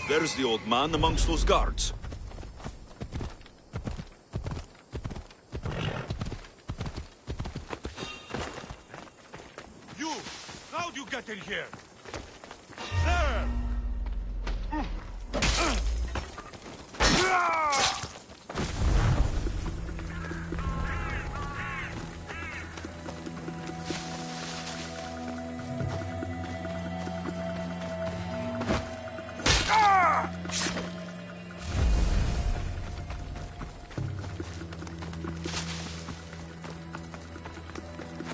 There's the old man amongst those guards. You! How'd you get in here? There!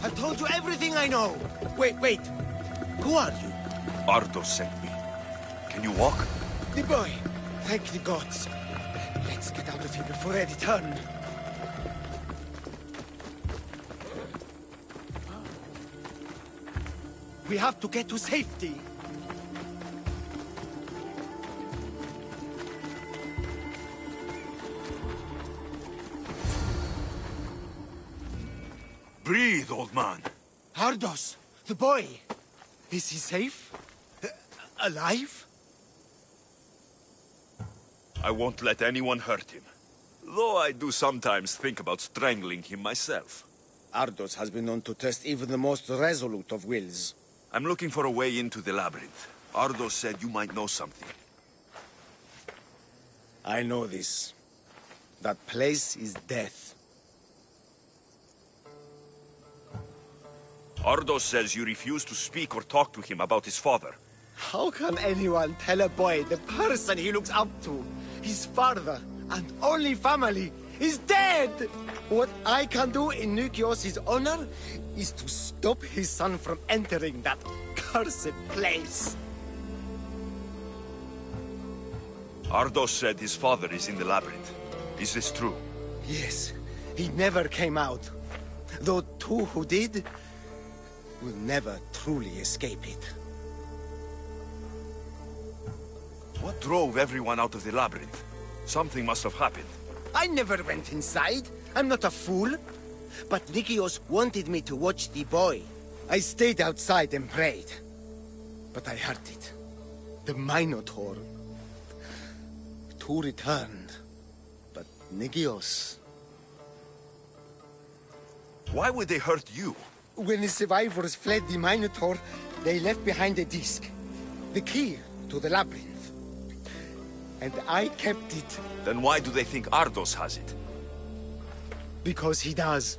I've told you everything I know. Wait. Who are you? Ardos sent me. Can you walk? The boy. Thank the gods. Let's get out of here before they return. We have to get to safety. Breathe, old man. Ardos, the boy. Is he safe? Alive? I won't let anyone hurt him. Though I do sometimes think about strangling him myself. Ardos has been known to test even the most resolute of wills. I'm looking for a way into the labyrinth. Ardos said you might know something. I know this. That place is death. Ardos says you refuse to speak or talk to him about his father. How can anyone tell a boy the person he looks up to, his father and only family, is dead? What I can do in Nikios' honor is to stop his son from entering that cursed place. Ardos said his father is in the labyrinth. Is this true? Yes, he never came out. Though two who did will never truly escape it. What drove everyone out of the labyrinth? Something must have happened. I never went inside. I'm not a fool. But Nikios wanted me to watch the boy. I stayed outside and prayed. But I heard it. The Minotaur. Two returned. But Nikios... Why would they hurt you? When the survivors fled the Minotaur, they left behind a disc. The key to the labyrinth. And I kept it. Then why do they think Ardos has it? Because he does.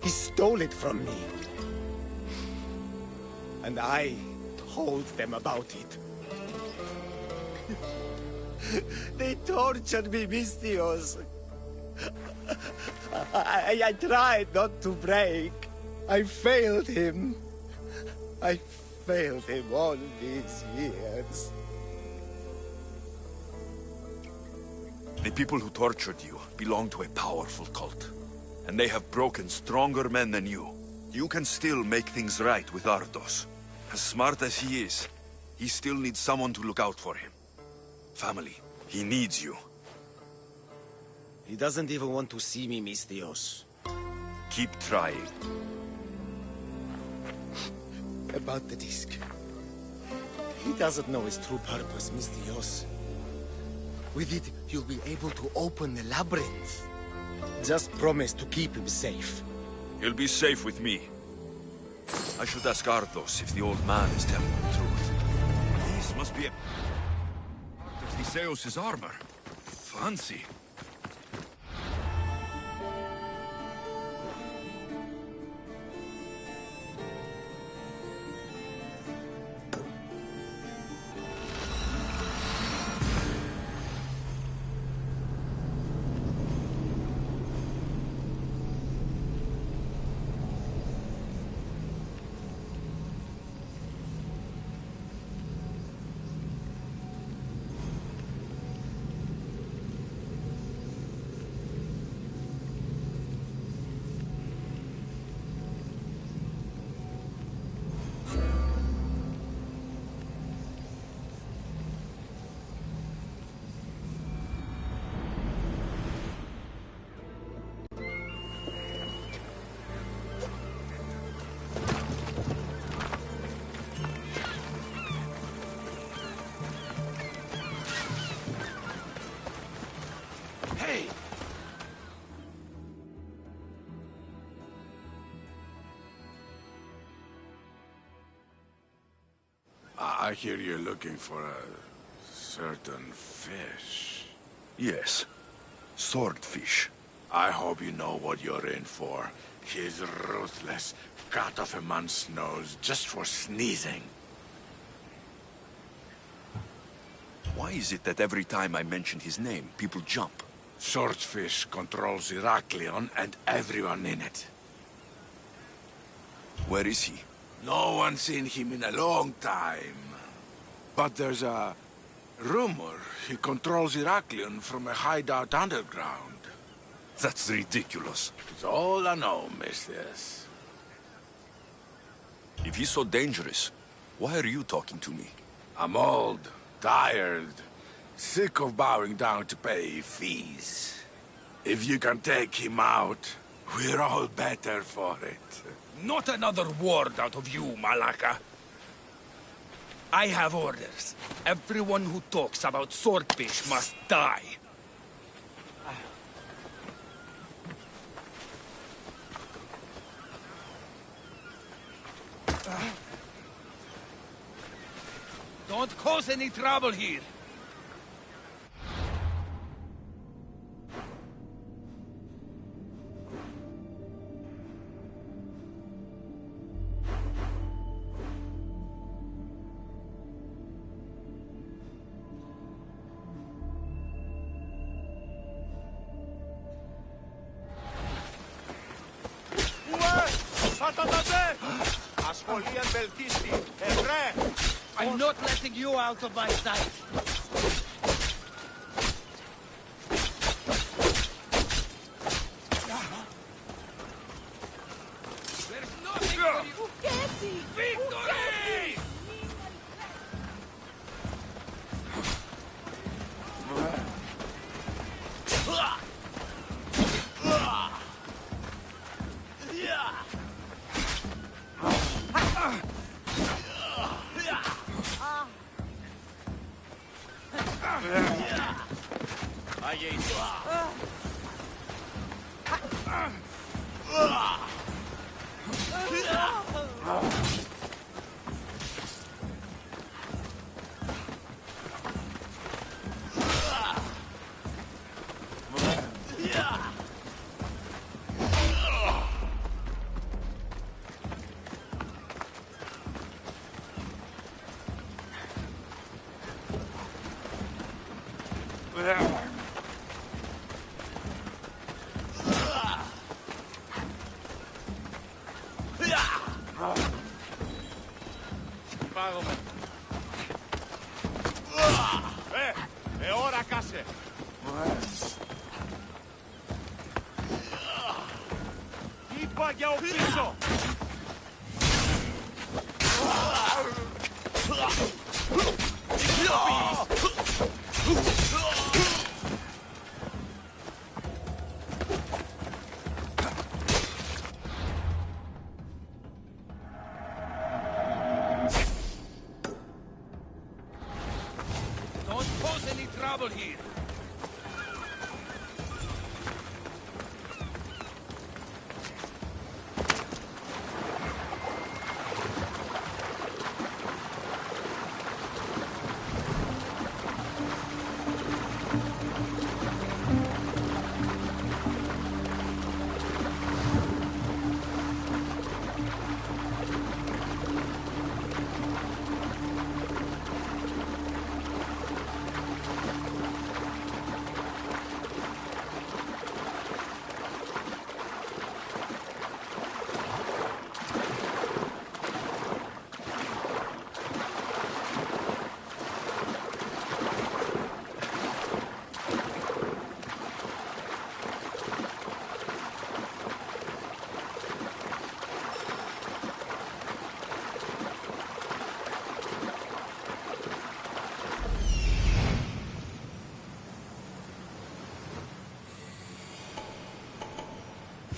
He stole it from me. And I told them about it. They tortured me, Mistios. I tried not to break. I failed him. I failed him all these years. The people who tortured you belong to a powerful cult. And they have broken stronger men than you. You can still make things right with Ardos. As smart as he is, he still needs someone to look out for him. Family, he needs you. He doesn't even want to see me, Mistios. Keep trying. About the disc. He doesn't know his true purpose, Mistios. With it, you'll be able to open the labyrinth. Just promise to keep him safe. He'll be safe with me. I should ask Ardos if the old man is telling the truth. This must be a... of Theseus' armor. Fancy. Hey! I hear you're looking for a certain fish. Yes. Swordfish. I hope you know what you're in for. He's ruthless. Cut off a man's nose just for sneezing. Why is it that every time I mention his name, people jump? Swordfish controls Heraklion and everyone in it. Where is he? No one's seen him in a long time. But there's a rumor he controls Heraklion from a hideout underground. That's ridiculous. It's all I know, mistress. If he's so dangerous, why are you talking to me? I'm old, tired, sick of bowing down to pay fees. If you can take him out, we're all better for it. Not another word out of you, Malaka. I have orders. Everyone who talks about swordfish must die. Don't cause any trouble here. I'm not letting you out of my sight. There's nothing for you. Victory! τράγομαι. Ώρα κάσε. Είπα για ο πίσω. Don't cause any trouble here.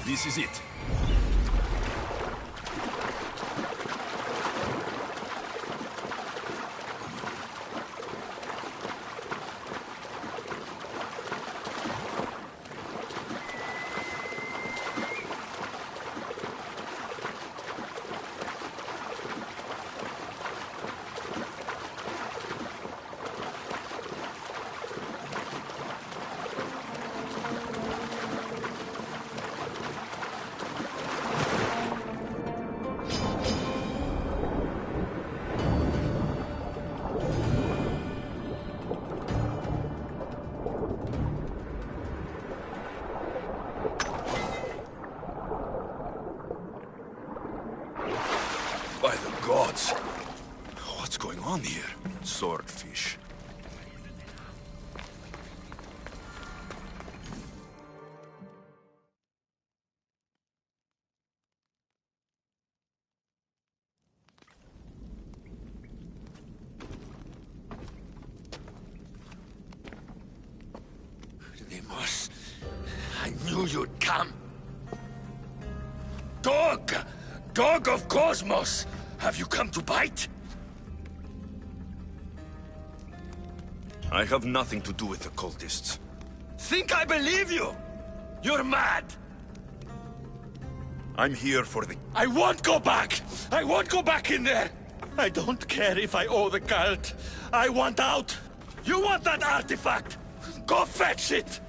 This is it. By the gods! What's going on here? Swordfish. Deimos, I knew you'd come. Dog! Dog of Cosmos! Have you come to bite? I have nothing to do with the cultists. Think I believe you? You're mad! I'm here for the... I won't go back! I won't go back in there! I don't care if I owe the cult. I want out! You want that artifact? Go fetch it!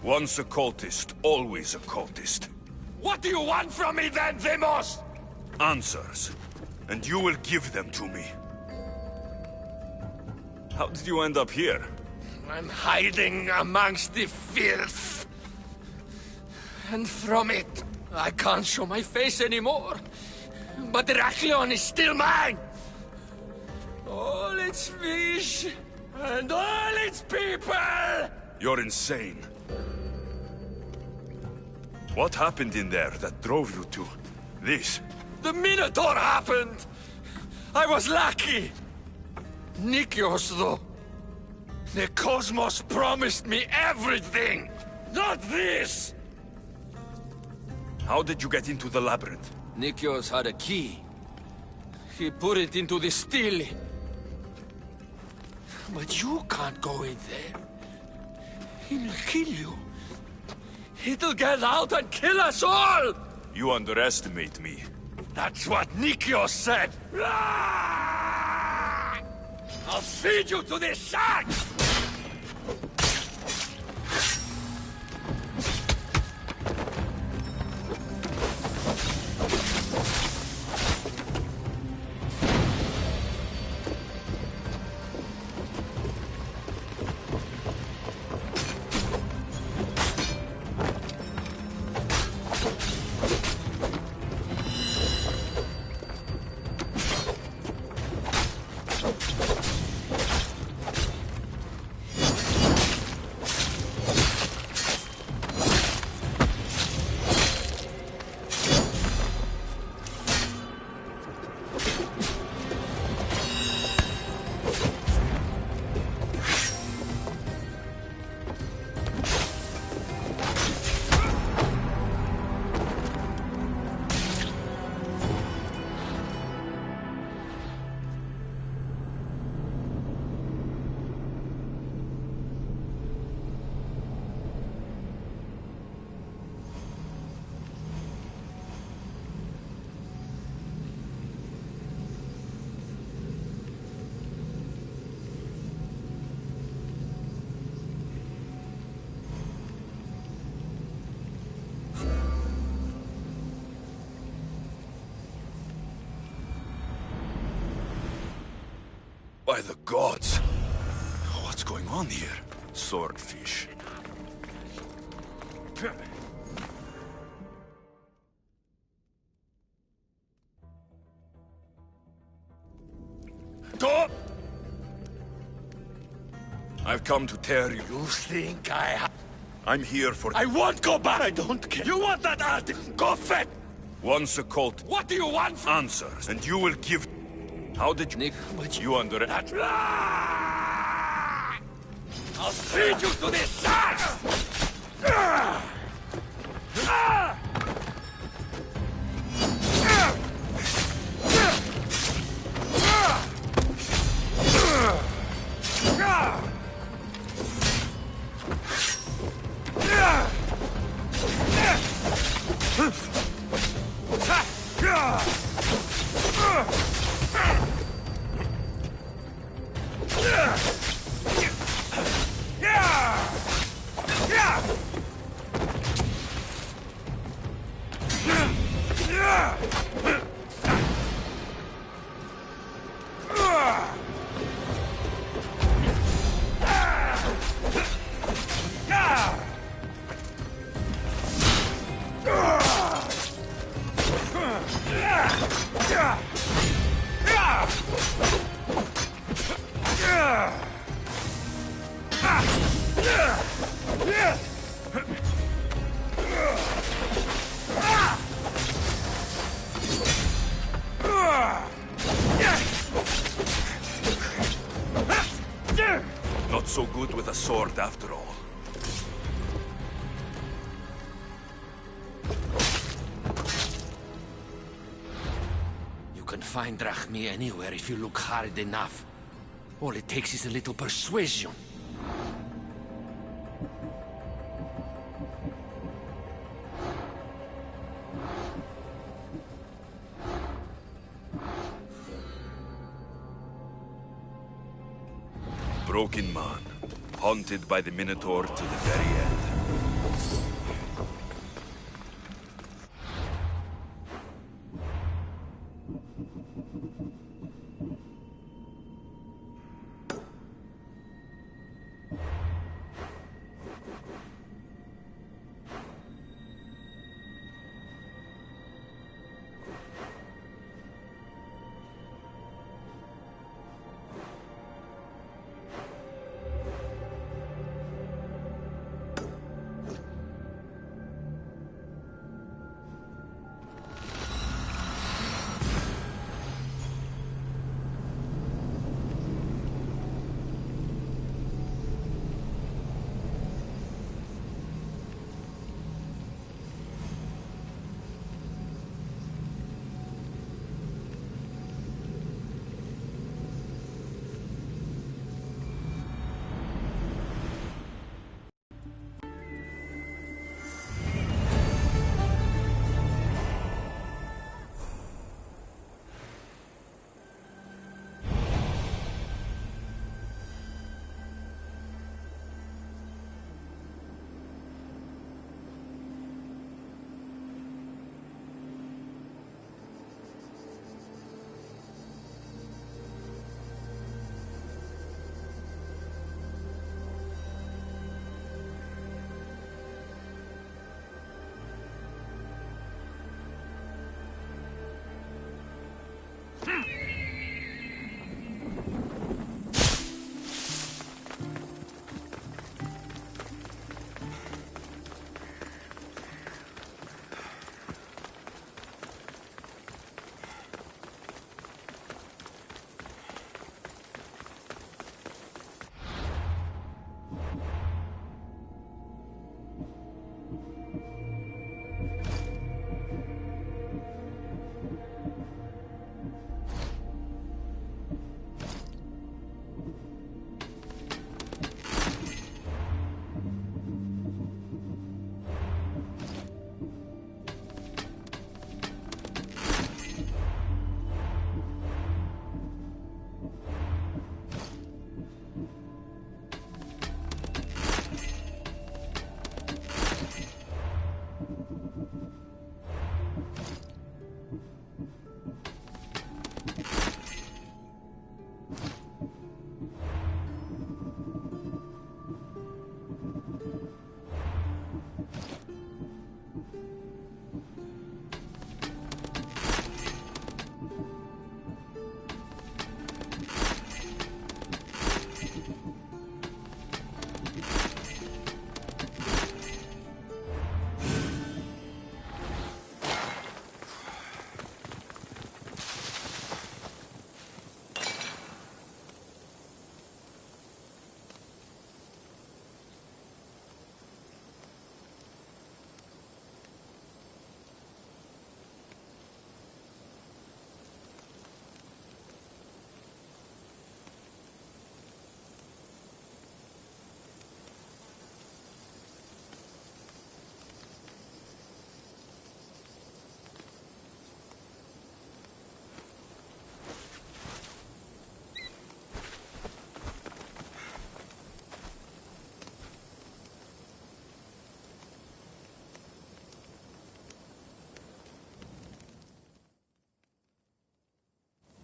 Once a cultist, always a cultist. What do you want from me then, Demos? Answers. And you will give them to me. How did you end up here? I'm hiding amongst the filth. And from it, I can't show my face anymore. But Heraklion is still mine! All its fish, and all its people! You're insane. What happened in there that drove you to this? The Minotaur happened! I was lucky! Nikios, though. The Cosmos promised me everything! Not this! How did you get into the labyrinth? Nikios had a key. He put it into the stele. But you can't go in there. He'll kill you. It'll get out and kill us all! You underestimate me. That's what Nikios said! I'll feed you to this sack! By the gods! What's going on here? Swordfish. I've come to tear you. You think I'm here for... I won't go back! I don't care. You want that art? Go fetch! Once a cult... What do you want? Answers, and you will give... How did you... You under... I'll feed you to this ass! Not so good with a sword after all. You can find drachmi anywhere if you look hard enough. All it takes is a little persuasion. Broken man, haunted by the Minotaur to the very end.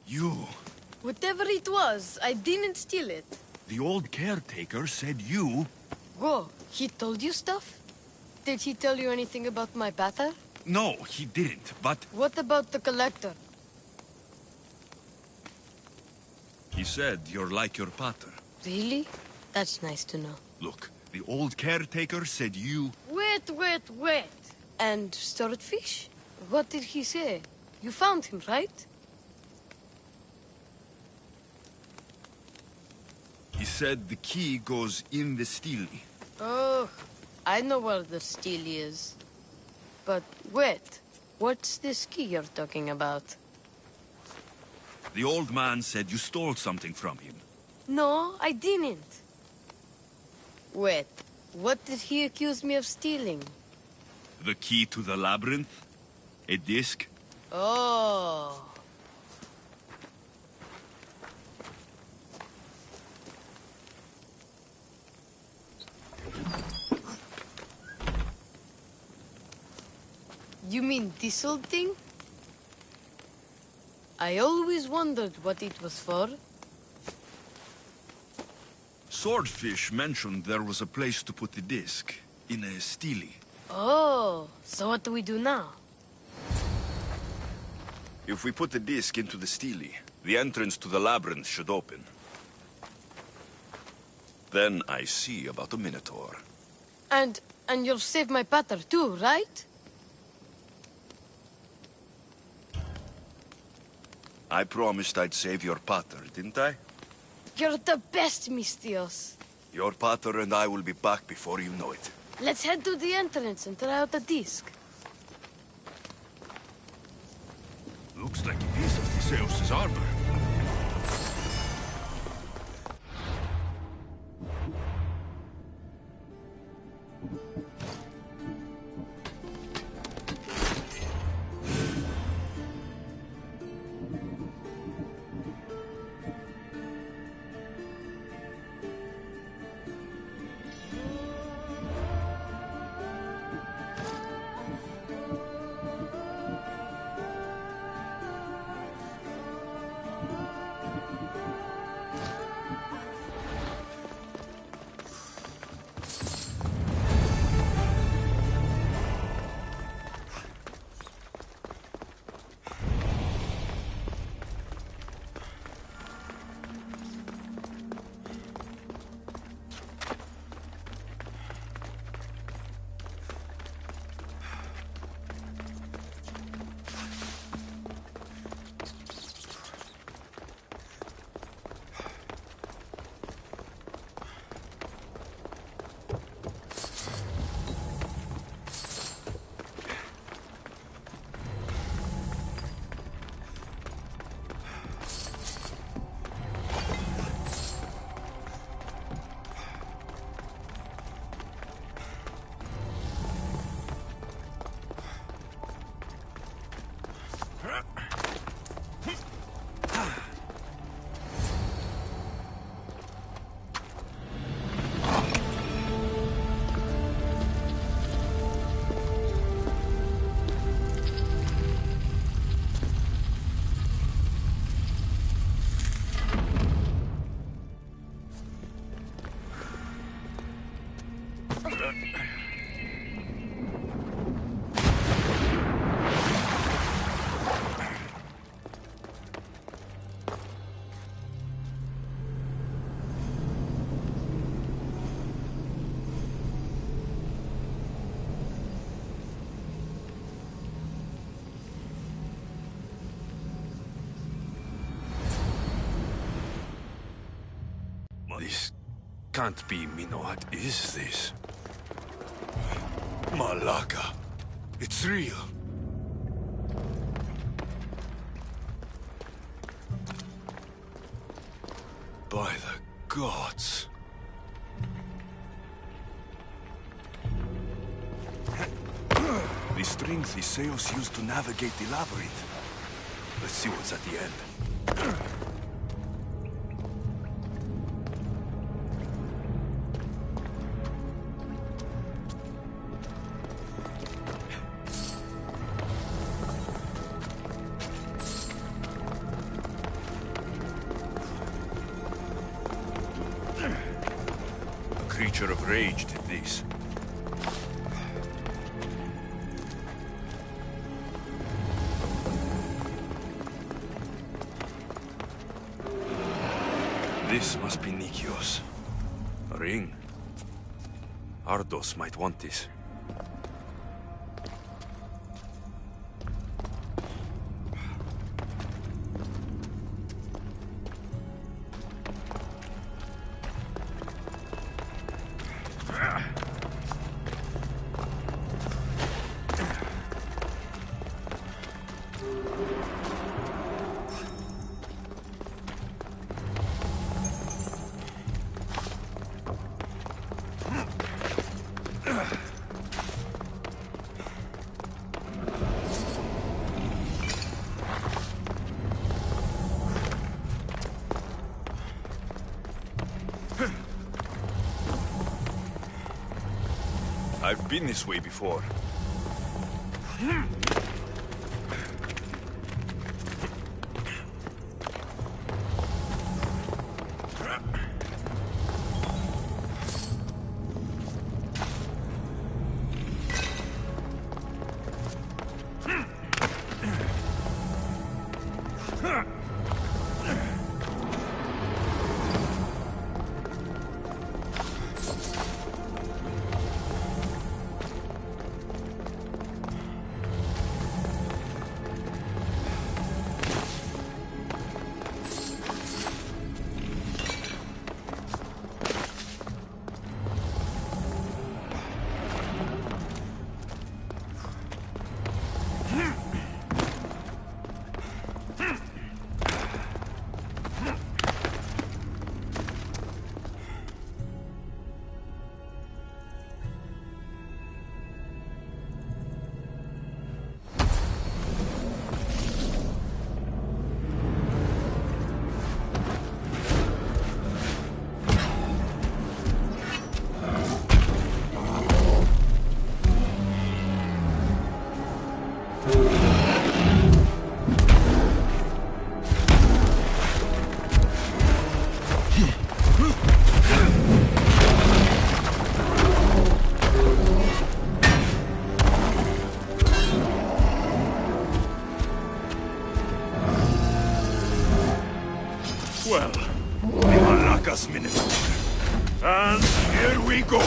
You... Whatever it was, I didn't steal it. The old caretaker said you... Whoa, he told you stuff? Did he tell you anything about my pater? No, he didn't, but... What about the collector? He said you're like your pater. Really? That's nice to know. Look, the old caretaker said you... Wait. And swordfish? What did he say? You found him, right? He said the key goes in the stele. Oh, I know where the steel is. But wait, what's this key you're talking about? The old man said you stole something from him. No, I didn't. Wait, what did he accuse me of stealing? The key to the labyrinth? A disc? Oh. You mean this old thing? I always wondered what it was for. Swordfish mentioned there was a place to put the disc. In a stele. Oh, so what do we do now? If we put the disc into the stele, the entrance to the labyrinth should open. Then I see about the Minotaur. And you'll save my pater too, right? I promised I'd save your pater, didn't I? You're the best, Mistios. Your pater and I will be back before you know it. Let's head to the entrance and try out the disc. Looks like a piece of Theseus' armor. This can't be Mino. What is this? Malaka. It's real. By the gods. The string Theseus used to navigate the labyrinth. Let's see what's at the end. creature of rage did this. This must be Nikios. A ring. Ardos might want this. I've been this way before. Well, Malaka's Minotaur. And here we go.